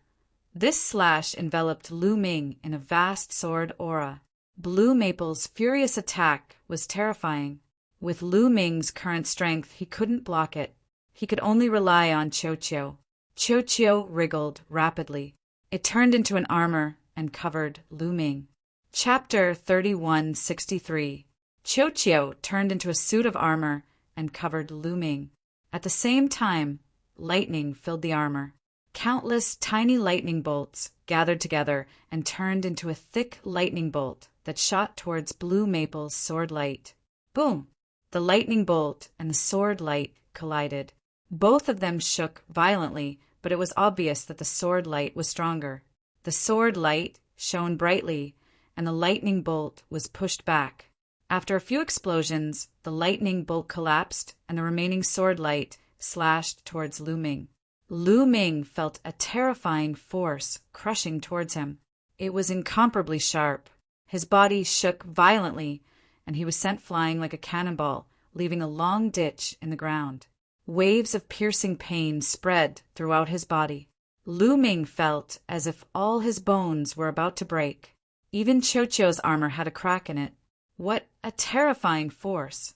this slash enveloped Lu Ming in a vast sword aura. Blue Maple's furious attack was terrifying. With Lu Ming's current strength, he couldn't block it. He could only rely on Chocho. Chocho wriggled rapidly. It turned into an armor and covered Lu Ming. Chapter 3163. Chocho turned into a suit of armor and covered Lu Ming. At the same time, lightning filled the armor. Countless tiny lightning bolts gathered together and turned into a thick lightning bolt that shot towards Blue Maple's sword light. Boom! The lightning bolt and the sword light collided. Both of them shook violently, but it was obvious that the sword light was stronger. The sword light shone brightly, and the lightning bolt was pushed back. After a few explosions, the lightning bolt collapsed, and the remaining sword light slashed towards Lu Ming. Lu Ming felt a terrifying force crushing towards him. It was incomparably sharp. His body shook violently, and he was sent flying like a cannonball, leaving a long ditch in the ground. Waves of piercing pain spread throughout his body. Lu Ming felt as if all his bones were about to break. Even Chocho's armor had a crack in it. What a terrifying force!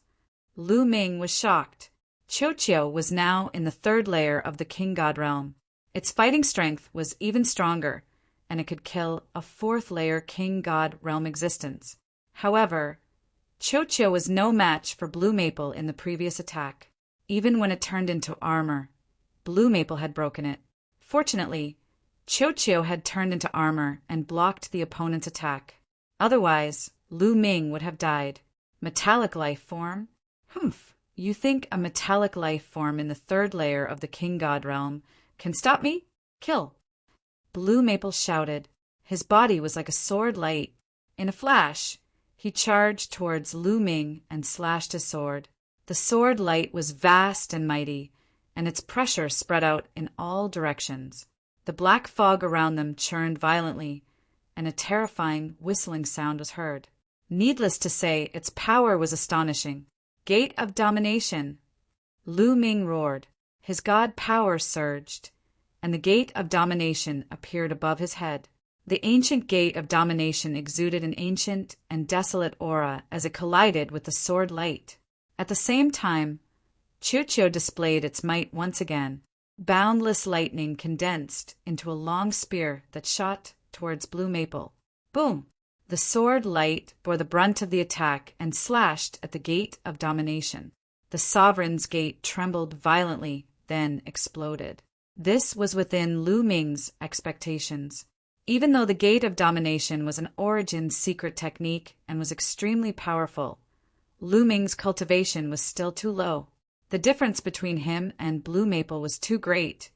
Lu Ming was shocked. Chocho was now in the 3rd layer of the King God realm. Its fighting strength was even stronger, and it could kill a 4th layer King God realm existence. However, Chocho was no match for Blue Maple in the previous attack. Even when it turned into armor, Blue Maple had broken it. Fortunately, Chocho had turned into armor and blocked the opponent's attack. Otherwise, Lu Ming would have died. Metallic life form? Humph! You think a metallic life form in the 3rd layer of the King God realm Can stop me? Kill! Blue Maple shouted. His body was like a sword light. In a flash, he charged towards Lu Ming and slashed his sword. The sword light was vast and mighty, and its pressure spread out in all directions. The black fog around them churned violently, and a terrifying whistling sound was heard. Needless to say, its power was astonishing. Gate of Domination! Lu Ming roared. His god power surged, and the Gate of Domination appeared above his head. The ancient Gate of Domination exuded an ancient and desolate aura as it collided with the sword light. At the same time, Chiu displayed its might once again. Boundless lightning condensed into a long spear that shot towards Blue Maple. Boom! The sword light bore the brunt of the attack and slashed at the Gate of Domination. The Sovereign's Gate trembled violently, then exploded. This was within Lu Ming's expectations. Even though the Gate of Domination was an origin secret technique and was extremely powerful, Lu Ming's cultivation was still too low. The difference between him and Blue Maple was too great,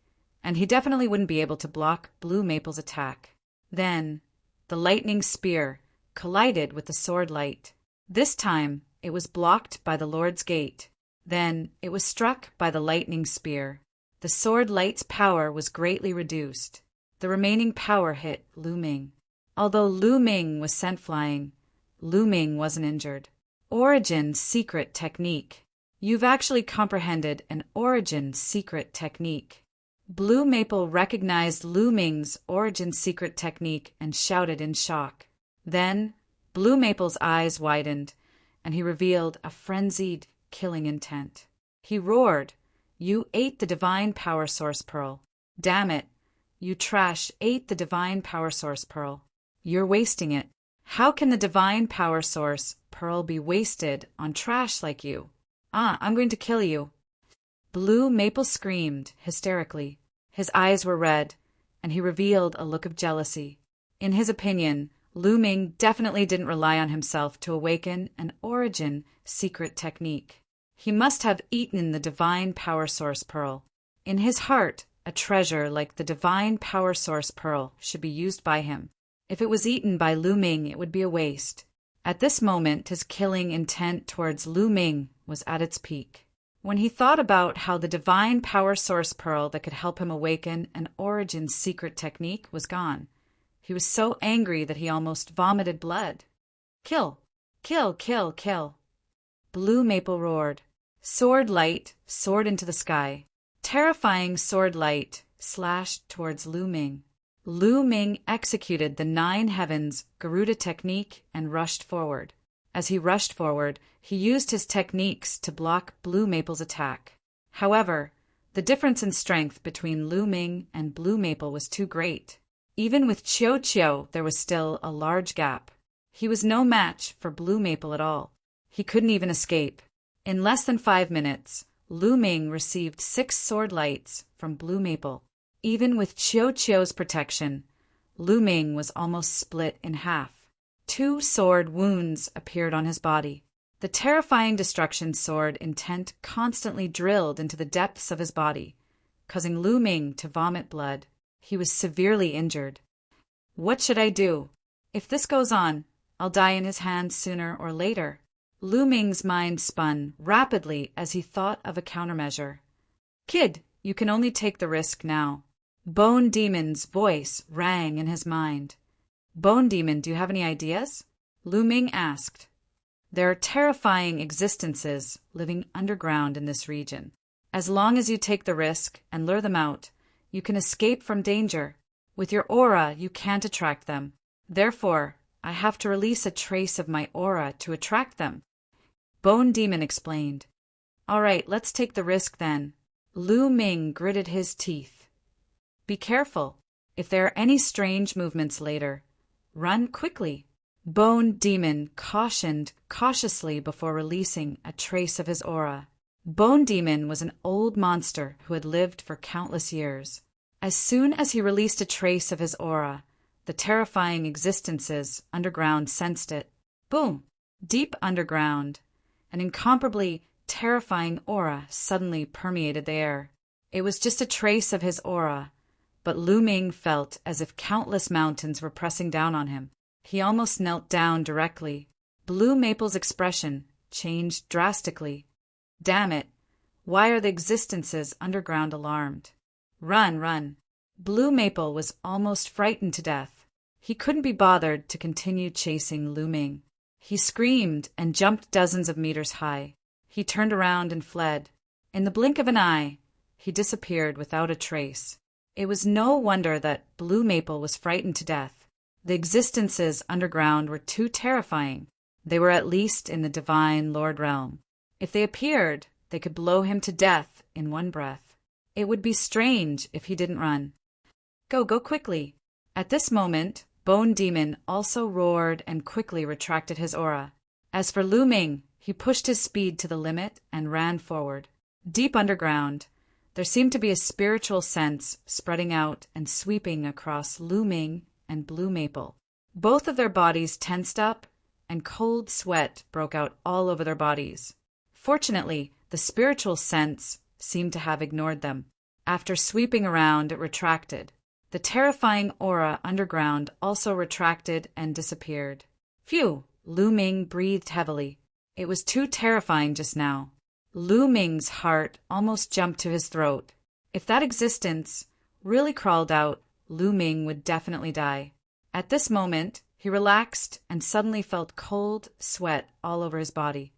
and he definitely wouldn't be able to block Blue Maple's attack. Then, the lightning spear collided with the sword light. This time, it was blocked by the Lord's Gate. Then, it was struck by the lightning spear. The sword light's power was greatly reduced. The remaining power hit Lu Ming. Although Lu Ming was sent flying, Lu Ming wasn't injured. Origin Secret Technique. You've actually comprehended an origin secret technique. Blue Maple recognized Lu Ming's origin secret technique and shouted in shock. Then, Blue Maple's eyes widened, and he revealed a frenzied, killing intent. He roared, "You ate the Divine Power Source Pearl. Damn it! You trash ate the Divine Power Source Pearl. You're wasting it. How can the Divine Power Source Pearl be wasted on trash like you? I'm going to kill you." Blue Maple screamed hysterically. His eyes were red, and he revealed a look of jealousy. In his opinion, Lu Ming definitely didn't rely on himself to awaken an origin secret technique. He must have eaten the Divine Power Source Pearl. In his heart, a treasure like the Divine Power Source Pearl should be used by him. If it was eaten by Lu Ming, it would be a waste. At this moment, his killing intent towards Lu Ming was at its peak. When he thought about how the Divine Power Source Pearl that could help him awaken an origin secret technique was gone, he was so angry that he almost vomited blood. "Kill! Kill! Kill! Kill!" Blue Maple roared. Sword light soared into the sky. Terrifying sword light slashed towards Lu Ming. Lu Ming executed the 9 Heavens Garuda technique and rushed forward. As he rushed forward, he used his techniques to block Blue Maple's attack. However, the difference in strength between Lu Ming and Blue Maple was too great. Even with Chiu, there was still a large gap. He was no match for Blue Maple at all. He couldn't even escape. In less than 5 minutes, Lu Ming received 6 sword lights from Blue Maple. Even with Chiu's protection, Lu Ming was almost split in half. 2 sword wounds appeared on his body. The terrifying destruction sword intent constantly drilled into the depths of his body, causing Lu Ming to vomit blood. He was severely injured. What should I do? If this goes on, I'll die in his hands sooner or later. Lu Ming's mind spun rapidly as he thought of a countermeasure. "Kid, you can only take the risk now." Bone Demon's voice rang in his mind. "Bone Demon, do you have any ideas?" Lu Ming asked. "There are terrifying existences living underground in this region. As long as you take the risk and lure them out, you can escape from danger. With your aura, you can't attract them. Therefore, I have to release a trace of my aura to attract them." Bone Demon explained. "All right, let's take the risk then." Lu Ming gritted his teeth. "Be careful. If there are any strange movements later, run quickly." Bone Demon cautioned cautiously before releasing a trace of his aura. Bone Demon was an old monster who had lived for countless years. As soon as he released a trace of his aura, the terrifying existences underground sensed it. Boom! Deep underground, an incomparably terrifying aura suddenly permeated the air. It was just a trace of his aura, but Lu Ming felt as if countless mountains were pressing down on him. He almost knelt down directly. Blue Maple's expression changed drastically. Damn it! Why are the existences underground alarmed? Run, run! Blue Maple was almost frightened to death. He couldn't be bothered to continue chasing Lu Ming. He screamed and jumped dozens of meters high. He turned around and fled. In the blink of an eye, he disappeared without a trace. It was no wonder that Blue Maple was frightened to death. The existences underground were too terrifying. They were at least in the divine Lord realm. If they appeared, they could blow him to death in one breath. It would be strange if he didn't run. Go quickly! At this moment, Bone Demon also roared and quickly retracted his aura. As for Lu Ming, he pushed his speed to the limit and ran forward. Deep underground, there seemed to be a spiritual sense spreading out and sweeping across Lu Ming and Blue Maple. Both of their bodies tensed up, and cold sweat broke out all over their bodies. Fortunately, the spiritual sense seemed to have ignored them. After sweeping around, it retracted. The terrifying aura underground also retracted and disappeared. Phew! Lu Ming breathed heavily. It was too terrifying just now. Lu Ming's heart almost jumped to his throat. If that existence really crawled out, Lu Ming would definitely die. At this moment, he relaxed and suddenly felt cold sweat all over his body.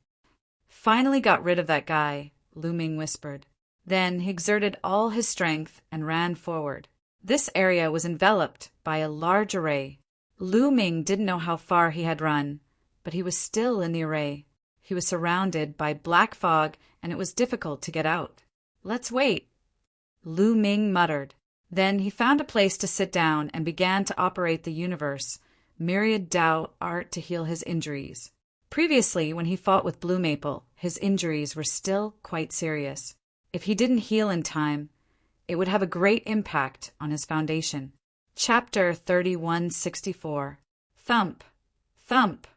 Finally got rid of that guy, Lu Ming whispered. Then he exerted all his strength and ran forward. This area was enveloped by a large array. Lu Ming didn't know how far he had run, but he was still in the array. He was surrounded by black fog, and it was difficult to get out. Let's wait, Lu Ming muttered. Then he found a place to sit down and began to operate the universe, myriad Tao art to heal his injuries. Previously, when he fought with Blue Maple, his injuries were still quite serious. If he didn't heal in time, it would have a great impact on his foundation. Chapter 3164. Thump, thump,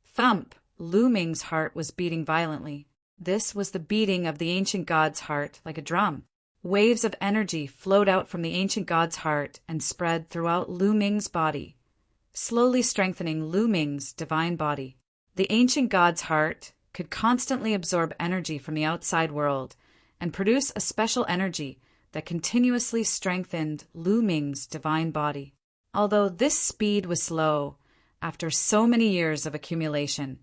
thump. Lu Ming's heart was beating violently. This was the beating of the ancient god's heart, like a drum. Waves of energy flowed out from the ancient god's heart and spread throughout Lu Ming's body, slowly strengthening Lu Ming's divine body. The ancient god's heart could constantly absorb energy from the outside world and produce a special energy that continuously strengthened Lu Ming's divine body. Although this speed was slow, after so many years of accumulation,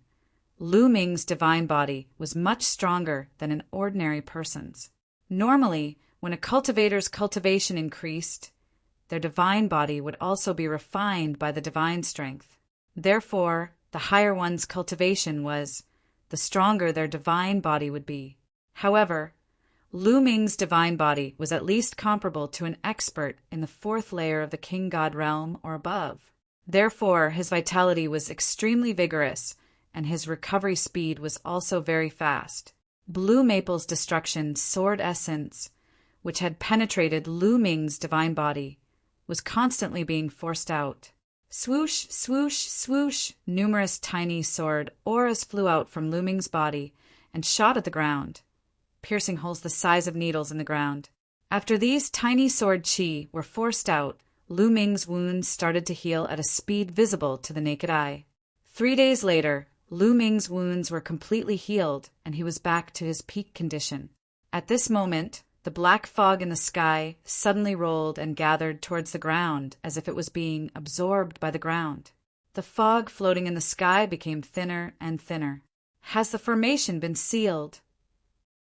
Lu Ming's divine body was much stronger than an ordinary person's. Normally, when a cultivator's cultivation increased, their divine body would also be refined by the divine strength. Therefore, the higher one's cultivation was, the stronger their divine body would be. However, Lu Ming's divine body was at least comparable to an expert in the fourth layer of the king god realm or above. Therefore, his vitality was extremely vigorous, and his recovery speed was also very fast. Blue Maple's destruction sword essence, which had penetrated Lu Ming's divine body, was constantly being forced out. Swoosh, swoosh, swoosh, numerous tiny sword auras flew out from Lu Ming's body and shot at the ground, piercing holes the size of needles in the ground. After these tiny sword chi were forced out, Lu Ming's wounds started to heal at a speed visible to the naked eye. 3 days later, Lu Ming's wounds were completely healed, and he was back to his peak condition. At this moment, the black fog in the sky suddenly rolled and gathered towards the ground as if it was being absorbed by the ground. The fog floating in the sky became thinner and thinner. Has the formation been sealed?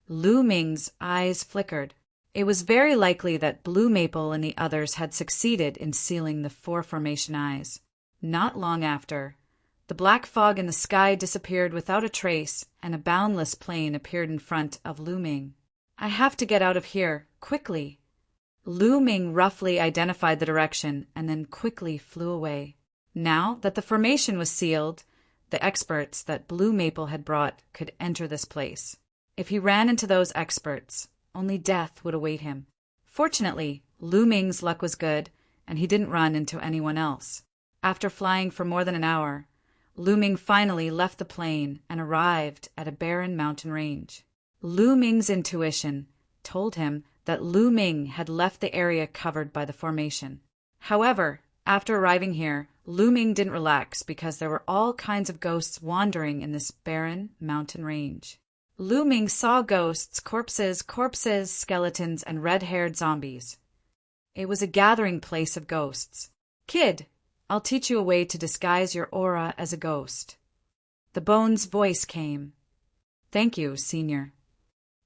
Lu Ming's eyes flickered. It was very likely that Blue Maple and the others had succeeded in sealing the 4 formation eyes. Not long after, the black fog in the sky disappeared without a trace, and a boundless plain appeared in front of Lu Ming. I have to get out of here, quickly. Lu Ming roughly identified the direction and then quickly flew away. Now that the formation was sealed, the experts that Blue Maple had brought could enter this place. If he ran into those experts, only death would await him. Fortunately, Lu Ming's luck was good, and he didn't run into anyone else. After flying for more than an hour, Lu Ming finally left the plain and arrived at a barren mountain range. Lu Ming's intuition told him that Lu Ming had left the area covered by the formation. However, after arriving here, Lu Ming didn't relax because there were all kinds of ghosts wandering in this barren mountain range. Lu Ming saw ghosts, corpses, skeletons, and red-haired zombies. It was a gathering place of ghosts. "Kid, I'll teach you a way to disguise your aura as a ghost." The bone's voice came. "Thank you, Senior."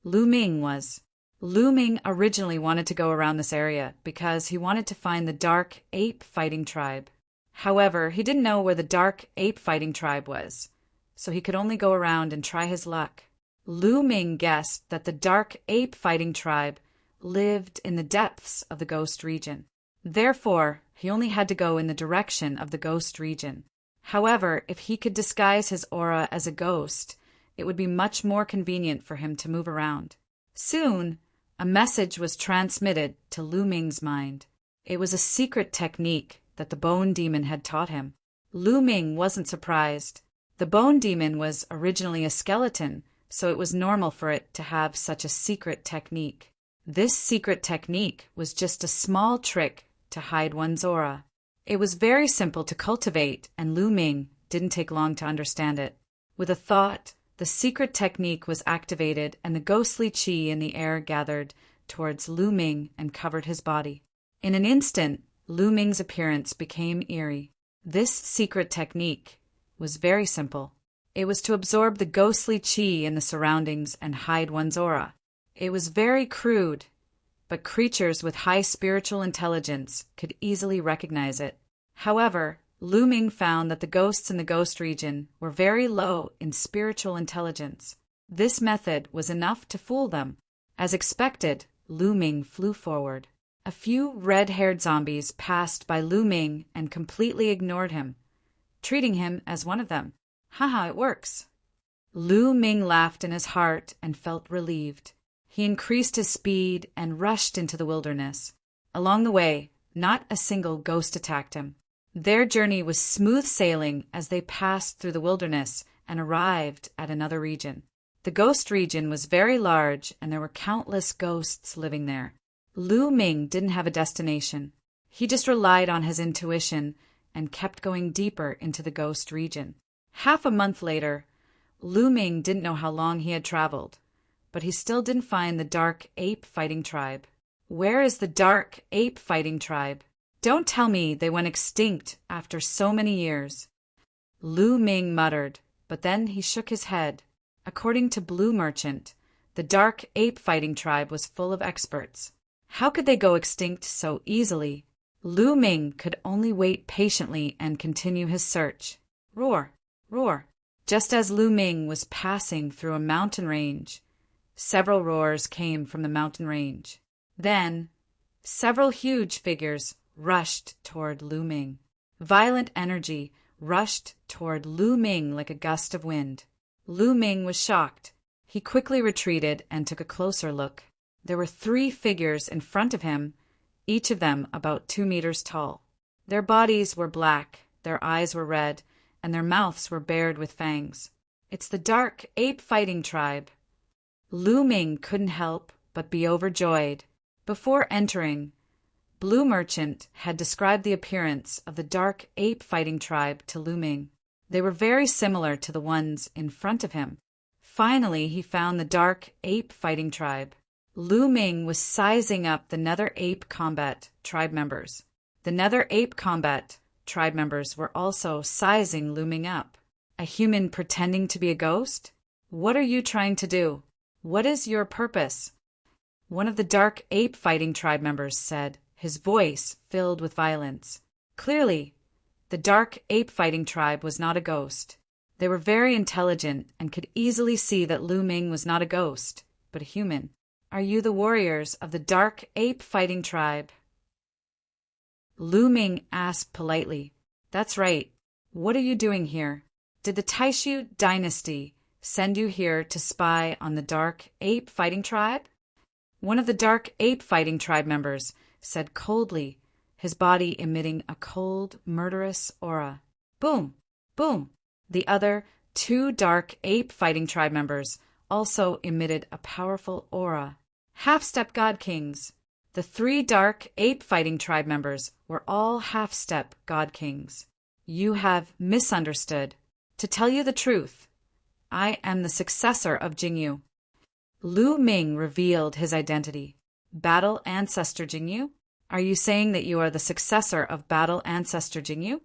Lu Ming originally wanted to go around this area because he wanted to find the Dark Ape Fighting Tribe. However, he didn't know where the Dark Ape Fighting Tribe was, so he could only go around and try his luck. Lu Ming guessed that the Dark Ape Fighting Tribe lived in the depths of the Ghost region. Therefore, he only had to go in the direction of the Ghost region. However, if he could disguise his aura as a ghost, it would be much more convenient for him to move around. Soon, a message was transmitted to Lu Ming's mind. It was a secret technique that the Bone Demon had taught him. Lu Ming wasn't surprised. The Bone Demon was originally a skeleton, so it was normal for it to have such a secret technique. This secret technique was just a small trick to hide one's aura. It was very simple to cultivate, and Lu Ming didn't take long to understand it. With a thought, the secret technique was activated and the ghostly qi in the air gathered towards Lu Ming and covered his body. In an instant, Lu Ming's appearance became eerie. This secret technique was very simple. It was to absorb the ghostly qi in the surroundings and hide one's aura. It was very crude, but creatures with high spiritual intelligence could easily recognize it. However, Lu Ming found that the ghosts in the ghost region were very low in spiritual intelligence. This method was enough to fool them. As expected, Lu Ming flew forward. A few red-haired zombies passed by Lu Ming and completely ignored him, treating him as one of them. Haha, it works. Lu Ming laughed in his heart and felt relieved. He increased his speed and rushed into the wilderness. Along the way, not a single ghost attacked him. Their journey was smooth sailing as they passed through the wilderness and arrived at another region. The ghost region was very large and there were countless ghosts living there. Lu Ming didn't have a destination. He just relied on his intuition and kept going deeper into the ghost region. Half a month later, Lu Ming didn't know how long he had traveled, but he still didn't find the Dark Ape Fighting Tribe. Where is the Dark Ape Fighting Tribe? Don't tell me they went extinct after so many years. Lu Ming muttered, but then he shook his head. According to Blue Merchant, the Dark Ape Fighting Tribe was full of experts. How could they go extinct so easily? Lu Ming could only wait patiently and continue his search. Roar, roar. Just as Lu Ming was passing through a mountain range, several roars came from the mountain range. Then, several huge figures rushed toward Lu Ming. Violent energy rushed toward Lu Ming like a gust of wind. Lu Ming was shocked. He quickly retreated and took a closer look. There were 3 figures in front of him, each of them about 2 meters tall. Their bodies were black, their eyes were red, and their mouths were bared with fangs. It's the Dark Ape Fighting Tribe. Lu Ming couldn't help but be overjoyed. Before entering, Blue Merchant had described the appearance of the Dark Ape Fighting Tribe to Lu Ming. They were very similar to the ones in front of him. Finally, he found the Dark Ape Fighting Tribe. Lu Ming was sizing up the Nether Ape Combat tribe members. The Nether Ape Combat tribe members were also sizing Lu Ming up. A human pretending to be a ghost? What are you trying to do? What is your purpose? One of the Dark Ape Fighting tribe members said, his voice filled with violence. Clearly, the Dark Ape Fighting tribe was not a ghost. They were very intelligent and could easily see that Lu Ming was not a ghost, but a human. Are you the warriors of the Dark Ape Fighting Tribe? Lu Ming asked politely. That's right. What are you doing here? Did the Taishu dynasty send you here to spy on the Dark Ape Fighting Tribe? One of the Dark Ape Fighting Tribe members said coldly, his body emitting a cold, murderous aura. Boom! Boom! The other 2 Dark Ape Fighting Tribe members also emitted a powerful aura. Half-step god kings. The 3 dark ape fighting tribe members were all half-step god kings. You have misunderstood. To tell you the truth, I am the successor of Jingyu. Lu Ming revealed his identity. Battle Ancestor Jingyu? Are you saying that you are the successor of Battle Ancestor Jingyu?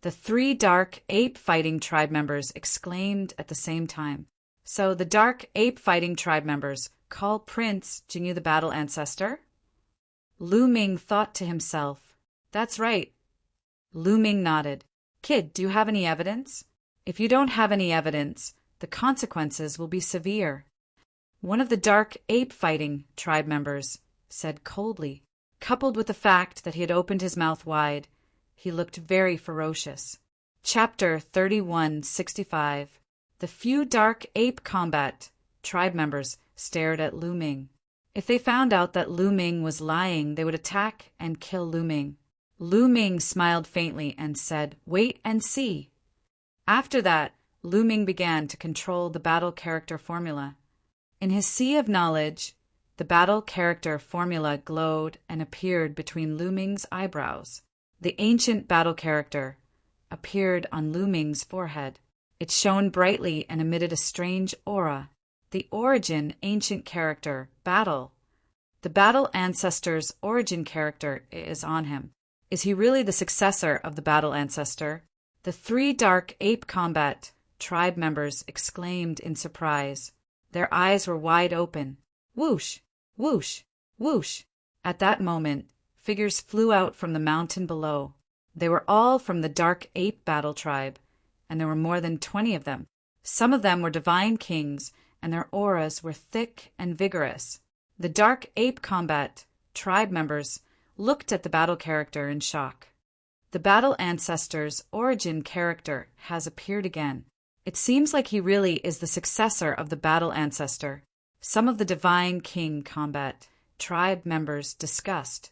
The 3 dark ape fighting tribe members exclaimed at the same time. So the dark ape fighting tribe members call Prince Jingyu the Battle Ancestor? Lu Ming thought to himself, "That's right." Lu Ming nodded. "Kid, do you have any evidence? If you don't have any evidence, the consequences will be severe." One of the dark ape fighting tribe members said coldly. Coupled with the fact that he had opened his mouth wide, he looked very ferocious. Chapter 3165. The few dark ape combat tribe members stared at Lu Ming. If they found out that Lu Ming was lying, they would attack and kill Lu Ming. Lu Ming smiled faintly and said, "Wait and see." After that, Lu Ming began to control the battle character formula. In his sea of knowledge, the battle character formula glowed and appeared between Lu Ming's eyebrows. The ancient battle character appeared on Lu Ming's forehead. It shone brightly and emitted a strange aura. The origin ancient character, battle. The battle ancestor's origin character is on him. Is he really the successor of the battle ancestor? The 3 dark ape combat tribe members exclaimed in surprise. Their eyes were wide open. Whoosh, whoosh, whoosh. At that moment, figures flew out from the mountain below. They were all from the dark ape battle tribe, and there were more than 20 of them. Some of them were divine kings, and their auras were thick and vigorous. The dark ape combat tribe members looked at the battle character in shock. The battle ancestor's origin character has appeared again. It seems like he really is the successor of the battle ancestor. Some of the divine king combat tribe members discussed.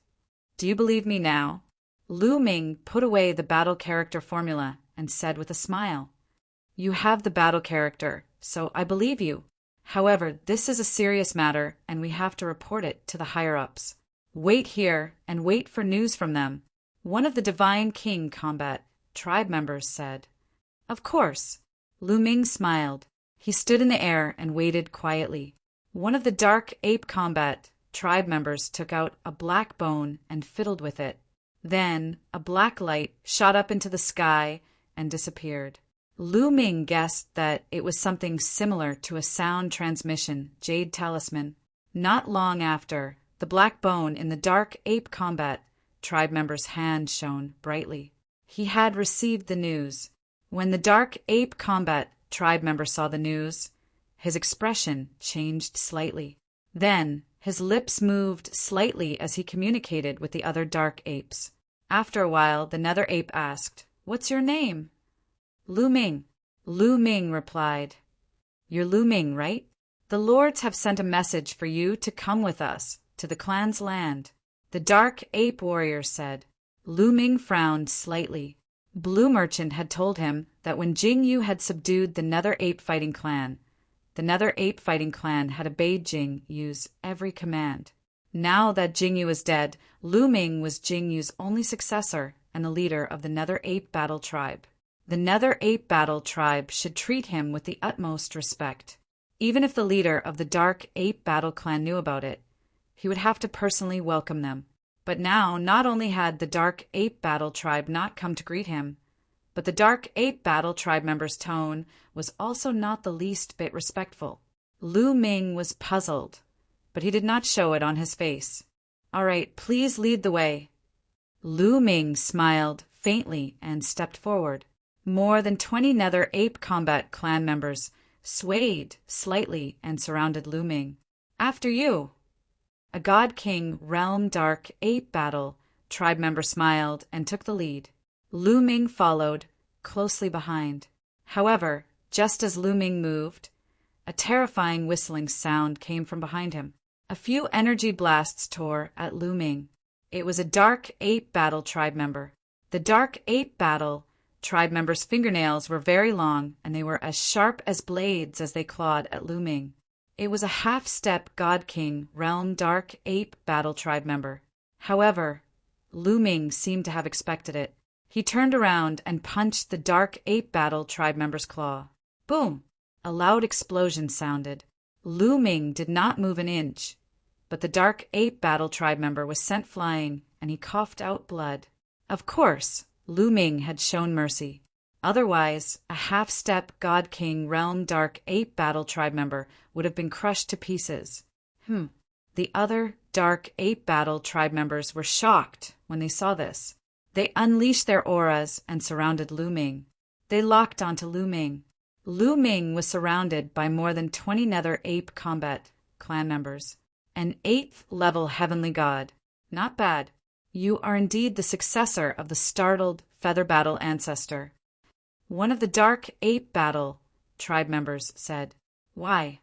Do you believe me now? Lu Ming put away the battle character formula and said with a smile, "You have the battle character, so I believe you. However, this is a serious matter, and we have to report it to the higher-ups. Wait here and wait for news from them," one of the Divine King combat tribe members said. Of course. Lu Ming smiled. He stood in the air and waited quietly. One of the dark ape combat tribe members took out a black bone and fiddled with it. Then a black light shot up into the sky and disappeared. Lu Ming guessed that it was something similar to a sound transmission jade talisman. Not long after, the black bone in the dark ape combat tribe member's hand shone brightly. He had received the news. When the dark ape combat tribe member saw the news, his expression changed slightly. Then his lips moved slightly as he communicated with the other dark apes. After a while, the nether ape asked, "What's your name?" "Lu Ming." Lu Ming replied, "You're Lu Ming, right? The lords have sent a message for you to come with us to the clan's land." The dark ape warrior said. Lu Ming frowned slightly. Blue Merchant had told him that when Jing Yu had subdued the nether ape fighting clan, the nether ape fighting clan had obeyed Jing Yu's every command. Now that Jing Yu was dead, Lu Ming was Jing Yu's only successor and the leader of the nether ape battle tribe. The nether ape battle tribe should treat him with the utmost respect. Even if the leader of the dark ape battle clan knew about it, he would have to personally welcome them. But now, not only had the dark ape battle tribe not come to greet him, but the dark ape battle tribe member's tone was also not the least bit respectful. Lu Ming was puzzled, but he did not show it on his face. "All right, please lead the way." Lu Ming smiled faintly and stepped forward. More than 20 nether ape combat clan members swayed slightly and surrounded Lu Ming. "After you." A God King Realm Dark Ape Battle tribe member smiled and took the lead. Lu Ming followed, closely behind. However, just as Lu Ming moved, a terrifying whistling sound came from behind him. A few energy blasts tore at Lu Ming. It was a Dark Ape Battle tribe member. The Dark Ape Battle tribe member's fingernails were very long, and they were as sharp as blades as they clawed at Lu Ming. It was a half-step God King Realm Dark Ape Battle Tribe member. However, Lu Ming seemed to have expected it. He turned around and punched the Dark Ape Battle Tribe member's claw. Boom! A loud explosion sounded. Lu Ming did not move an inch, but the Dark Ape Battle Tribe member was sent flying, and he coughed out blood. Of course, Lu Ming had shown mercy. Otherwise, a half-step God King Realm Dark Ape Battle Tribe member would have been crushed to pieces. The other Dark Ape Battle Tribe members were shocked when they saw this. They unleashed their auras and surrounded Lu Ming. They locked onto Lu Ming. Lu Ming was surrounded by more than 20 Nether Ape Combat clan members. An 8th level heavenly god. Not bad. You are indeed the successor of the startled Feather Battle ancestor. One of the Dark Ape Battle Tribe members said. Why?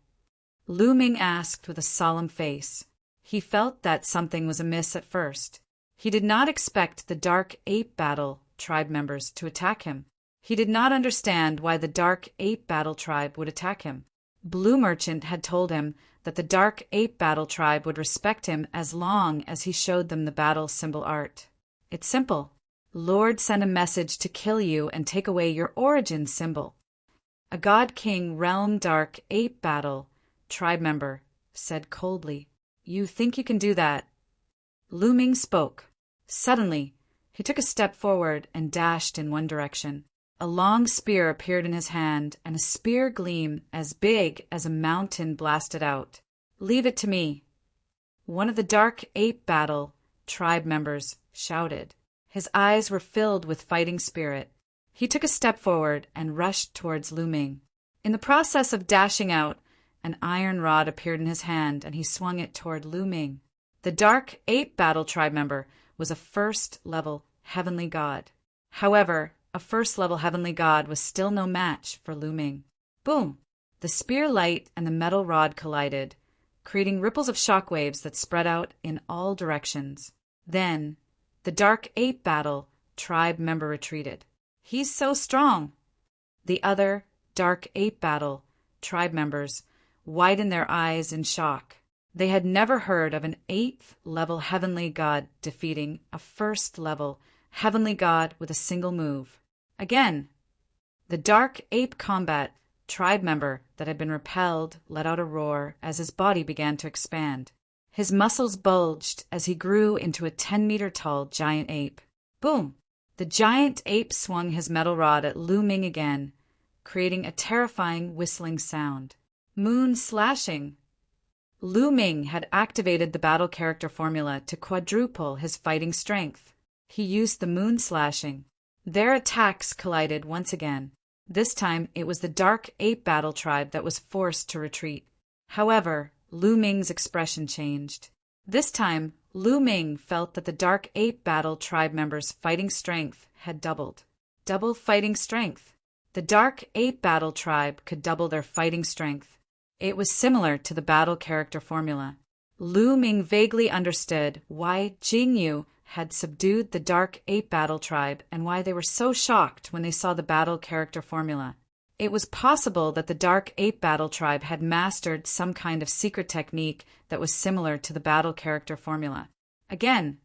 Lu Ming asked with a solemn face. He felt that something was amiss at first. He did not expect the Dark Ape Battle Tribe members to attack him. He did not understand why the Dark Ape Battle Tribe would attack him. Blue Merchant had told him that the Dark Ape Battle Tribe would respect him as long as he showed them the battle symbol art. It's simple. Lord sent a message to kill you and take away your origin symbol. A God King Realm Dark Ape Battle Tribe member said coldly, You think you can do that? Lu Ming spoke. Suddenly, he took a step forward and dashed in one direction. A long spear appeared in his hand, and a spear gleam as big as a mountain blasted out. Leave it to me. One of the Dark Ape Battle Tribe members shouted. His eyes were filled with fighting spirit. He took a step forward and rushed towards Lu Ming. In the process of dashing out, an iron rod appeared in his hand, and he swung it toward Lu Ming. The Dark Ape Battle Tribe member was a first-level heavenly god. However, a first-level heavenly god was still no match for Lu Ming. Boom! The spear light and the metal rod collided, creating ripples of shockwaves that spread out in all directions. Then, the Dark Ape Battle Tribe member retreated. He's so strong! The other Dark Ape Battle Tribe members widened their eyes in shock. They had never heard of an 8th-level heavenly god defeating a first-level heavenly god with a single move. Again, the Dark Ape Combat Tribe member that had been repelled let out a roar as his body began to expand. His muscles bulged as he grew into a 10-meter-tall giant ape. Boom! The giant ape swung his metal rod at Lu Ming again, creating a terrifying whistling sound. Moon slashing! Lu Ming had activated the battle character formula to quadruple his fighting strength. He used the moon slashing. Their attacks collided once again. This time it was the Dark Ape Battle Tribe that was forced to retreat. However, Lu Ming's expression changed. This time, Lu Ming felt that the Dark Ape Battle Tribe members' fighting strength had doubled. Double fighting strength. The Dark Ape Battle Tribe could double their fighting strength. It was similar to the battle character formula. Lu Ming vaguely understood why Jingyu had subdued the Dark Ape Battle Tribe and why they were so shocked when they saw the battle character formula. It was possible that the Dark Ape Battle Tribe had mastered some kind of secret technique that was similar to the battle character formula. Again,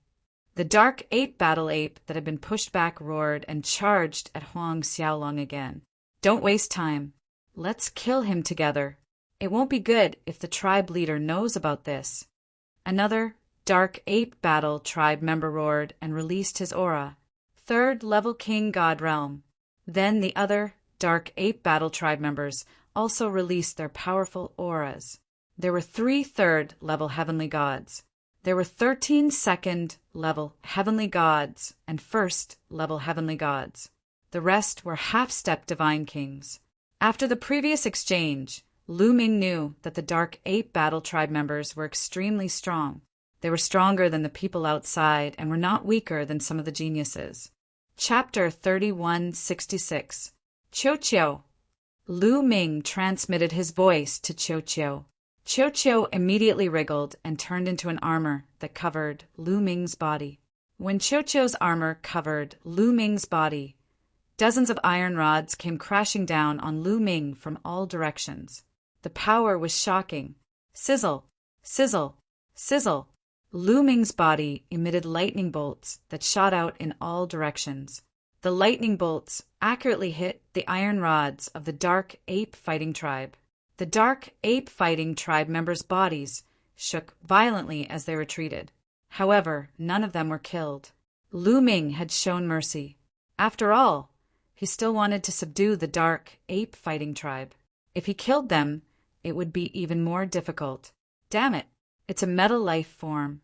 the Dark Ape Battle Ape that had been pushed back roared and charged at Huang Xiaolong again. Don't waste time. Let's kill him together. It won't be good if the tribe leader knows about this. Another Dark Ape Battle Tribe member roared and released his aura. 3rd-level King God Realm. Then the other Dark Ape Battle Tribe members also released their powerful auras. There were 3 3rd-level heavenly gods. There were 13 2nd-level heavenly gods and 1st-level heavenly gods. The rest were half-step divine kings. After the previous exchange, Lu Ming knew that the Dark Ape Battle Tribe members were extremely strong. They were stronger than the people outside and were not weaker than some of the geniuses. Chapter 3166. Qiu Qiu. Lu Ming transmitted his voice to Qiu Qiu. Qiu Qiu immediately wriggled and turned into an armor that covered Lu Ming's body. When Qiu Qiu's armor covered Lu Ming's body, dozens of iron rods came crashing down on Lu Ming from all directions. The power was shocking. Sizzle, sizzle, sizzle. Lu Ming's body emitted lightning bolts that shot out in all directions. The lightning bolts accurately hit the iron rods of the dark ape fighting tribe. The dark ape fighting tribe members' bodies shook violently as they retreated. However, none of them were killed. Lu Ming had shown mercy. After all, he still wanted to subdue the dark ape fighting tribe. If he killed them, it would be even more difficult. Damn it, it's a meta life form.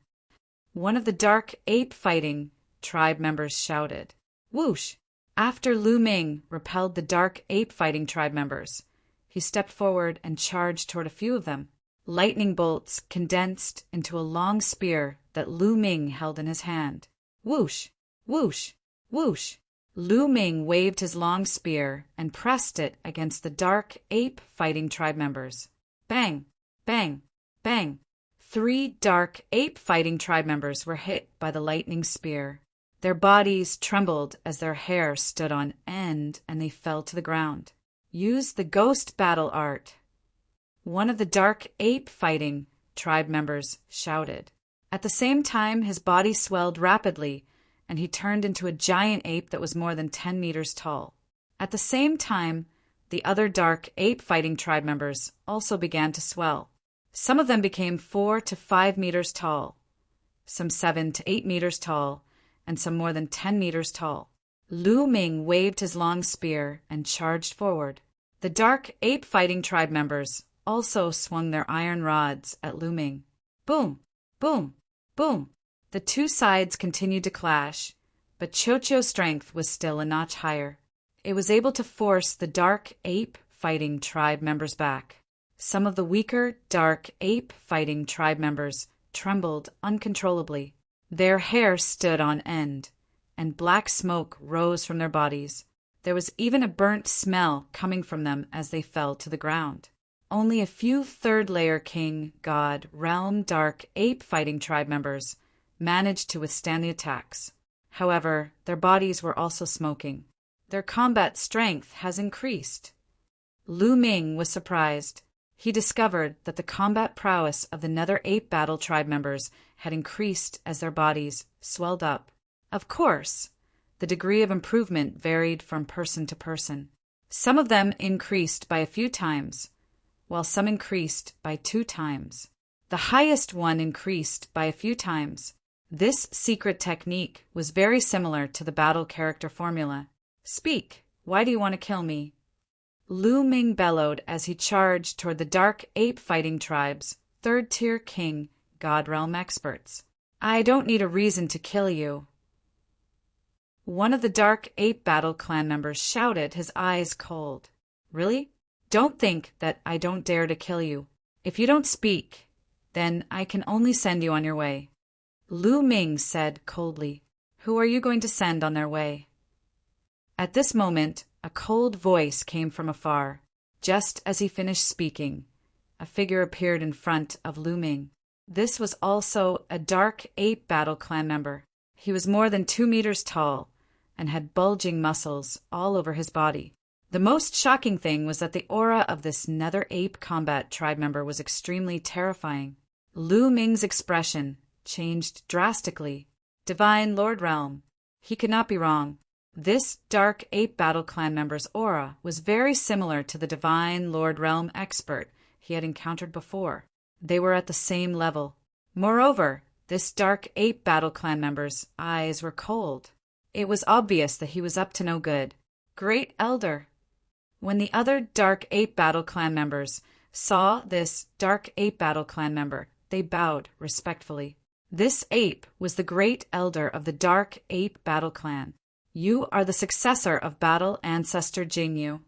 One of the dark ape fighting tribe members shouted. Whoosh! After Lu Ming repelled the dark ape fighting tribe members, he stepped forward and charged toward a few of them. Lightning bolts condensed into a long spear that Lu Ming held in his hand. Whoosh! Whoosh! Whoosh! Lu Ming waved his long spear and pressed it against the dark ape fighting tribe members. Bang! Bang! Bang! 3 dark ape fighting tribe members were hit by the lightning spear. Their bodies trembled as their hair stood on end and they fell to the ground. Use the ghost battle art. One of the dark ape fighting tribe members shouted. At the same time, his body swelled rapidly and he turned into a giant ape that was more than 10 meters tall. At the same time, the other dark ape fighting tribe members also began to swell. Some of them became 4 to 5 meters tall, some 7 to 8 meters tall, and some more than 10 meters tall. Lu Ming waved his long spear and charged forward. The dark ape fighting tribe members also swung their iron rods at Lu Ming. Boom! Boom! Boom! The two sides continued to clash, but Chocho's strength was still a notch higher. It was able to force the dark ape fighting tribe members back. Some of the weaker dark ape fighting tribe members trembled uncontrollably. Their hair stood on end, and black smoke rose from their bodies. There was even a burnt smell coming from them as they fell to the ground. Only a few third-layer king, god, realm, dark ape fighting tribe members managed to withstand the attacks. However, their bodies were also smoking. Their combat strength has increased. Lu Ming was surprised. He discovered that the combat prowess of the Nether Ape Battle tribe members had increased as their bodies swelled up. Of course, the degree of improvement varied from person to person. Some of them increased by a few times, while some increased by 2 times. The highest one increased by a few times. This secret technique was very similar to the battle character formula. Speak, why do you want to kill me? Lu Ming bellowed as he charged toward the dark ape fighting tribe's 3rd-tier king, god realm experts. I don't need a reason to kill you. One of the dark ape battle clan members shouted, his eyes cold. Really? Don't think that I don't dare to kill you. If you don't speak, then I can only send you on your way. Lu Ming said coldly. Who are you going to send on their way? At this moment, a cold voice came from afar. Just as he finished speaking, a figure appeared in front of Lu Ming. This was also a dark ape battle clan member. He was more than 2 meters tall and had bulging muscles all over his body. The most shocking thing was that the aura of this Nether Ape combat tribe member was extremely terrifying. Lu Ming's expression changed drastically. Divine Lord Realm. He could not be wrong. This dark ape battle clan member's aura was very similar to the Divine Lord Realm expert he had encountered before. They were at the same level. Moreover, this dark ape battle clan member's eyes were cold. It was obvious that he was up to no good. Great Elder. When the other dark ape battle clan members saw this dark ape battle clan member, they bowed respectfully. This ape was the Great Elder of the Dark Ape Battle Clan. You are the successor of Battle Ancestor Jingyu.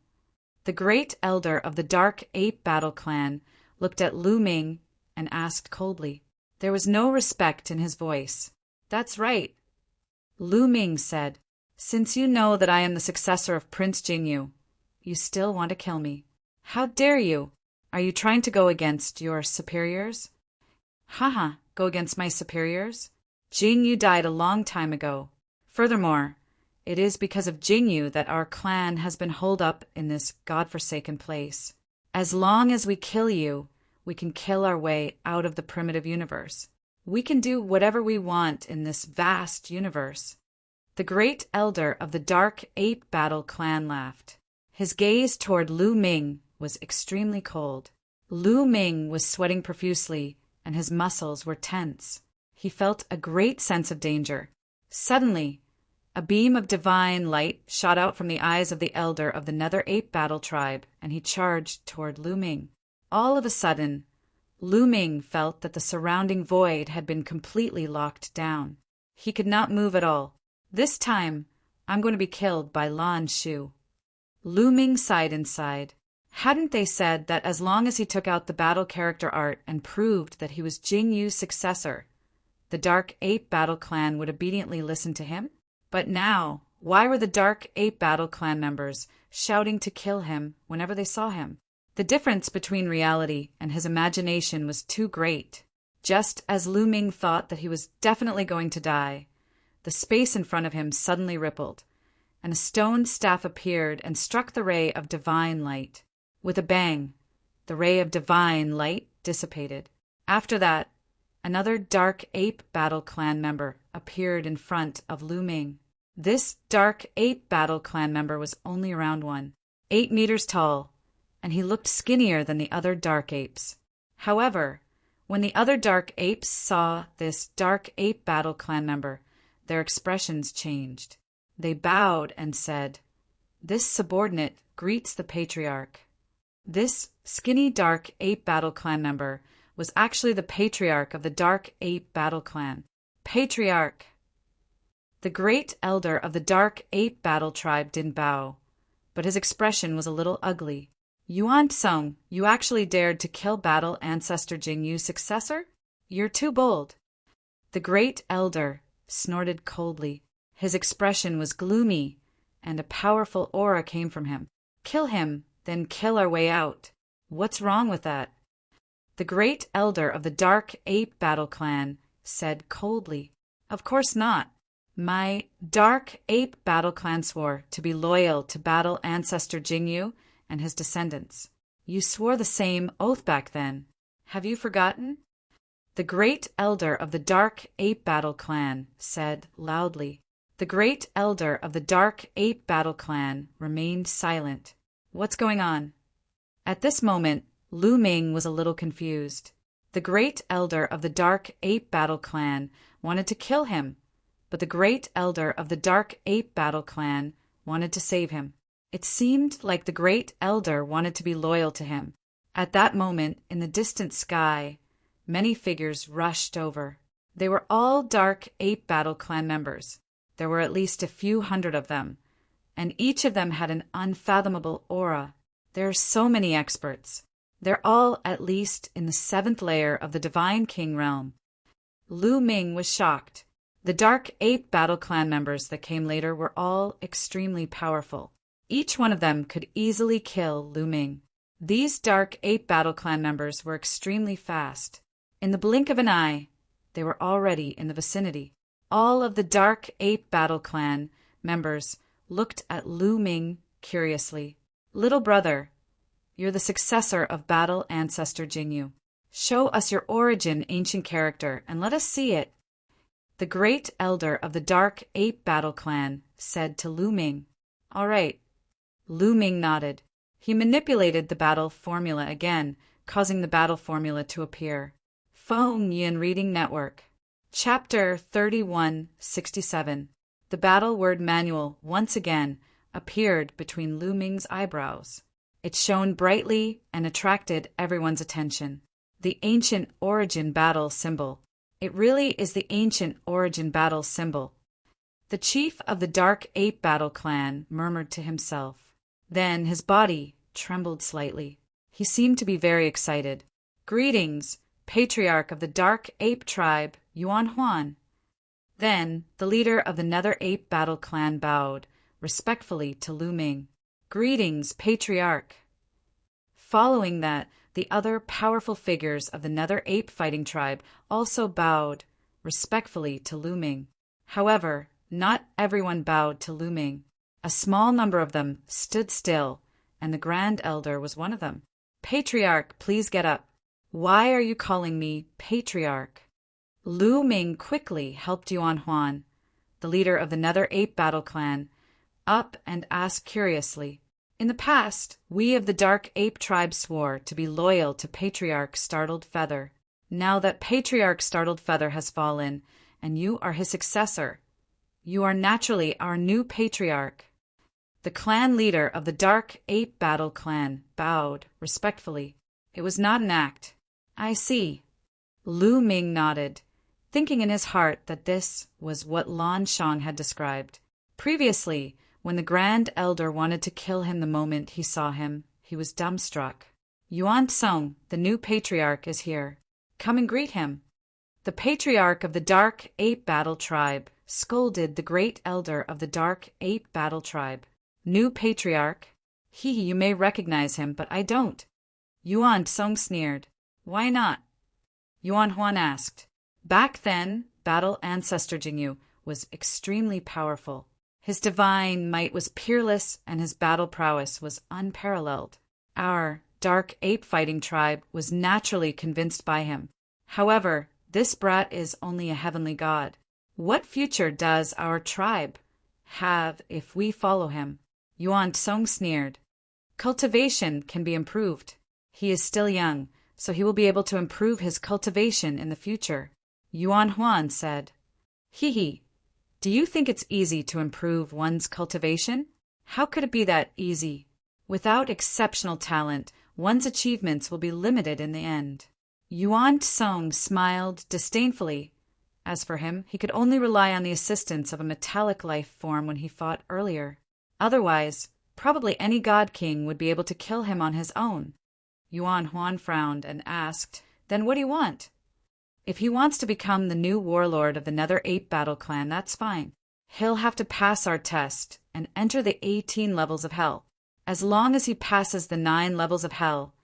The Great Elder of the Dark Ape Battle Clan looked at Lu Ming and asked coldly. There was no respect in his voice. That's right. Lu Ming said, since you know that I am the successor of Prince Jingyu, you still want to kill me. How dare you? Are you trying to go against your superiors? Haha, go against my superiors? Jingyu died a long time ago. Furthermore, it is because of Jingyu that our clan has been holed up in this godforsaken place. As long as we kill you, we can kill our way out of the primitive universe. We can do whatever we want in this vast universe." The great elder of the Dark Ape Battle Clan laughed. His gaze toward Lu Ming was extremely cold. Lu Ming was sweating profusely, and his muscles were tense. He felt a great sense of danger. Suddenly, a beam of divine light shot out from the eyes of the elder of the Nether Ape Battle Tribe, and he charged toward Lu Ming. All of a sudden, Lu Ming felt that the surrounding void had been completely locked down. He could not move at all. "This time, I'm going to be killed by Lan Shu." Lu Ming sighed inside. Hadn't they said that as long as he took out the battle character art and proved that he was Jing Yu's successor, the Dark Ape Battle Clan would obediently listen to him? But now, why were the Dark Ape Battle Clan members shouting to kill him whenever they saw him? The difference between reality and his imagination was too great. Just as Lu Ming thought that he was definitely going to die, the space in front of him suddenly rippled, and a stone staff appeared and struck the ray of divine light. With a bang, the ray of divine light dissipated. After that, another Dark Ape Battle Clan member appeared in front of Lu Ming. This Dark Ape Battle Clan member was only around 8 meters tall, and he looked skinnier than the other Dark Apes. However, when the other Dark Apes saw this Dark Ape Battle Clan member, their expressions changed. They bowed and said, "This subordinate greets the patriarch." This skinny Dark Ape Battle Clan member was actually the patriarch of the Dark Ape Battle Clan. Patriarch! The great elder of the Dark Ape Battle Tribe didn't bow, but his expression was a little ugly. "Yuan Tsung, you actually dared to kill Battle Ancestor Jing Yu's successor? You're too bold." The great elder snorted coldly. His expression was gloomy, and a powerful aura came from him. "Kill him, then kill our way out. What's wrong with that?" The great elder of the Dark Ape Battle Clan said coldly, "Of course not. My Dark Ape Battle Clan swore to be loyal to Battle Ancestor Jing Yu and his descendants. You swore the same oath back then. Have you forgotten?" The great elder of the Dark Ape Battle Clan said loudly. The great elder of the Dark Ape Battle Clan remained silent. What's going on? At this moment, Lu Ming was a little confused. The great elder of the Dark Ape Battle Clan wanted to kill him, but the great elder of the Dark Ape Battle Clan wanted to save him. It seemed like the great elder wanted to be loyal to him. At that moment, in the distant sky, many figures rushed over. They were all Dark Ape Battle Clan members. There were at least a few hundred of them, and each of them had an unfathomable aura. There are so many experts. They're all at least in the 7th layer of the Divine King realm. Lu Ming was shocked. The Dark Ape Battle Clan members that came later were all extremely powerful. Each one of them could easily kill Lu Ming. These Dark Ape Battle Clan members were extremely fast. In the blink of an eye, they were already in the vicinity. All of the Dark Ape Battle Clan members looked at Lu Ming curiously. "Little brother, you're the successor of Battle Ancestor Jing Yu. Show us your origin, ancient character, and let us see it." The great elder of the Dark Ape Battle Clan said to Lu Ming. "All right." Lu Ming nodded. He manipulated the battle formula again, causing the battle formula to appear. Feng Yin Reading Network. Chapter 3167. The battle word manual once again appeared between Lu Ming's eyebrows. It shone brightly and attracted everyone's attention. The ancient origin battle symbol. It really is the ancient origin battle symbol. The chief of the Dark Ape Battle Clan murmured to himself. Then his body trembled slightly. He seemed to be very excited. "Greetings, Patriarch of the Dark Ape Tribe, Yuan Huan." Then the leader of the Nether Ape Battle Clan bowed respectfully to Lu Ming. "Greetings, Patriarch." Following that, the other powerful figures of the Nether Ape Fighting Tribe also bowed respectfully to Lu Ming. However, not everyone bowed to Lu Ming. A small number of them stood still, and the Grand Elder was one of them. Patriarch, please get up. Why are you calling me Patriarch? Lu Ming quickly helped Yuan Huan, the leader of the Nether Ape Battle Clan, up and asked curiously, "In the past, we of the Dark Ape tribe swore to be loyal to Patriarch Startled Feather. Now that Patriarch Startled Feather has fallen, and you are his successor, you are naturally our new Patriarch." The clan leader of the Dark Ape Battle Clan bowed respectfully. It was not an act. "I see." Lu Ming nodded, thinking in his heart that this was what Lan Shang had described. Previously, when the Grand Elder wanted to kill him the moment he saw him, he was dumbstruck. "Yuan Song, the new Patriarch, is here. Come and greet him." The Patriarch of the Dark Ape Battle Tribe scolded the Great Elder of the Dark Ape Battle Tribe. "New Patriarch? You may recognize him, but I don't." Yuan Song sneered. "Why not?" Yuan Huan asked. Back then, Battle Ancestor Jingyu was extremely powerful. His divine might was peerless and his battle prowess was unparalleled. Our Dark Ape Fighting Tribe was naturally convinced by him. However, this brat is only a heavenly god. What future does our tribe have if we follow him? Yuan Song sneered. Cultivation can be improved. He is still young, so he will be able to improve his cultivation in the future. Yuan Huan said, Do you think it's easy to improve one's cultivation? How could it be that easy? Without exceptional talent, one's achievements will be limited in the end." Yuan Song smiled disdainfully. As for him, he could only rely on the assistance of a metallic life form when he fought earlier. Otherwise, probably any god king would be able to kill him on his own. Yuan Huan frowned and asked, "Then what do you want?" "If he wants to become the new warlord of the Nether Ape Battle Clan, that's fine. He'll have to pass our test and enter the 18 levels of hell. As long as he passes the 9 levels of hell,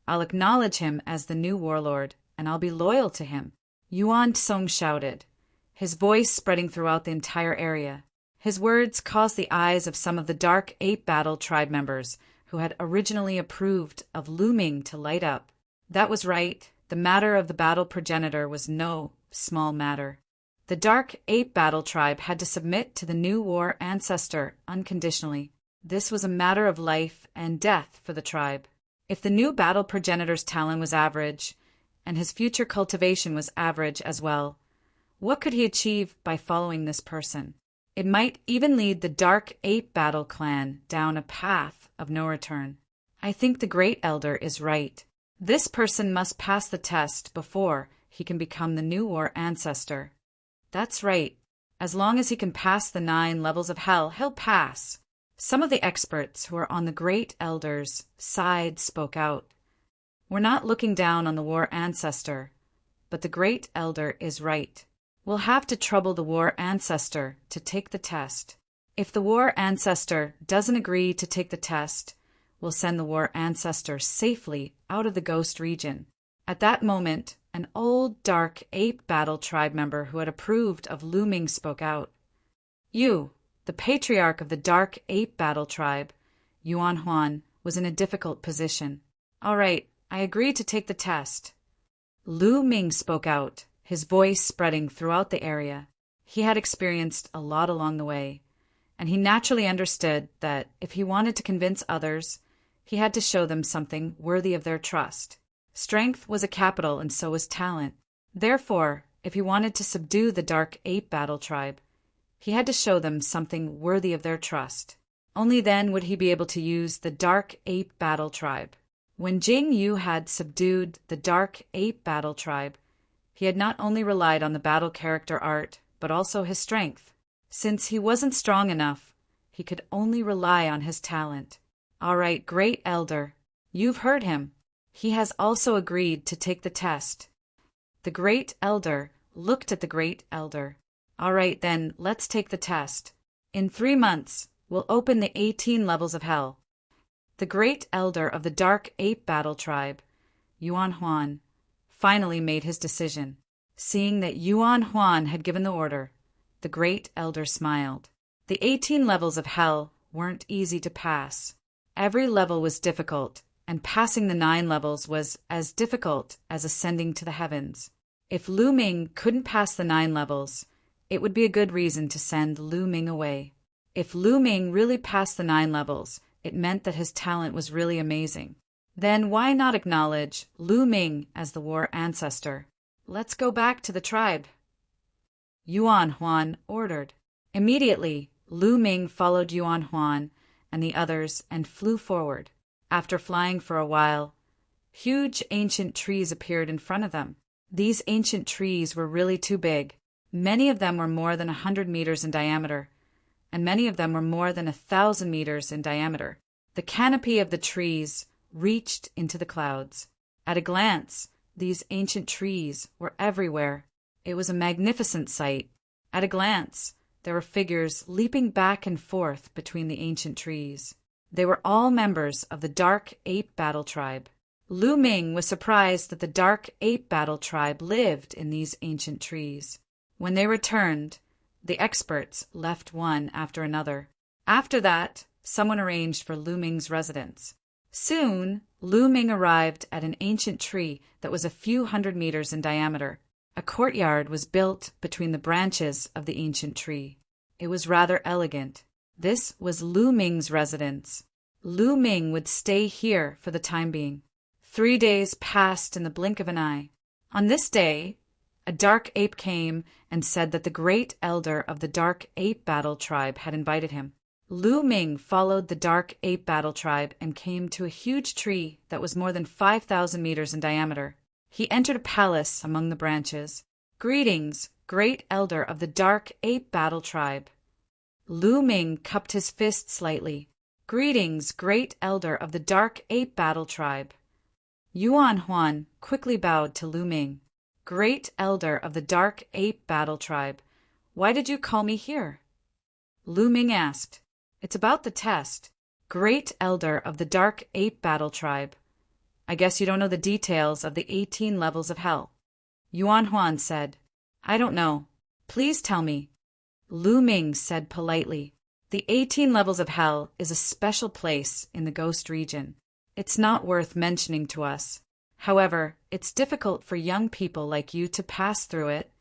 I'll acknowledge him as the new warlord, and I'll be loyal to him." Yuan Song shouted, his voice spreading throughout the entire area. His words caused the eyes of some of the Dark Ape Battle tribe members who had originally approved of Lu Ming to light up. That was right. The matter of the battle progenitor was no small matter. The Dark Ape Battle tribe had to submit to the new war ancestor unconditionally. This was a matter of life and death for the tribe. If the new battle progenitor's talent was average, and his future cultivation was average as well, what could he achieve by following this person? It might even lead the Dark Ape Battle Clan down a path of no return. I think the Great Elder is right. This person must pass the test before he can become the new war ancestor. That's right. As long as he can pass the 9 levels of hell, he'll pass. Some of the experts who are on the Great Elder's side spoke out. "We're not looking down on the war ancestor, but the Great Elder is right. We'll have to trouble the war ancestor to take the test. If the war ancestor doesn't agree to take the test, we'll send the war ancestor safely out of the ghost region." At that moment, an old Dark Ape Battle tribe member who had approved of Lu Ming spoke out. "You, the Patriarch of the Dark Ape Battle tribe," Yuan Huan was in a difficult position. "All right, I agree to take the test." Lu Ming spoke out, his voice spreading throughout the area. He had experienced a lot along the way, and he naturally understood that if he wanted to convince others, he had to show them something worthy of their trust. Strength was a capital and so was talent. Therefore, if he wanted to subdue the Dark Ape Battle tribe, he had to show them something worthy of their trust. Only then would he be able to use the Dark Ape Battle tribe. When Jing Yu had subdued the Dark Ape Battle tribe, he had not only relied on the battle character art, but also his strength. Since he wasn't strong enough, he could only rely on his talent. "All right, Great Elder, you've heard him. He has also agreed to take the test." The Great Elder looked at the Great Elder. "All right, then, let's take the test. In 3 months, we'll open the 18 levels of hell." The Great Elder of the Dark Ape Battle tribe, Yuan Huan, finally made his decision. Seeing that Yuan Huan had given the order, the Great Elder smiled. The 18 levels of hell weren't easy to pass. Every level was difficult, and passing the 9 levels was as difficult as ascending to the heavens. If Lu Ming couldn't pass the 9 levels, it would be a good reason to send Lu Ming away. If Lu Ming really passed the 9 levels, it meant that his talent was really amazing. Then why not acknowledge Lu Ming as the war ancestor? Let's go back to the tribe, Yuan Huan ordered. Immediately, Lu Ming followed Yuan Huan and the others and flew forward. After flying for a while, huge ancient trees appeared in front of them. These ancient trees were really too big. Many of them were more than 100 meters in diameter, and many of them were more than 1,000 meters in diameter. The canopy of the trees reached into the clouds. At a glance, these ancient trees were everywhere. It was a magnificent sight. At a glance, there were figures leaping back and forth between the ancient trees. They were all members of the Dark Ape Battle Tribe. Lu Ming was surprised that the Dark Ape Battle Tribe lived in these ancient trees. When they returned, the experts left one after another. After that, someone arranged for Lu Ming's residence. Soon, Lu Ming arrived at an ancient tree that was a few hundred meters in diameter. A courtyard was built between the branches of the ancient tree. It was rather elegant. This was Lu Ming's residence. Lu Ming would stay here for the time being. 3 days passed in the blink of an eye. On this day, a dark ape came and said that the great elder of the Dark Ape Battle Tribe had invited him. Lu Ming followed the Dark Ape Battle Tribe and came to a huge tree that was more than 5,000 meters in diameter. He entered a palace among the branches. "Greetings, great elder of the Dark Ape Battle Tribe." Lu Ming cupped his fist slightly. "Greetings, great elder of the Dark Ape Battle Tribe." Yuan Huan quickly bowed to Lu Ming. "Great elder of the Dark Ape Battle Tribe, why did you call me here?" Lu Ming asked. "It's about the test. Great elder of the Dark Ape Battle Tribe, I guess you don't know the details of the 18 levels of hell." Yuan Huan said, "I don't know. Please tell me." Lu Ming said politely, "The 18 levels of hell is a special place in the ghost region. It's not worth mentioning to us. However, it's difficult for young people like you to pass through it.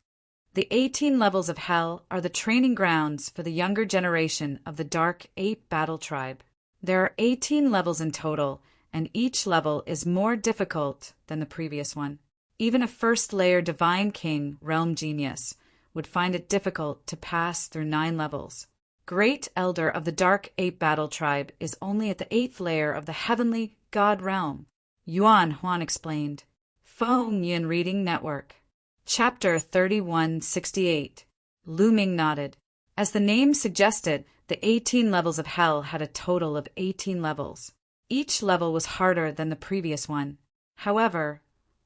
The 18 levels of hell are the training grounds for the younger generation of the Dark Ape Battle Tribe. There are 18 levels in total, and each level is more difficult than the previous one. Even a first-layer Divine King Realm Genius would find it difficult to pass through 9 levels. Great Elder of the Dark Ape Battle Tribe is only at the 8th layer of the Heavenly God Realm," Yuan Huan explained. Feng Yin Reading Network. Chapter 3168. Lu Ming nodded. As the name suggested, the 18 levels of hell had a total of 18 levels. Each level was harder than the previous one. However,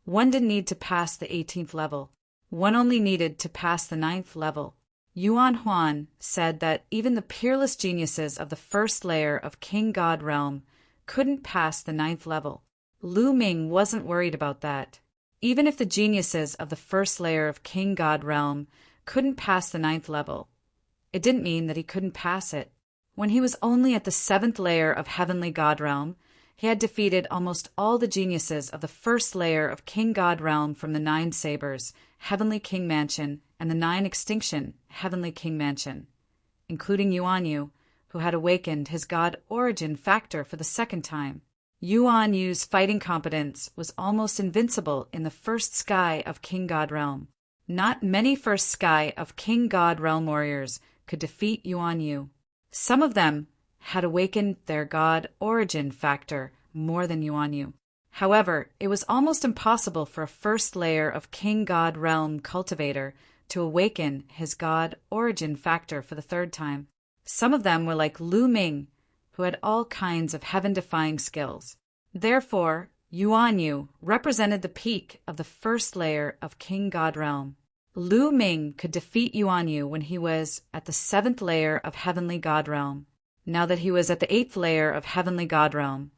one didn't need to pass the 18th level. One only needed to pass the 9th level. Yuan Huan said that even the peerless geniuses of the first layer of King God Realm couldn't pass the 9th level. Lu Ming wasn't worried about that. Even if the geniuses of the first layer of King God Realm couldn't pass the 9th level, it didn't mean that he couldn't pass it. When he was only at the 7th layer of Heavenly God Realm, he had defeated almost all the geniuses of the first layer of King God Realm from the 9 Sabers, Heavenly King Mansion, and the 9 Extinction, Heavenly King Mansion, including Yuan Yu, who had awakened his God origin factor for the 2nd time. Yuan Yu's fighting competence was almost invincible in the first sky of King God Realm. Not many first sky of King God Realm warriors could defeat Yuan Yu. Some of them had awakened their God origin factor more than Yuan Yu. However, it was almost impossible for a first layer of King God Realm cultivator to awaken his God origin factor for the 3rd time. Some of them were like Lu Ming, who had all kinds of heaven-defying skills. Therefore, Yuan Yu represented the peak of the first layer of King God Realm. Lu Ming could defeat Yuan Yu when he was at the 7th layer of Heavenly God Realm. Now that he was at the 8th layer of Heavenly God Realm,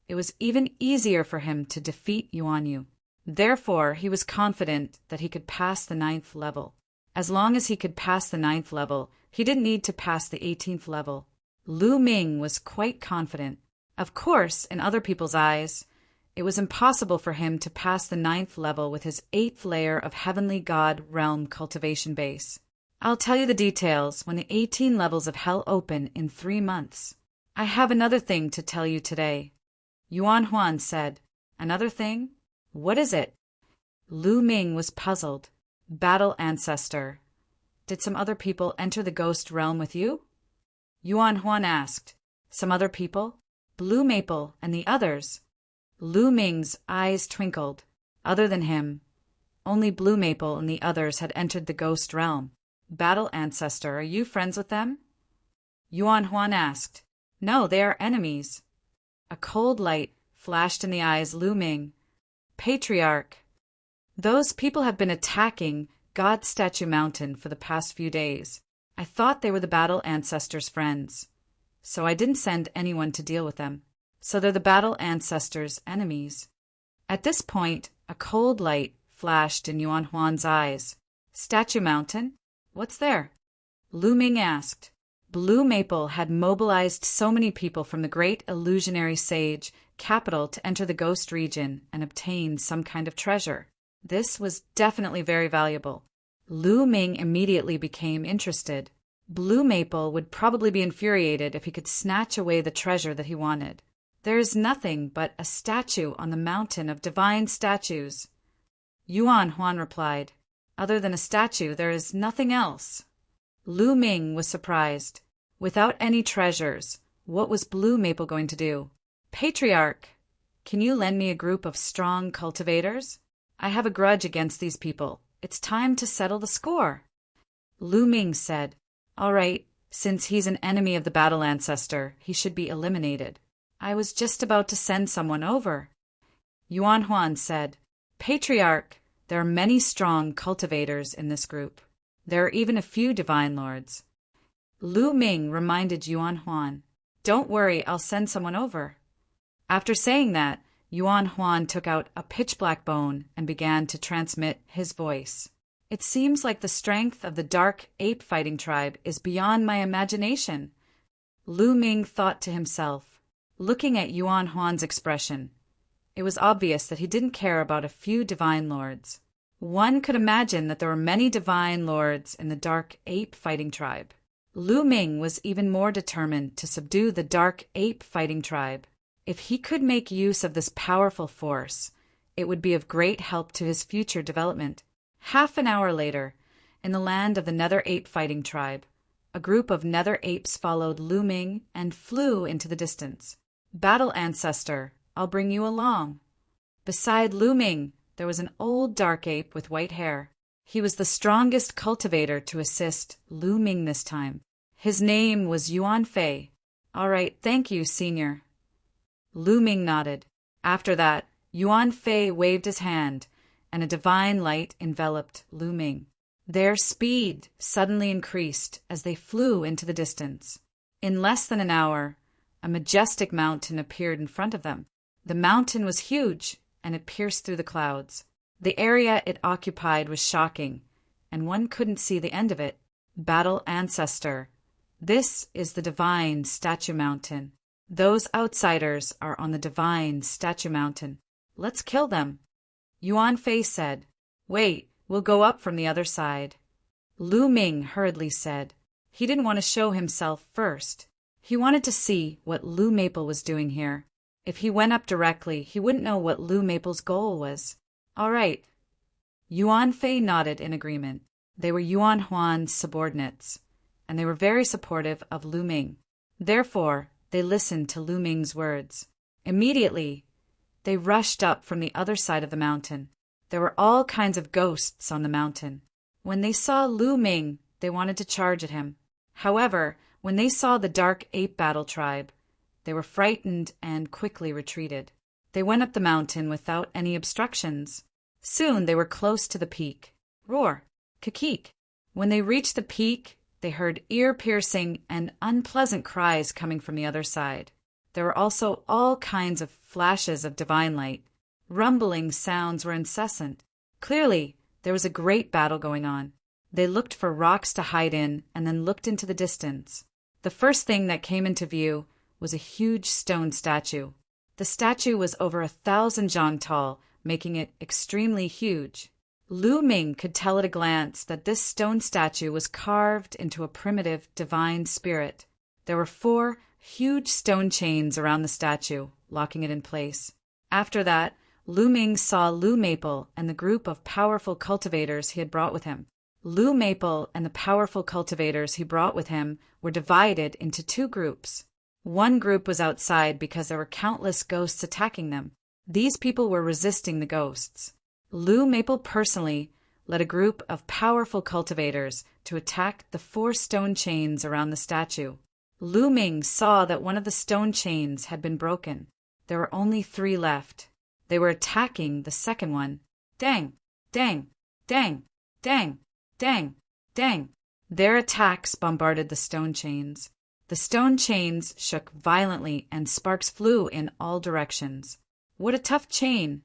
it was even easier for him to defeat Yuan Yu. Therefore, he was confident that he could pass the 9th level. As long as he could pass the 9th level, he didn't need to pass the 18th level. Lu Ming was quite confident. Of course, in other people's eyes, it was impossible for him to pass the 9th level with his 8th layer of Heavenly God realm cultivation base. I'll tell you the details when the 18 levels of Hell open in 3 months. I have another thing to tell you today. Yuan Huan said. Another thing? What is it? Lu Ming was puzzled. Battle Ancestor. Did some other people enter the ghost realm with you? Yuan Huan asked. Some other people? Blue Maple and the others? Lu Ming's eyes twinkled. Other than him, only Blue Maple and the others had entered the ghost realm. Battle Ancestor, are you friends with them? Yuan Huan asked. No, they are enemies. A cold light flashed in the eyes Lu Ming. Patriarch. Those people have been attacking God Statue Mountain for the past few days. I thought they were the Battle Ancestors' friends, so I didn't send anyone to deal with them. So they're the Battle Ancestors' enemies. At this point, a cold light flashed in Yuan Huan's eyes. Statue Mountain? What's there? Lu Ming asked. Blue Maple had mobilized so many people from the great illusionary sage capital to enter the ghost region and obtain some kind of treasure. This was definitely very valuable. Lu Ming immediately became interested. Blue Maple would probably be infuriated if he could snatch away the treasure that he wanted. There is nothing but a statue on the mountain of divine statues. Yuan Huan replied. Other than a statue, there is nothing else. Lu Ming was surprised. Without any treasures, what was Blue Maple going to do? Patriarch, can you lend me a group of strong cultivators? I have a grudge against these people. It's time to settle the score. Lu Ming said, All right, since he's an enemy of the Battle Ancestor, he should be eliminated. I was just about to send someone over. Yuan Huan said, Patriarch, there are many strong cultivators in this group. There are even a few divine lords. Lu Ming reminded Yuan Huan, Don't worry, I'll send someone over. After saying that, Yuan Huan took out a pitch-black bone and began to transmit his voice. It seems like the strength of the dark ape fighting tribe is beyond my imagination. Lu Ming thought to himself, looking at Yuan Huan's expression. It was obvious that he didn't care about a few divine lords. One could imagine that there were many divine lords in the dark ape fighting tribe. Lu Ming was even more determined to subdue the dark ape fighting tribe. If he could make use of this powerful force, it would be of great help to his future development. Half an hour later, in the land of the Nether Ape fighting tribe, a group of Nether Apes followed Lu Ming and flew into the distance. Battle Ancestor, I'll bring you along. Beside Lu Ming, there was an old dark ape with white hair. He was the strongest cultivator to assist Lu Ming this time. His name was Yuan Fei. All right, thank you, Senior. Lu Ming nodded. After that, Yuan Fei waved his hand, and a divine light enveloped Lu Ming. Their speed suddenly increased as they flew into the distance. In less than an hour, a majestic mountain appeared in front of them. The mountain was huge, and it pierced through the clouds. The area it occupied was shocking, and one couldn't see the end of it. Battle Ancestor. This is the Divine Statue Mountain. Those outsiders are on the Divine Statue Mountain. Let's kill them. Yuan Fei said, Wait, we'll go up from the other side. Lu Ming hurriedly said. He didn't want to show himself first. He wanted to see what Lu Maple was doing here. If he went up directly, he wouldn't know what Lu Maple's goal was. All right. Yuan Fei nodded in agreement. They were Yuan Huan's subordinates, and they were very supportive of Lu Ming. Therefore, they listened to Lu Ming's words. Immediately, they rushed up from the other side of the mountain. There were all kinds of ghosts on the mountain. When they saw Lu Ming, they wanted to charge at him. However, when they saw the dark ape battle tribe, they were frightened and quickly retreated. They went up the mountain without any obstructions. Soon they were close to the peak. Roar! Kikik! When they reached the peak, they heard ear-piercing and unpleasant cries coming from the other side. There were also all kinds of flashes of divine light. Rumbling sounds were incessant. Clearly, there was a great battle going on. They looked for rocks to hide in and then looked into the distance. The first thing that came into view was a huge stone statue. The statue was over 1,000 zhang tall, making it extremely huge. Lu Ming could tell at a glance that this stone statue was carved into a primitive divine spirit. There were 4 huge stone chains around the statue, locking it in place. After that, Lu Ming saw Lu Maple and the group of powerful cultivators he had brought with him. Lu Maple and the powerful cultivators he brought with him were divided into 2 groups. One group was outside because there were countless ghosts attacking them. These people were resisting the ghosts. Lu Maple personally led a group of powerful cultivators to attack the 4 stone chains around the statue. Lu Ming saw that one of the stone chains had been broken. There were only 3 left. They were attacking the second one. Dang! Dang! Dang! Dang! Dang! Dang! Their attacks bombarded the stone chains. The stone chains shook violently and sparks flew in all directions. What a tough chain!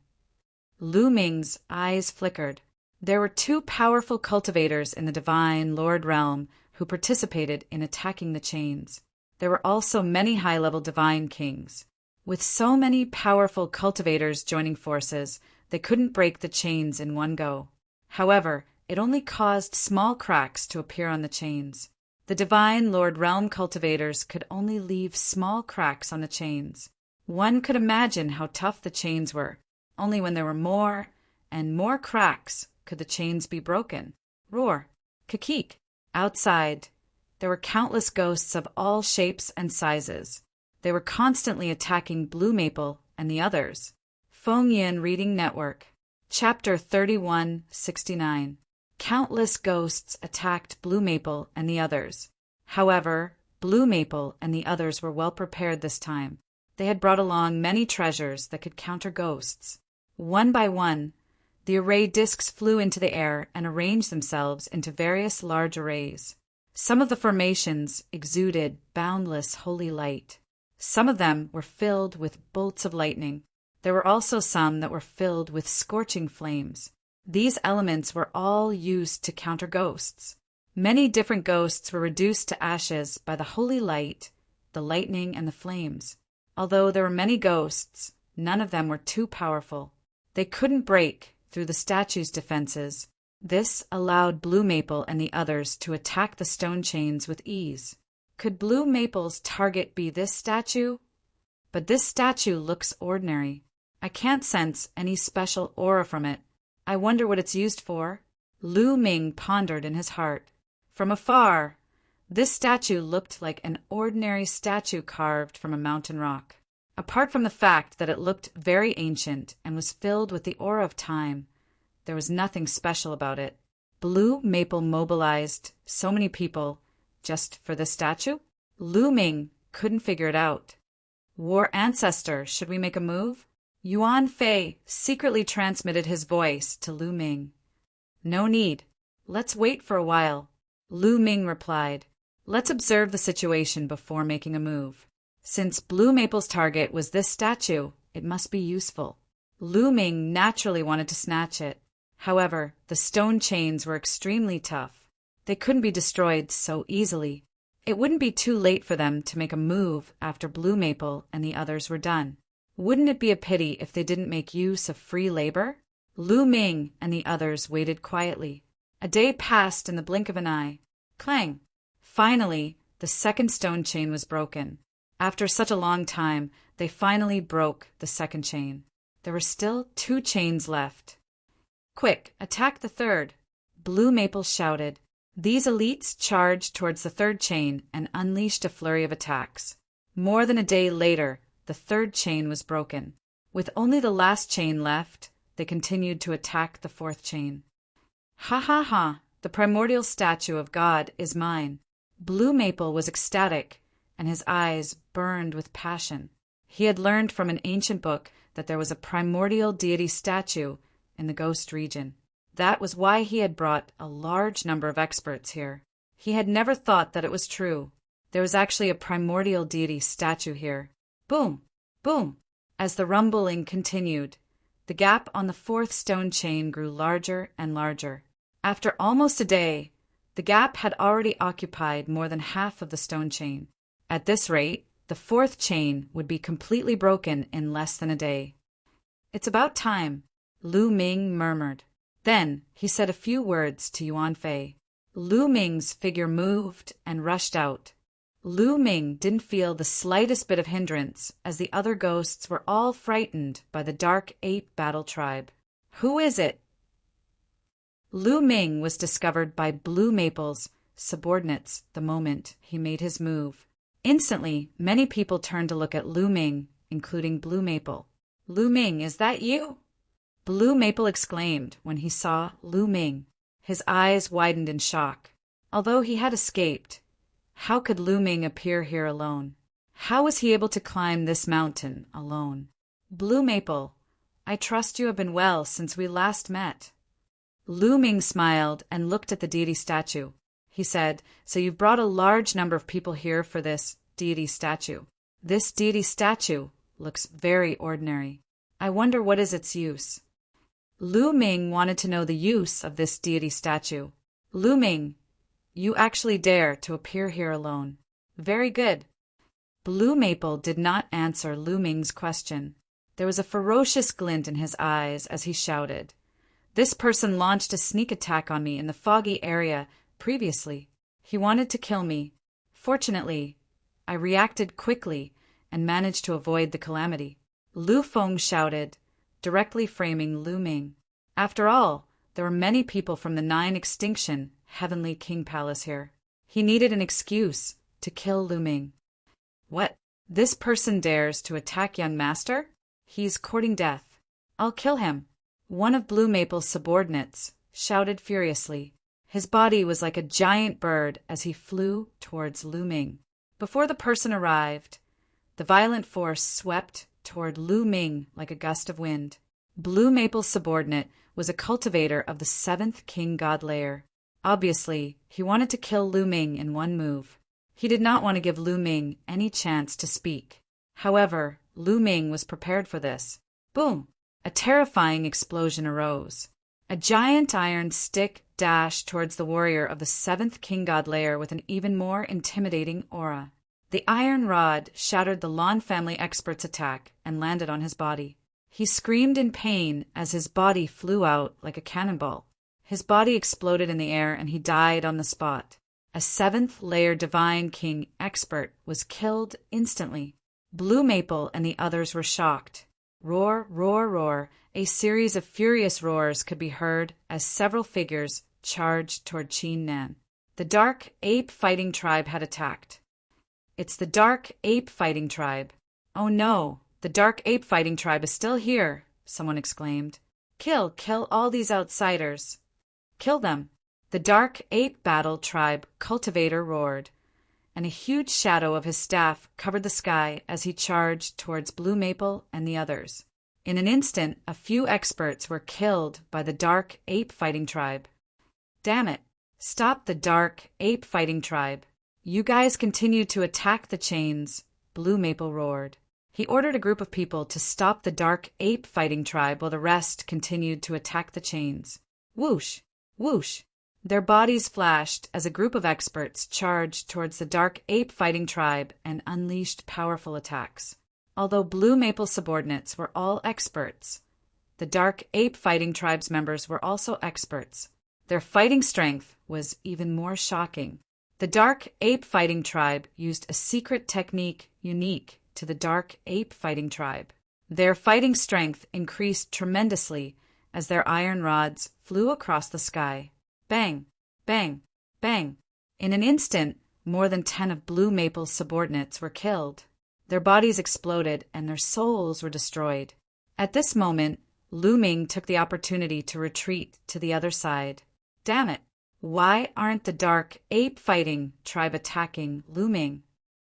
Lu Ming's eyes flickered. There were 2 powerful cultivators in the Divine Lord Realm who participated in attacking the chains. There were also many high-level divine kings. With so many powerful cultivators joining forces, they couldn't break the chains in one go. However, it only caused small cracks to appear on the chains. The Divine Lord Realm cultivators could only leave small cracks on the chains. One could imagine how tough the chains were. Only when there were more and more cracks could the chains be broken. Roar! Kikik! Outside, there were countless ghosts of all shapes and sizes. They were constantly attacking Blue Maple and the others. Feng Yin Reading Network. Chapter 3169. Countless ghosts attacked Blue Maple and the others. However, Blue Maple and the others were well prepared this time. They had brought along many treasures that could counter ghosts. One by one, the array discs flew into the air and arranged themselves into various large arrays. Some of the formations exuded boundless holy light. Some of them were filled with bolts of lightning. There were also some that were filled with scorching flames. These elements were all used to counter ghosts. Many different ghosts were reduced to ashes by the holy light, the lightning, and the flames. Although there were many ghosts, none of them were too powerful. They couldn't break through the statue's defenses. This allowed Blue Maple and the others to attack the stone chains with ease. Could Blue Maple's target be this statue? But this statue looks ordinary. I can't sense any special aura from it. I wonder what it's used for. Lu Ming pondered in his heart. From afar, this statue looked like an ordinary statue carved from a mountain rock. Apart from the fact that it looked very ancient and was filled with the aura of time, there was nothing special about it. Blue Maple mobilized so many people just for this statue? Lu Ming couldn't figure it out. War Ancestor, should we make a move? Yuan Fei secretly transmitted his voice to Lu Ming. No need. Let's wait for a while. Lu Ming replied. Let's observe the situation before making a move. Since Blue Maple's target was this statue, it must be useful. Lu Ming naturally wanted to snatch it. However, the stone chains were extremely tough. They couldn't be destroyed so easily. It wouldn't be too late for them to make a move after Blue Maple and the others were done. Wouldn't it be a pity if they didn't make use of free labor? Lu Ming and the others waited quietly. A day passed in the blink of an eye. Clang! Finally, the second stone chain was broken. After such a long time, they finally broke the second chain. There were still 2 chains left. Quick, attack the third! Blue Maple shouted. These elites charged towards the third chain and unleashed a flurry of attacks. More than a day later, the third chain was broken. With only the last chain left, they continued to attack the fourth chain. Ha ha ha! The primordial statue of God is mine. Blue Maple was ecstatic, and his eyes burned with passion. He had learned from an ancient book that there was a primordial deity statue in the ghost region. That was why he had brought a large number of experts here. He had never thought that it was true. There was actually a primordial deity statue here. Boom! Boom! As the rumbling continued, the gap on the fourth stone chain grew larger and larger. After almost a day, the gap had already occupied more than half of the stone chain. At this rate, the fourth chain would be completely broken in less than a day. "It's about time," Lu Ming murmured. Then he said a few words to Yuan Fei. Lu Ming's figure moved and rushed out. Lu Ming didn't feel the slightest bit of hindrance, as the other ghosts were all frightened by the dark ape battle tribe. "Who is it?" Lu Ming was discovered by Blue Maple's subordinates the moment he made his move. Instantly, many people turned to look at Lu Ming, including Blue Maple. "Lu Ming, is that you?" Blue Maple exclaimed when he saw Lu Ming. His eyes widened in shock. Although he had escaped, how could Lu Ming appear here alone? How was he able to climb this mountain alone? "Blue Maple, I trust you have been well since we last met." Lu Ming smiled and looked at the deity statue. He said, "So you've brought a large number of people here for this deity statue. This deity statue looks very ordinary. I wonder what is its use." Lu Ming wanted to know the use of this deity statue. "Lu Ming, you actually dare to appear here alone. Very good." Blue Maple did not answer Lu Ming's question. There was a ferocious glint in his eyes as he shouted, "This person launched a sneak attack on me in the foggy area previously. He wanted to kill me. Fortunately, I reacted quickly and managed to avoid the calamity." Lu Feng shouted, directly framing Lu Ming. After all, there were many people from the 9 Extinction Heavenly King Palace here. He needed an excuse to kill Lu Ming. "What? This person dares to attack young master? He's courting death. I'll kill him." One of Blue Maple's subordinates shouted furiously. His body was like a giant bird as he flew towards Lu Ming. Before the person arrived, the violent force swept toward Lu Ming like a gust of wind. Blue Maple's subordinate was a cultivator of the 7th King God layer. Obviously, he wanted to kill Lu Ming in one move. He did not want to give Lu Ming any chance to speak. However, Lu Ming was prepared for this. Boom! A terrifying explosion arose. A giant iron stick dashed towards the warrior of the 7th King God layer with an even more intimidating aura. The iron rod shattered the Lan family expert's attack and landed on his body. He screamed in pain as his body flew out like a cannonball. His body exploded in the air and he died on the spot. A 7th layer Divine King expert was killed instantly. Blue Maple and the others were shocked. Roar, roar, roar. A series of furious roars could be heard as several figures charged toward Qin Nan. The Dark Ape Fighting Tribe had attacked. "It's the Dark Ape Fighting Tribe." "Oh no, the Dark Ape Fighting Tribe is still here," someone exclaimed. Kill all these outsiders. Kill them." The Dark Ape Battle Tribe cultivator roared, and a huge shadow of his staff covered the sky as he charged towards Blue Maple and the others. In an instant, a few experts were killed by the Dark Ape Fighting Tribe. "Damn it! Stop the Dark Ape Fighting Tribe. You guys continue to attack the chains," Blue Maple roared. He ordered a group of people to stop the Dark Ape Fighting Tribe while the rest continued to attack the chains. Whoosh! Whoosh! Their bodies flashed as a group of experts charged towards the Dark Ape Fighting Tribe and unleashed powerful attacks. Although Blue Maple subordinates were all experts, the Dark Ape Fighting Tribe's members were also experts. Their fighting strength was even more shocking. The Dark Ape Fighting Tribe used a secret technique unique to the Dark Ape Fighting Tribe. Their fighting strength increased tremendously as their iron rods flew across the sky. Bang! Bang! Bang! In an instant, more than 10 of Blue Maple's subordinates were killed. Their bodies exploded and their souls were destroyed. At this moment, Lu Ming took the opportunity to retreat to the other side. Damn it! Why aren't the Dark Ape Fighting Tribe attacking Lu Ming?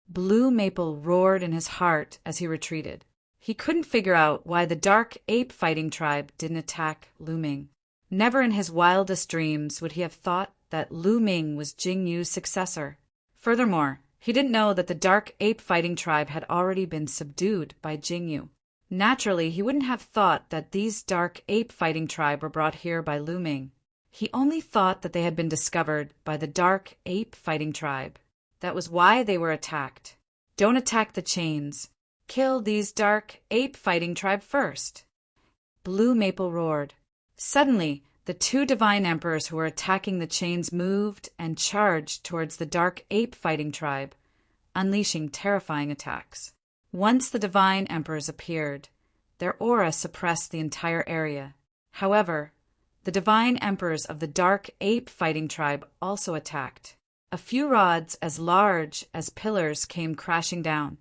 Blue Maple roared in his heart as he retreated. He couldn't figure out why the Dark Ape Fighting Tribe didn't attack Lu Ming. Never in his wildest dreams would he have thought that Lu Ming was Jing Yu's successor. Furthermore, he didn't know that the Dark Ape Fighting Tribe had already been subdued by Jing Yu. Naturally, he wouldn't have thought that these Dark Ape Fighting Tribe were brought here by Lu Ming. He only thought that they had been discovered by the Dark Ape Fighting Tribe. That was why they were attacked. Don't attack the chains. Kill these dark ape fighting tribe first. Blue Maple roared. Suddenly, the two divine emperors who were attacking the chains moved and charged towards the dark ape fighting tribe, unleashing terrifying attacks. Once the divine emperors appeared, their aura suppressed the entire area. However, the divine emperors of the dark ape fighting tribe also attacked. A few rods as large as pillars came crashing down.